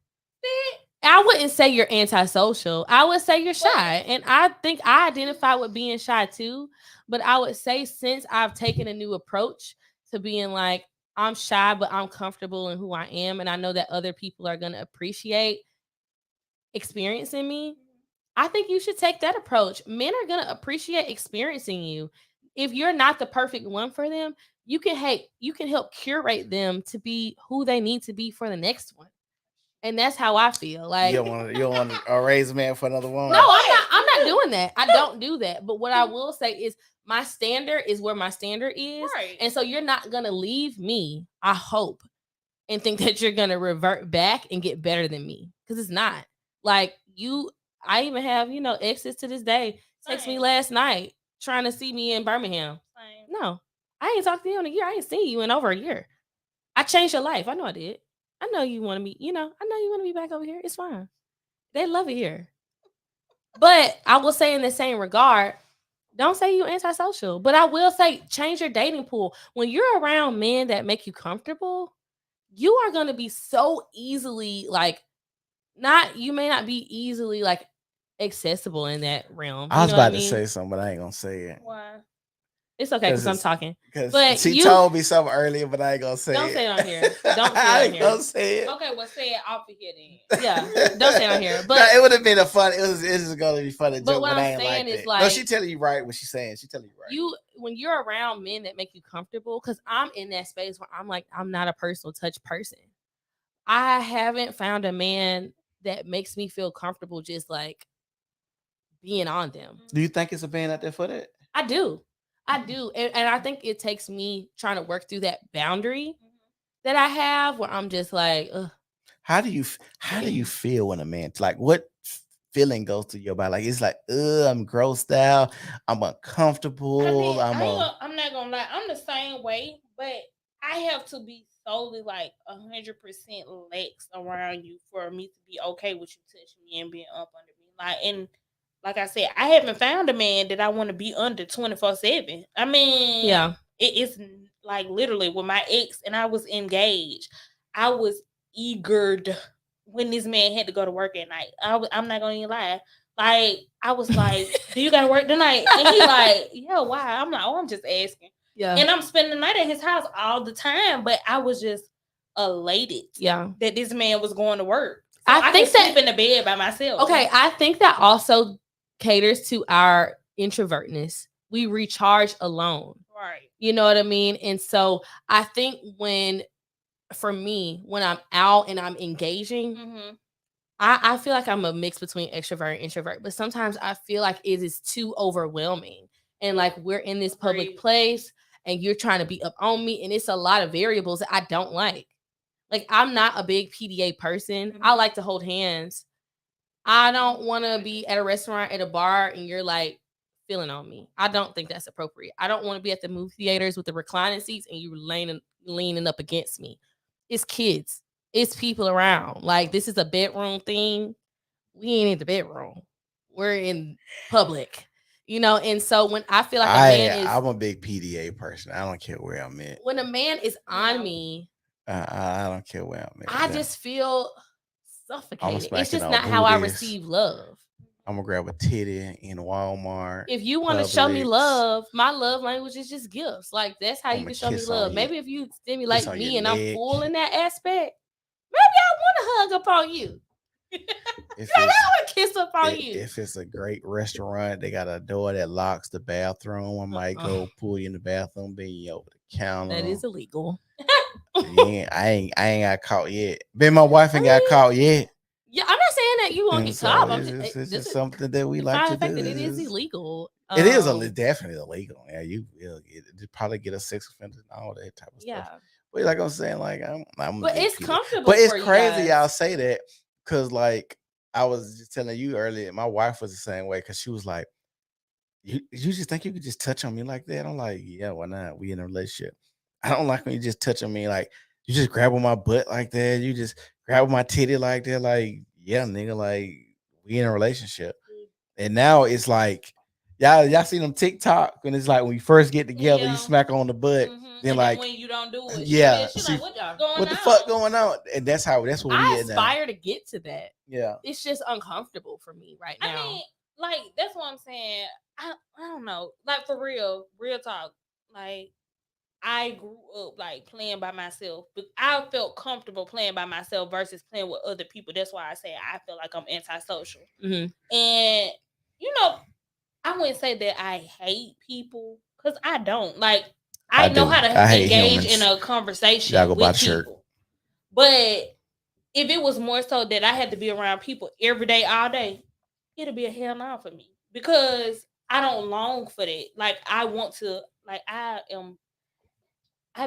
I wouldn't say you're antisocial. I would say you're shy. And I think I identify with being shy too. But I would say since I've taken a new approach to being like, I'm shy, but I'm comfortable in who I am. And I know that other people are going to appreciate experiencing me. I think you should take that approach. Men are going to appreciate experiencing you. If you're not the perfect one for them, you can help curate them to be who they need to be for the next one. And that's how I feel. Like, you don't want to raise a man for another woman. No, I'm not doing that. I don't do that. But what I will say is my standard is where my standard is. Right. And so you're not gonna leave me, I hope, and think that you're gonna revert back and get better than me. Because it's not. Like, I even have, exes to this day text me last night trying to see me in Birmingham. No, I ain't talked to you in a year. I ain't seen you in over a year. I changed your life. I know I did. I know you want to be, I know you want to be back over here. It's fine. They love it here. But I will say in the same regard, Don't say you antisocial, but I will say change your dating pool. When you're around men that make you comfortable, you are going to be so easily like not you may not be easily like accessible in that realm. I You was know what I about to mean? say something, but I ain't gonna say it. Why? It's okay because I'm Because talking. because But she you told me something earlier, but I ain't gonna say don't it. say it on here. Don't say it I on ain't here. gonna say it. Okay, well, say it off of here then. Yeah, don't say it on here. No, But it would have been a fun. It was gonna be funny but joke, what but I'm I ain't saying like is that. No, like she telling you right what she's saying. She telling you right. you when you're around men that make you comfortable, because I'm in that space where I'm like, I'm not a personal touch person. I haven't found a man that makes me feel comfortable just like being on them. Do you think it's a band out there for that? I do. I do. And I think it takes me trying to work through that boundary that I have where I'm just like, ugh. How do you feel when a man like what feeling goes through your body? Like it's like, I'm grossed out, I'm I uncomfortable, mean, I'm a I'm not gonna lie, I'm the same way, but I have to be solely like 100% lax around you for me to be okay with you touching me and being up under me. Like I said, I haven't found a man that I want to be under 24/7. I mean, Yeah. it's like literally with my ex and I was engaged. I was eagered when this man had to go to work at night. I'm not gonna even lie. Like I was like, "Do you gotta work tonight?" And he like, "Yeah, why?" I'm like, "Oh, I'm just asking." Yeah. And I'm spending the night at his house all the time, but I was just elated Yeah. that this man was going to work. So I think can that sleep in the bed by myself. okay, I think that also caters to our introvertness. We recharge alone. Right. You know what I mean? And so I think for me, when I'm out and I'm engaging, Mm-hmm. I feel like I'm a mix between extrovert and introvert, but sometimes I feel like it is too overwhelming. And like we're in this public Agreed. place and you're trying to be up on me, and it's a lot of variables that I don't like. Like I'm not a big PDA person. I like to hold hands. I don't want to be at a restaurant, at a bar, and you're like feeling on me. I don't think that's appropriate. I don't want to be at the movie theaters with the reclining seats and you leaning up against me. It's kids. It's people around. Like this is a bedroom thing. We ain't in the bedroom. We're in public. And so when I feel like a man is I'm a big PDA person. I don't care where I'm at. when a man is on me, I don't care where I'm at. I just feel I'm suffocated. It's smacking just on not how I booties. receive love. I'm gonna grab a titty in Walmart. If you want to show me Publix. love, my love language is just gifts. Like that's how you I'ma can show me kiss on love. you. Maybe if you Kiss stimulate on me your and I'm leg. full in that aspect, maybe I want to hug up on you. If I it's want to kiss up on you. if it's a great restaurant, they got a door that locks the bathroom. I might go pull you in the bathroom, bend you over the counter. That is illegal. I ain't got caught yet. Ben, my wife ain't got caught yet. Yeah, I'm not saying that you won't And get so caught. it's just something that we like to fact do. that it is illegal. It is definitely illegal. Yeah, you will probably get a sex offender and all that type of Yeah. stuff. But like I'm saying, like I'm But a big it's PDA. comfortable. But it's for you crazy guys. y'all say that because like I was just telling you earlier, my wife was the same way because she was like, you just think you could just touch on me like that? I'm like, yeah, why not? We in a relationship. I don't like when you just touch on me like you just grab on my butt like that. You just grab on my titty like that. Like, yeah, nigga, like we in a relationship. And now it's like y'all see them TikTok when it's like when you first get together, you smack on the butt. Then and like then when you don't do it, yeah, she's see, like, what the fuck going on? And that's what we I at now. aspire to get to that. Yeah. It's just uncomfortable for me right now. I mean, like that's what I'm saying. I don't know. Like for real talk. Like I grew up like playing by myself, but I felt comfortable playing by myself versus playing with other people. That's why I say I feel like I'm antisocial. Mm-hmm. And I wouldn't say that I hate people because I don't. Like I know how to engage in a conversation with people. But if it was more so that I had to be around people every day, all day, it'll be a hell no for me because I don't long for that. Like I want to. Like I'd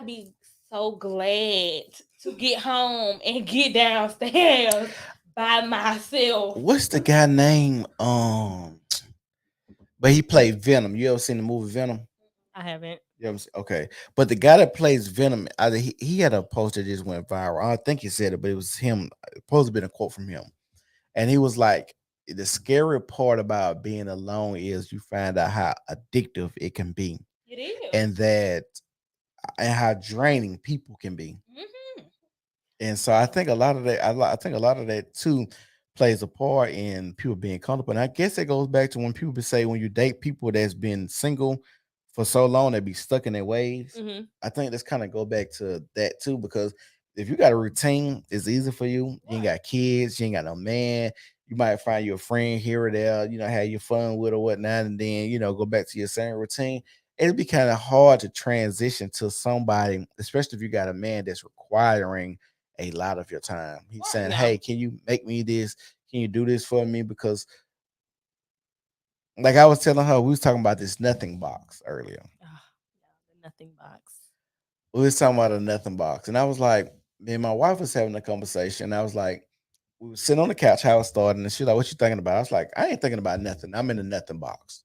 be so glad to get home and get downstairs by myself. What's the guy name? But he played Venom. You ever seen the movie Venom? I haven't. Okay, but the guy that plays Venom, he had a post that just went viral. I think he said it, but it was him. It supposed to be a quote from him, and he was like, the scary part about being alone is you find out how addictive it can be, It is. and that and how draining people can be. Mm-hmm. And so I think a lot of that, I think a lot of that too plays a part in people being comfortable. And I guess it goes back to when people say when you date people that's been single for so long, they be stuck in their ways. Hmm. I think that's kind of go back to that too, because if you got a routine, it's easy for you. You ain't Right. got kids, you ain't got no man. You might find you a friend here or there, have your fun with or whatnot, and then go back to your same routine. It'd be kind of hard to transition to somebody, especially if you got a man that's requiring a lot of your time. He's Right. saying, Yeah. "Hey, can you make me this? Can you do this for me?" Because, like I was telling her, we was talking about this nothing box earlier. Oh, yeah, the nothing box. We was talking about a nothing box, and I was like, me and my wife was having a conversation. I was like, we were sitting on the couch, how it started, and she's like, "What you thinking about?" I was like, "I ain't thinking about nothing. I'm in the nothing box."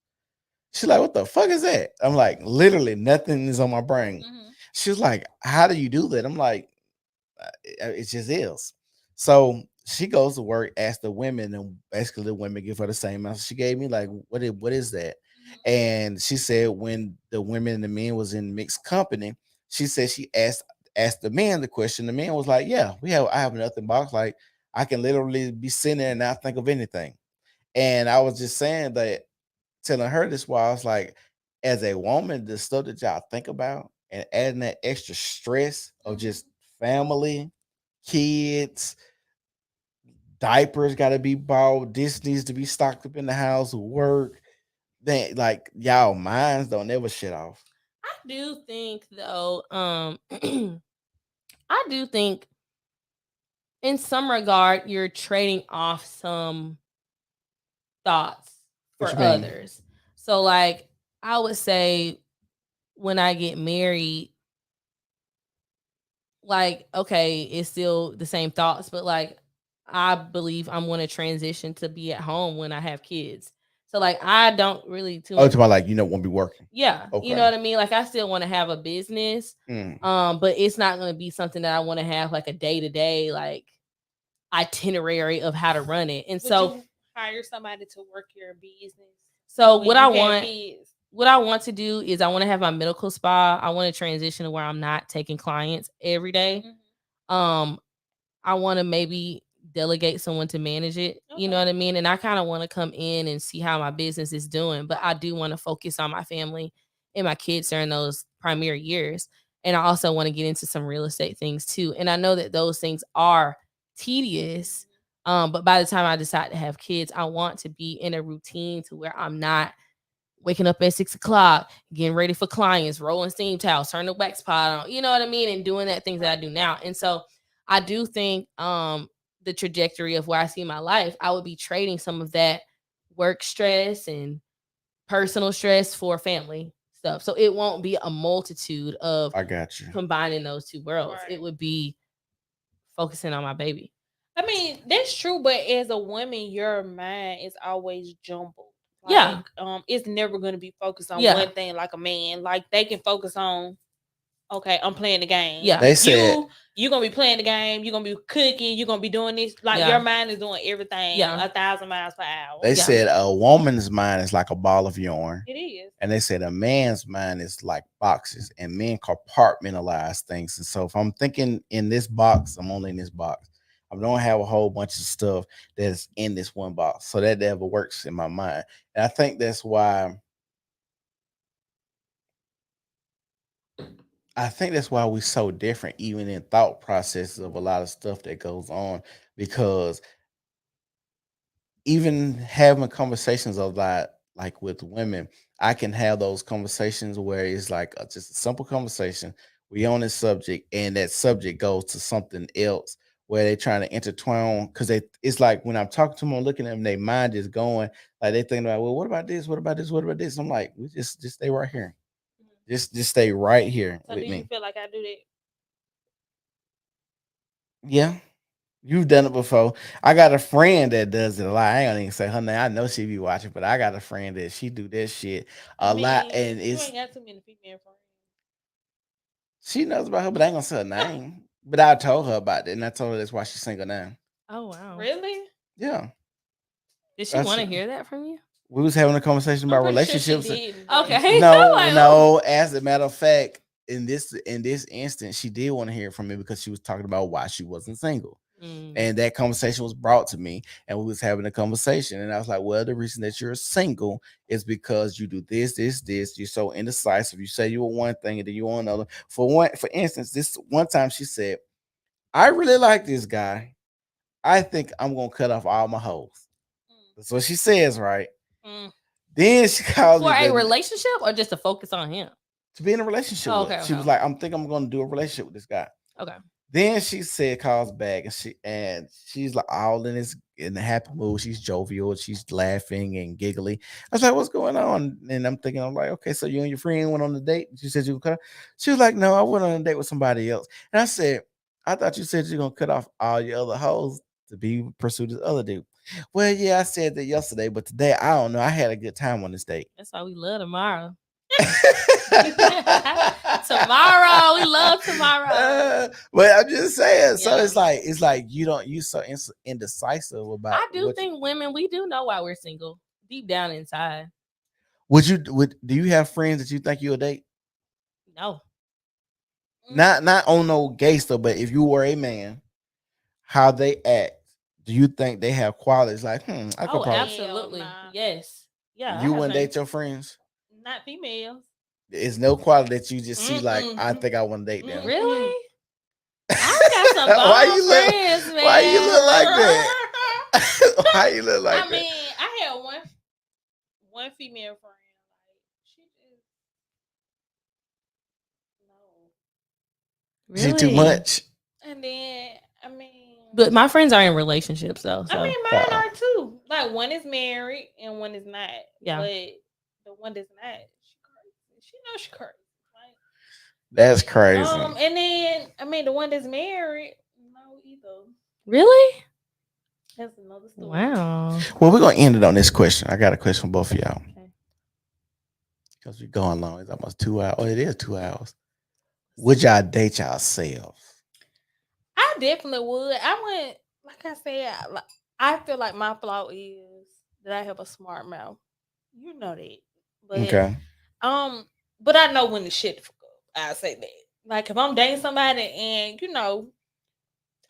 She's like, "What the fuck is that?" I'm like, "Literally, nothing is on my brain." Mm-hmm. She was like, "How do you do that?" I'm like, it just is. So she goes to work, asks the women, and basically the women give her the same answer she gave me. Like, what is that? And she said when the women and the men was in mixed company, she said she asked the man the question. The man was like, "Yeah, I have nothing box. Like, I can literally be sitting there and not think of anything." And I was just saying that, telling her this while I was like, as a woman, the stuff that y'all think about and adding that extra stress of Mm-hmm. just family, kids, diapers got to be bought, this needs to be stocked up in the house, work. Then, like, y'all minds don't never shut off. I do think though, I do think in some regard you're trading off some thoughts What for you mean? others. So like I would say when I get married, like okay, it's still the same thoughts, but like I believe I'm going to transition to be at home when I have kids. So like I don't really too Oh, much. it's about like won't be working. Yeah, you know Okay. what I mean? Like I still want to have a business, Mm, but it's not going to be something that I want to have like a day-to-day like itinerary of how to run it. And Would so you hire somebody to work your business so when you have kids? what I want to do is I want to have my medical spa. I want to transition to where I'm not taking clients every day. Mm-hmm. Um I want to maybe delegate someone to manage it. You know Okay. what I mean? And I kind of want to come in and see how my business is doing, but I do want to focus on my family and my kids during those primary years. And I also want to get into some real estate things too. And I know that those things are tedious. But by the time I decide to have kids, I want to be in a routine to where I'm not waking up at 6 o'clock, getting ready for clients, rolling steam towels, turning the wax pot on, you know what I mean? And doing that things that I Right. do now. And so I do think the trajectory of where I see my life, I would be trading some of that work stress and personal stress for family stuff. So it won't be a multitude of I got you. combining those two worlds. It Right. would be focusing on my baby. I mean, that's true, but as a woman, your mind is always jumbled. Yeah. Like, it's never gonna be focused on Yeah. one thing like a man. Like they can focus on, okay, I'm playing the game. Yeah. They said, You gonna be playing the game, you're gonna be cooking, you're gonna be doing this. Like Yeah. your mind is doing everything Yeah. 1,000 miles per hour. they Yeah. said a woman's mind is like a ball of yarn. It is. And they said a man's mind is like boxes, and men compartmentalize things. And so if I'm thinking in this box, I'm only in this box. I don't have a whole bunch of stuff that's in this one box. So that never works in my mind. And I think that's why we're so different, even in thought processes of a lot of stuff that goes on, because even having conversations a lot like with women, I can have those conversations where it's like just a simple conversation. We on this subject, and that subject goes to something else where they're trying to intertwine, because it's like when I'm talking to them, I'm looking at them, their mind is going like they thinking about, well, what about this? What about this? What about this? I'm like, we just stay right here. Mhm. Just stay right here So do with you me. feel like I do that? Yeah. You've done it before. I got a friend that does it a lot. I ain't gonna even say her name. I know she be watching, but I got a friend that she do that shit I a lot, mean, and you it's ain't got too many female friends. she knows about her, but I ain't gonna say her name. But I told her about it, and I told her that's why she's single now. Oh wow. Really? Yeah, Did she want to hear that from you? We was having a conversation about relationships. Sure she did. Okay. No. As a matter of fact, in this instance, she did want to hear from me because she was talking about why she wasn't single. And that conversation was brought to me, and we was having a conversation, and I was like, well, the reason that you're single is because you do this. You're so indecisive. You say you want one thing and then you want another. For instance, this one time she said, I really like this guy. I think I'm gonna cut off all my hoes. That's what she says, right? Then she called for a relationship or just to focus on him? To be in a relationship with. She was like, I'm gonna do a relationship with this guy. Okay. Then she said, calls back, and she's like all in the happy mood. She's jovial, she's laughing and giggly. I was like, what's going on? And I'm like, okay, so you and your friend went on a date. She said you would cut off. She was like, no, I went on a date with somebody else. And I said, I thought you said you're gonna cut off all your other hoes to be pursue this other dude. Well, yeah, I said that yesterday, but today I don't know. I had a good time on this date. That's why we love tomorrow. Tomorrow, we love tomorrow. But I'm just saying, so it's like you so indecisive about. I do think women, we do know why we're single deep down inside. Do you have friends that you think you'll date? No. Not on no gay stuff, but if you were a man, how they act, do you think they have qualities like, I could probably absolutely. Yes. Yeah. You wouldn't date your friends? Not females. It's no quality that you just see like, I think I want to date them. Really? I got some friends, man. Why you look like that? Why you look like that? I mean, I had one female friend. Like, she just Really? She too much. And then but my friends are in relationships though. So. I mean, mine are too. Like one is married and one is not. Yeah. But the one that's not, she crazy. She knows she crazy. Like, that's crazy. And then the one that's married, no either. Really? That's another story. Wow. Well, we're gonna end it on this question. I got a question for both of y'all. Okay. Because we're going long. It's almost 2 hours. Oh, it is 2 hours. Would y'all date yourselves? I definitely would. I wouldn't, like I said, I feel like my flaw is that I have a smart mouth. You know that. But, okay. But I know when to shit the fuck up. I say that. Like if I'm dating somebody and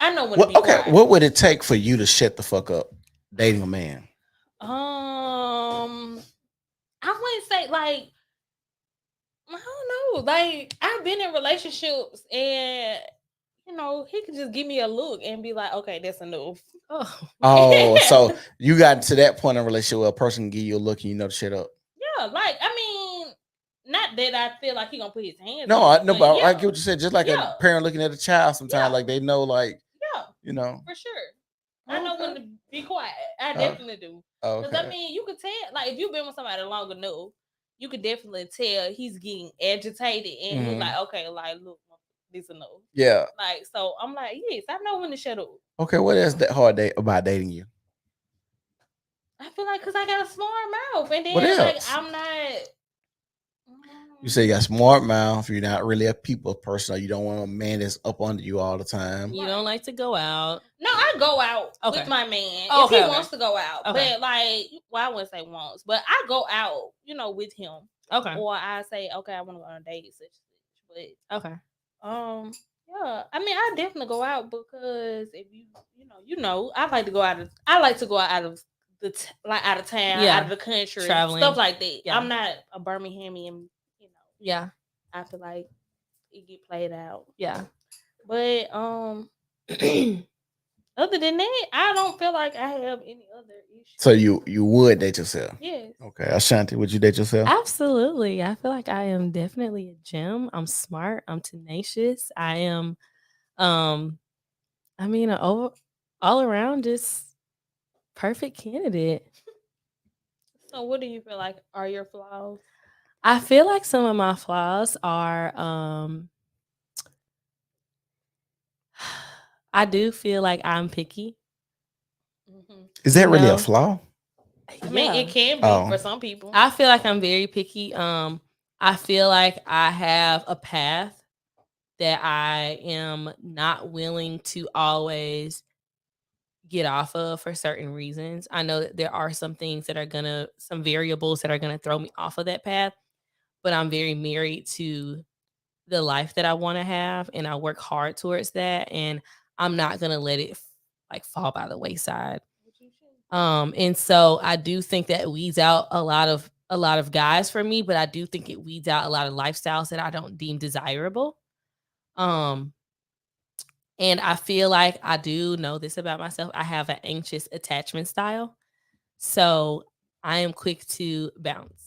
I know when to be quiet. What would it take for you to shut the fuck up dating a man? I wouldn't say like, I don't know. Like I've been in relationships and he could just give me a look and be like, okay, that's enough. Oh, so you got to that point in a relationship where a person can give you a look and you know to shut up. Yeah, like not that I feel like he gonna put his hands. No, I get what you said. Just like a parent looking at a child, sometimes like they know, like for sure. I know when to be quiet. I definitely do. Because you could tell, like if you've been with somebody long enough, you could definitely tell he's getting agitated and he's like, okay, like look, this enough. Yeah. Like so, I'm like, yes, I know when to shut up. Okay, what is that hard about dating you? I feel like because I got a smart mouth, and then what else? Like I'm not. You say you got a smart mouth. You're not really a people person. Or you don't want a man that's up under you all the time. You don't like to go out. No, I go out with my man if he wants to go out. Okay. But like, I wouldn't say wants, but I go out, with him. Okay. Or I say, okay, I want to go on a date, such. But okay. Yeah. I mean, I definitely go out because if I like to go out of. I like to go out of out of town, out of the country, traveling, stuff like that. Yeah. I'm not a Birminghamian. Yeah. I feel like it get played out. Yeah. But other than that, I don't feel like I have any other issues. So you would date yourself? Yes. Okay. Ashanti, would you date yourself? Absolutely. I feel like I am definitely a gem. I'm smart. I'm tenacious. I am all around just perfect candidate. So what do you feel like are your flaws? I feel like some of my flaws are I do feel like I'm picky. Mm-hmm. Is that really a flaw? I mean, it can be for some people. I feel like I'm very picky. I feel like I have a path that I am not willing to always get off of for certain reasons. I know that there are some things that are some variables that are gonna throw me off of that path, but I'm very married to the life that I want to have, and I work hard towards that, and I'm not gonna let it like fall by the wayside. And so I do think that weeds out a lot of guys for me, but I do think it weeds out a lot of lifestyles that I don't deem desirable. Um, and I feel like I do know this about myself. I have an anxious attachment style. So I am quick to bounce.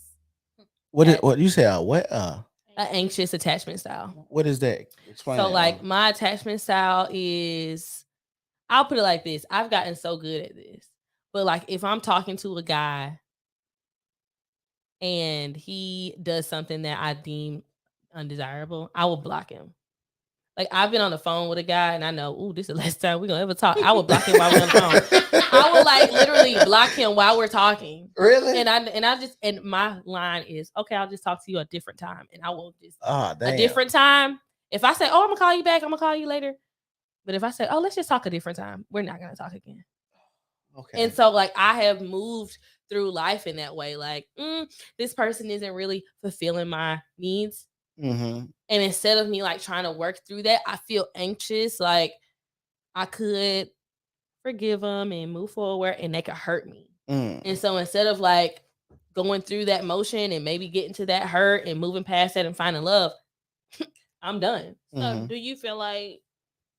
What you say? What An anxious attachment style. what is that? Explain So that. like my attachment style is, I'll put it like this. I've gotten so good at this. But like if I'm talking to a guy and he does something that I deem undesirable, I will block him. Like I've been on the phone with a guy and I know, ooh, this is the last time we're gonna ever talk. I will block him while we're on the phone. I will like literally block him while we're talking. Really? And my line is, okay, I'll just talk to you a different time. And I will just Oh, damn. a different time. If I say, oh, I'm gonna call you back, I'm gonna call you later. But if I say, oh, let's just talk a different time, we're not gonna talk again. Okay. And so like I have moved through life in that way. Like, this person isn't really fulfilling my needs. Mm-hmm. And instead of me like trying to work through that, I feel anxious. Like I could forgive them and move forward, and they could hurt me. And so instead of like going through that motion and maybe getting to that hurt and moving past that and finding love, I'm done. So do you feel like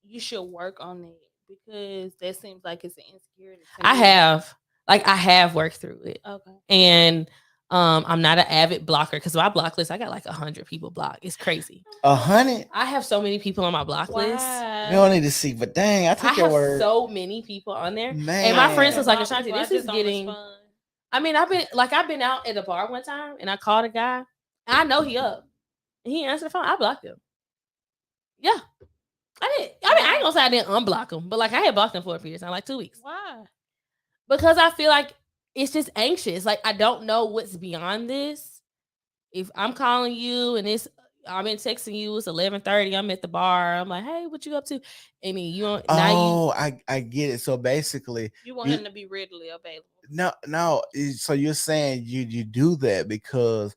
you should work on it? Because that seems like it's an insecurity. I have worked through it. Okay. And I'm not an avid blocker because my block list, I got like 100 people blocked. It's crazy. 100? I have so many people on my block list. We don't need to see, but dang, I take your word. So many people on there. Man. And my friends was like, Ashanti, this is don't getting. respond. I mean, I've been out at the bar one time and I called a guy. And I know he up. And he answered the phone. I blocked him. Yeah. I did. I mean, I ain't gonna say I didn't unblock him, but like I had blocked him for a period of time, like 2 weeks. Why? Because I feel like it's just anxious. Like I don't know what's beyond this. If I'm calling you and I've been texting you, it's 11:30. I'm at the bar. I'm like, hey, what you up to? I mean, you don't. I get it. So basically, you want him to be readily available. No. So you're saying you do that because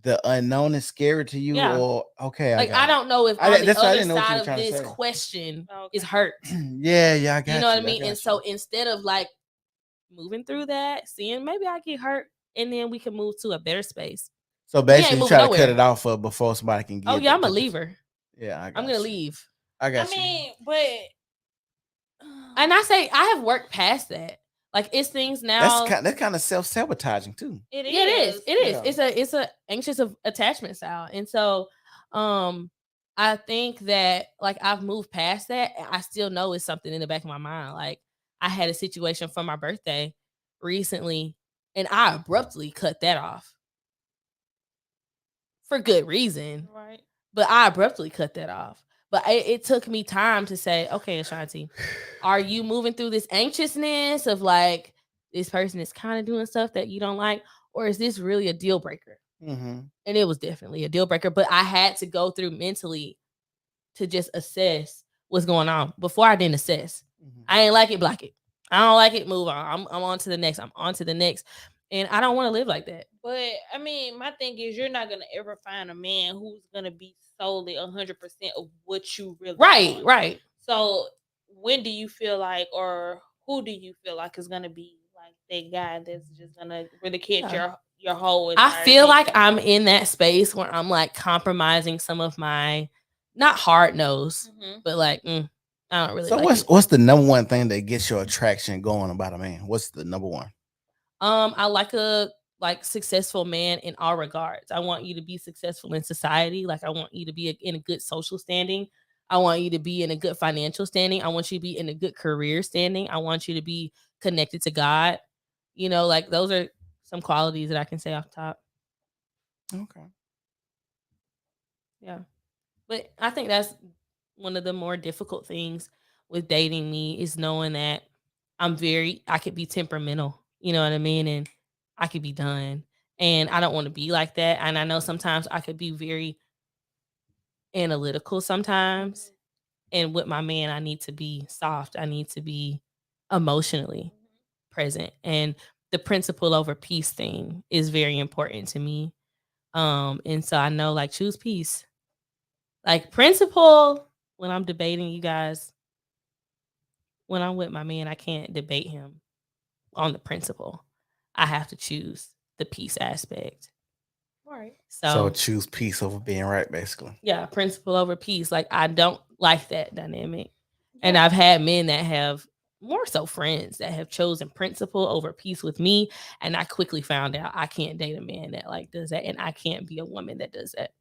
the unknown is scary to you, or okay? Like I don't know if on the other side of this question is hurt. Yeah, I got you. You know what I mean? And so instead of like moving through that, seeing maybe I get hurt, and then we can move to a better space. So basically, you try to cut it off before somebody can get. Oh yeah, I'm a leaver. Yeah, I'm gonna leave. I got you. I mean, but and I say I have worked past that. Like it's things now. That's kind of self-sabotaging too. It is. Yeah, it is. It is. Yeah. It's a anxious attachment style, and so I think that like I've moved past that. I still know it's something in the back of my mind. Like I had a situation for my birthday recently, and I abruptly cut that off for good reason. Right. But I abruptly cut that off. But it took me time to say, okay, Ashanti, are you moving through this anxiousness of like this person is kind of doing stuff that you don't like, or is this really a deal breaker? Mm-hmm. And it was definitely a deal breaker. But I had to go through mentally to just assess what's going on before I didn't assess. Mm-hmm. I ain't like it, block it. I don't like it, move on. I'm on to the next. I'm on to the next. And I don't want to live like that. But I mean, my thing is, you're not gonna ever find a man who's gonna be solely 100% of what you really want. Right. So when do you feel like, or who do you feel like is gonna be like that guy that's just gonna really catch your whole? I feel like I'm in that space where I'm like compromising some of my, not hard nose, but like I don't really. So like what's the number one thing that gets your attraction going about a man? What's the number one? I like a successful man in all regards. I want you to be successful in society. Like I want you to be in a good social standing. I want you to be in a good financial standing. I want you to be in a good career standing. I want you to be connected to God. You know, like those are some qualities that I can say off the top. Okay. Yeah. But I think that's one of the more difficult things with dating me is knowing that I could be temperamental. You know what I mean? And I could be done. And I don't want to be like that. And I know sometimes I could be very analytical sometimes. And with my man, I need to be soft. I need to be emotionally present. And the principle over peace thing is very important to me. And so I know, like, choose peace. Like, principle, when I'm debating, you guys, when I'm with my man, I can't debate him on the principle. I have to choose the peace aspect. Right. So So choose peace over being right, basically. yeah, principle over peace. Like, I don't like that dynamic. And Yeah. I've had men that have, more so friends, that have chosen principle over peace with me. And I quickly found out I can't date a man that like does that, and I can't be a woman that does that.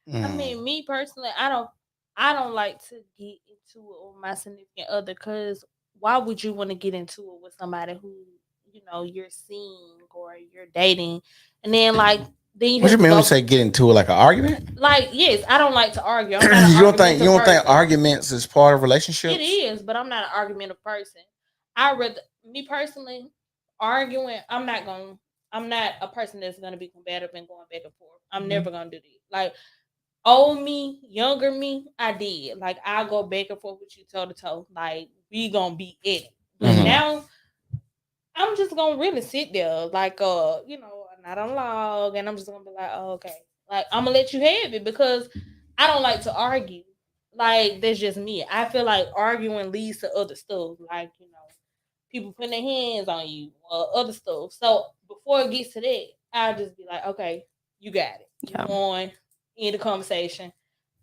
I Mm. mean, me personally, I don't like to get into it with my significant other, because why would you want to get into it with somebody who, you're seeing or you're dating, and then like then you What you have to mean when you go, say get into it like an argument? like, yes, I don't like to argue. I'm not an You argumentative don't think person. arguments is part of It relationships? is, but I'm not an argumentative person. I rather, me personally, arguing. I'm not a person that's gonna be combative and going back and forth. I'm never gonna do that. Like, old me, younger me, I did. Like, I'll go back and forth with you toe to toe. Like, we gonna be in it. But Mhm. now I'm just gonna really sit there, like, not on log, and I'm just gonna be like, oh, okay. Like, I'm gonna let you have it, because I don't like to argue. Like, that's just me. I feel like arguing leads to other stuff, like, people putting their hands on you or other stuff. So before it gets to that, I'll just be like, okay, you got it. You Yeah. won. End the conversation.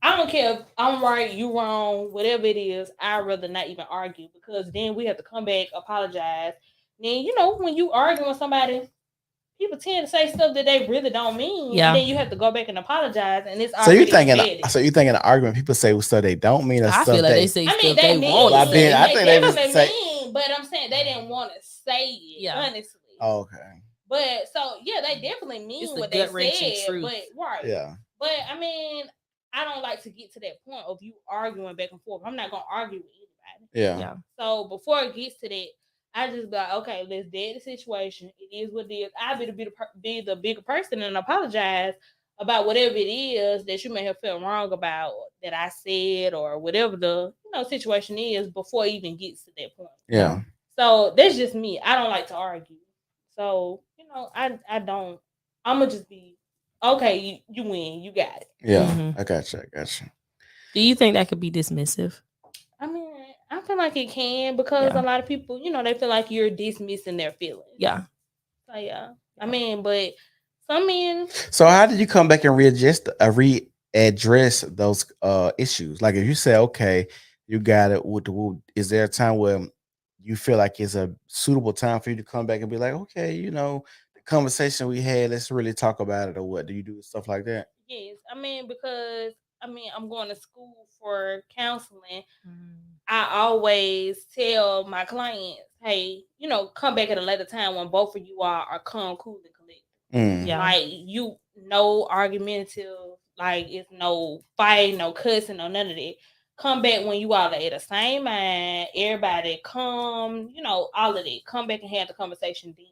I don't care if I'm right, you wrong, whatever it is. I'd rather not even argue, because then we have to come back, apologize. Then, when you argue with somebody, people tend to say stuff that they really don't mean, Yeah. and then you have to go back and apologize, and it's So you already think embedded. so you think in an argument people say stuff they don't mean or I stuff feel like they they say I mean, stuff they they want to mean, say. I they think they just definitely say- mean, but I'm saying they didn't want to say it, Yeah. honestly. okay. But so yeah, they definitely mean It's the what they gut-wrenching said. truth. But right. Yeah. But I mean, I don't like to get to that point of you arguing back and forth. I'm not gonna argue with anybody. Yeah. Yeah. So before it gets to that, I just be like, okay, let's dead the situation. It is what it is. I'll be the bigger person and apologize about whatever it is that you may have felt wrong about that I said, or whatever the situation is, before it even gets to that point. Yeah. So that's just me. I don't like to argue. So, I don't. I'm gonna just be okay. You win. You got it. Yeah. Mhm. I got you. I got you. Do you think that could be dismissive? I mean, I feel like it can, because Yeah. a lot of people, they feel like you're dismissing their feelings. Yeah. So yeah. I mean, but some men. So how did you come back and readdress those issues? Like if you say, okay, you got it with the woo, is there a time where you feel like it's a suitable time for you to come back and be like, okay, the conversation we had, let's really talk about it, or what? Do you do stuff like that? Yes, I mean, because I'm going to school for counseling. I always tell my clients, hey, come back at a later time when both of you are calm, cool, and collected. Mm. Yeah. Like, no argumentative, like, it's no fight, no cussing, no none of that. Come back when you all are at the same mind, everybody come, all of that. Come back and have the conversation then.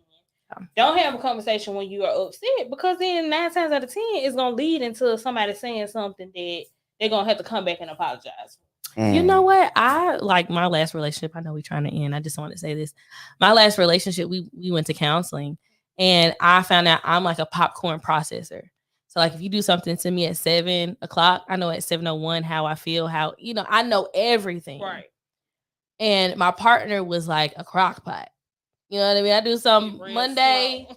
Don't have a conversation when you are upset, because then 9 times out of 10 it's gonna lead into somebody saying something that they're gonna have to come back and apologize. You know what? I like my last relationship. I know we're trying to end. I just want to say this. My last relationship, we went to counseling, and I found out I'm like a popcorn processor. So like if you do something to me at 7 o'clock, I know at 7:01 how I feel, how I know everything. Right. And my partner was like a crock pot. You know what I mean? I do some Real Monday.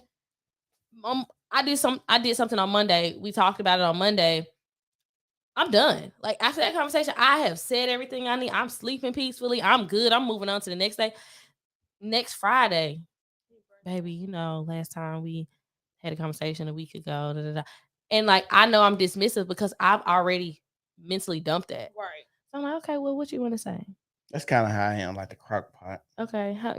slow. I did something on Monday. We talked about it on Monday. I'm done. Like after that conversation, I have said everything I need. I'm sleeping peacefully. I'm good. I'm moving on to the next day. Next Friday, baby, last time we had a conversation a week ago. Da, da, da. And like I know I'm dismissive because I've already mentally dumped that. Right. So I'm like, okay, well, what you want to say? That's kind of how I am, like the crock pot. Okay, how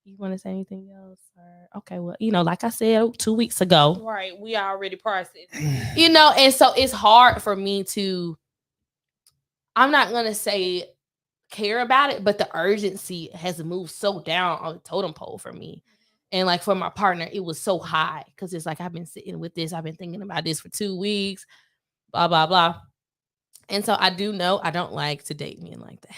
you want to say anything else? Or okay, well, like I said 2 weeks ago. Right. We already processed. And so it's hard for me to, I'm not gonna say care about it, but the urgency has moved so down on the totem pole for me. And like for my partner, it was so high because it's like I've been sitting with this, I've been thinking about this for 2 weeks, blah, blah, blah. And so I do know I don't like to date men like that.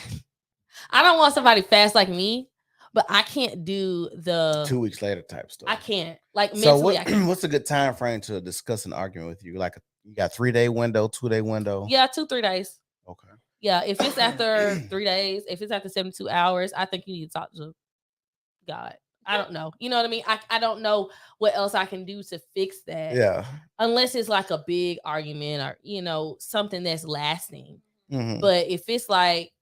I don't want somebody fast like me, but I can't do the 2 weeks later type stuff. I can't. Like So mentally, I can't. what's a good time frame to discuss an argument with you? Like you got 3-day window, 2-day window. Yeah, 2-3 days. Okay. Yeah, if it's after 3 days, if it's after 72 hours, I think you need to talk to God. I don't know. You know what I mean? I don't know what else I can do to fix that. Yeah. Unless it's like a big argument or, something that's lasting. Mm-hmm. But if it's like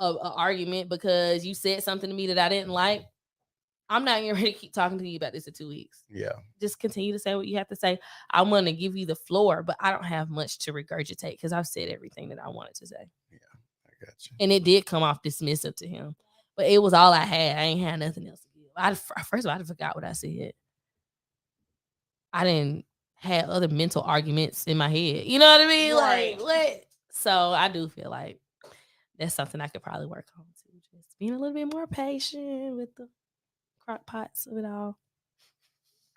a argument because you said something to me that I didn't like, I'm not even ready to keep talking to you about this in 2 weeks. Yeah. Just continue to say what you have to say. I'm going to give you the floor, but I don't have much to regurgitate because I've said everything that I wanted to say. Yeah, I got you. And it did come off dismissive to him, but it was all I had. I ain't had nothing else to give. First of all, I forgot what I said. I didn't have other mental arguments in my head. You know what I mean? Right. Like, what? So I do feel like that's something I could probably work on too. Just being a little bit more patient with the crock pots of it all.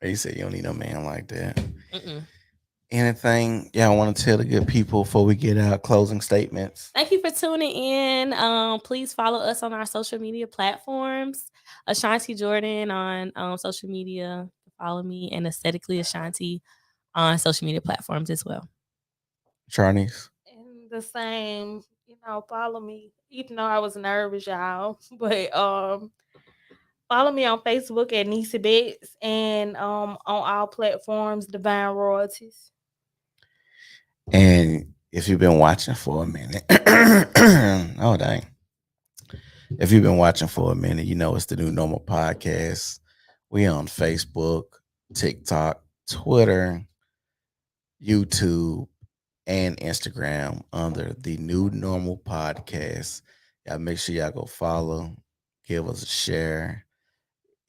You said you don't need no man like that. Mm-mm. Anything I want to tell the good people before we get out? Closing statements. Thank you for tuning in. Please follow us on our social media platforms. Ashanti Jordan on social media. Follow me, and Aesthetically Ashanti on social media platforms as well. Charlize. And the same, follow me. Even though I was nervous, y'all, but follow me on Facebook at Nisa Betts and on all platforms, Divine Royalties. And if you've been watching for a minute, oh dang. If you've been watching for a minute, you know it's the New Normal Podcast. We on Facebook, TikTok, Twitter, YouTube, and Instagram under the New Normal Podcast. Y'all make sure y'all go follow, give us a share,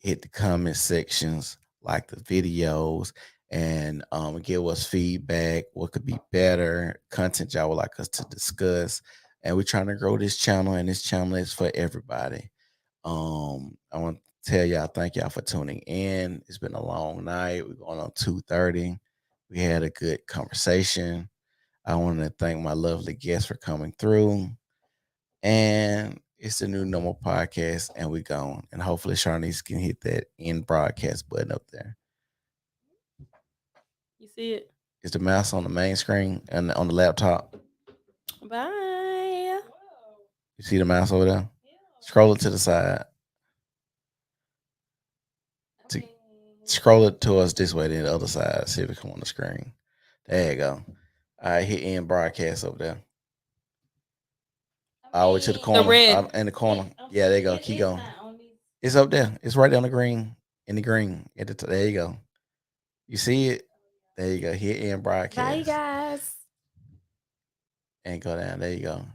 hit the comment sections, like the videos, and give us feedback. What could be better? Content y'all would like us to discuss. And we're trying to grow this channel, and this channel is for everybody. I want to tell y'all, thank y'all for tuning in. It's been a long night. We're going on 2:30. We had a good conversation. I want to thank my lovely guests for coming through. And it's the New Normal Podcast, and we gone. And hopefully Shanice can hit that end broadcast button up there. You see it? Is the mouse on the main screen and on the laptop? Bye. You see the mouse over there? Scroll it to the side. Scroll it to us this way, then the other side. See if it come on the screen. There you go. All right, hit end broadcast over there. All the way to the corner. The red. In the corner. Yeah, there you go. Keep going. It's up there. It's right on the green. In the green. There you go. You see it? There you go. Hit end broadcast. Bye, guys. And go down. There you go.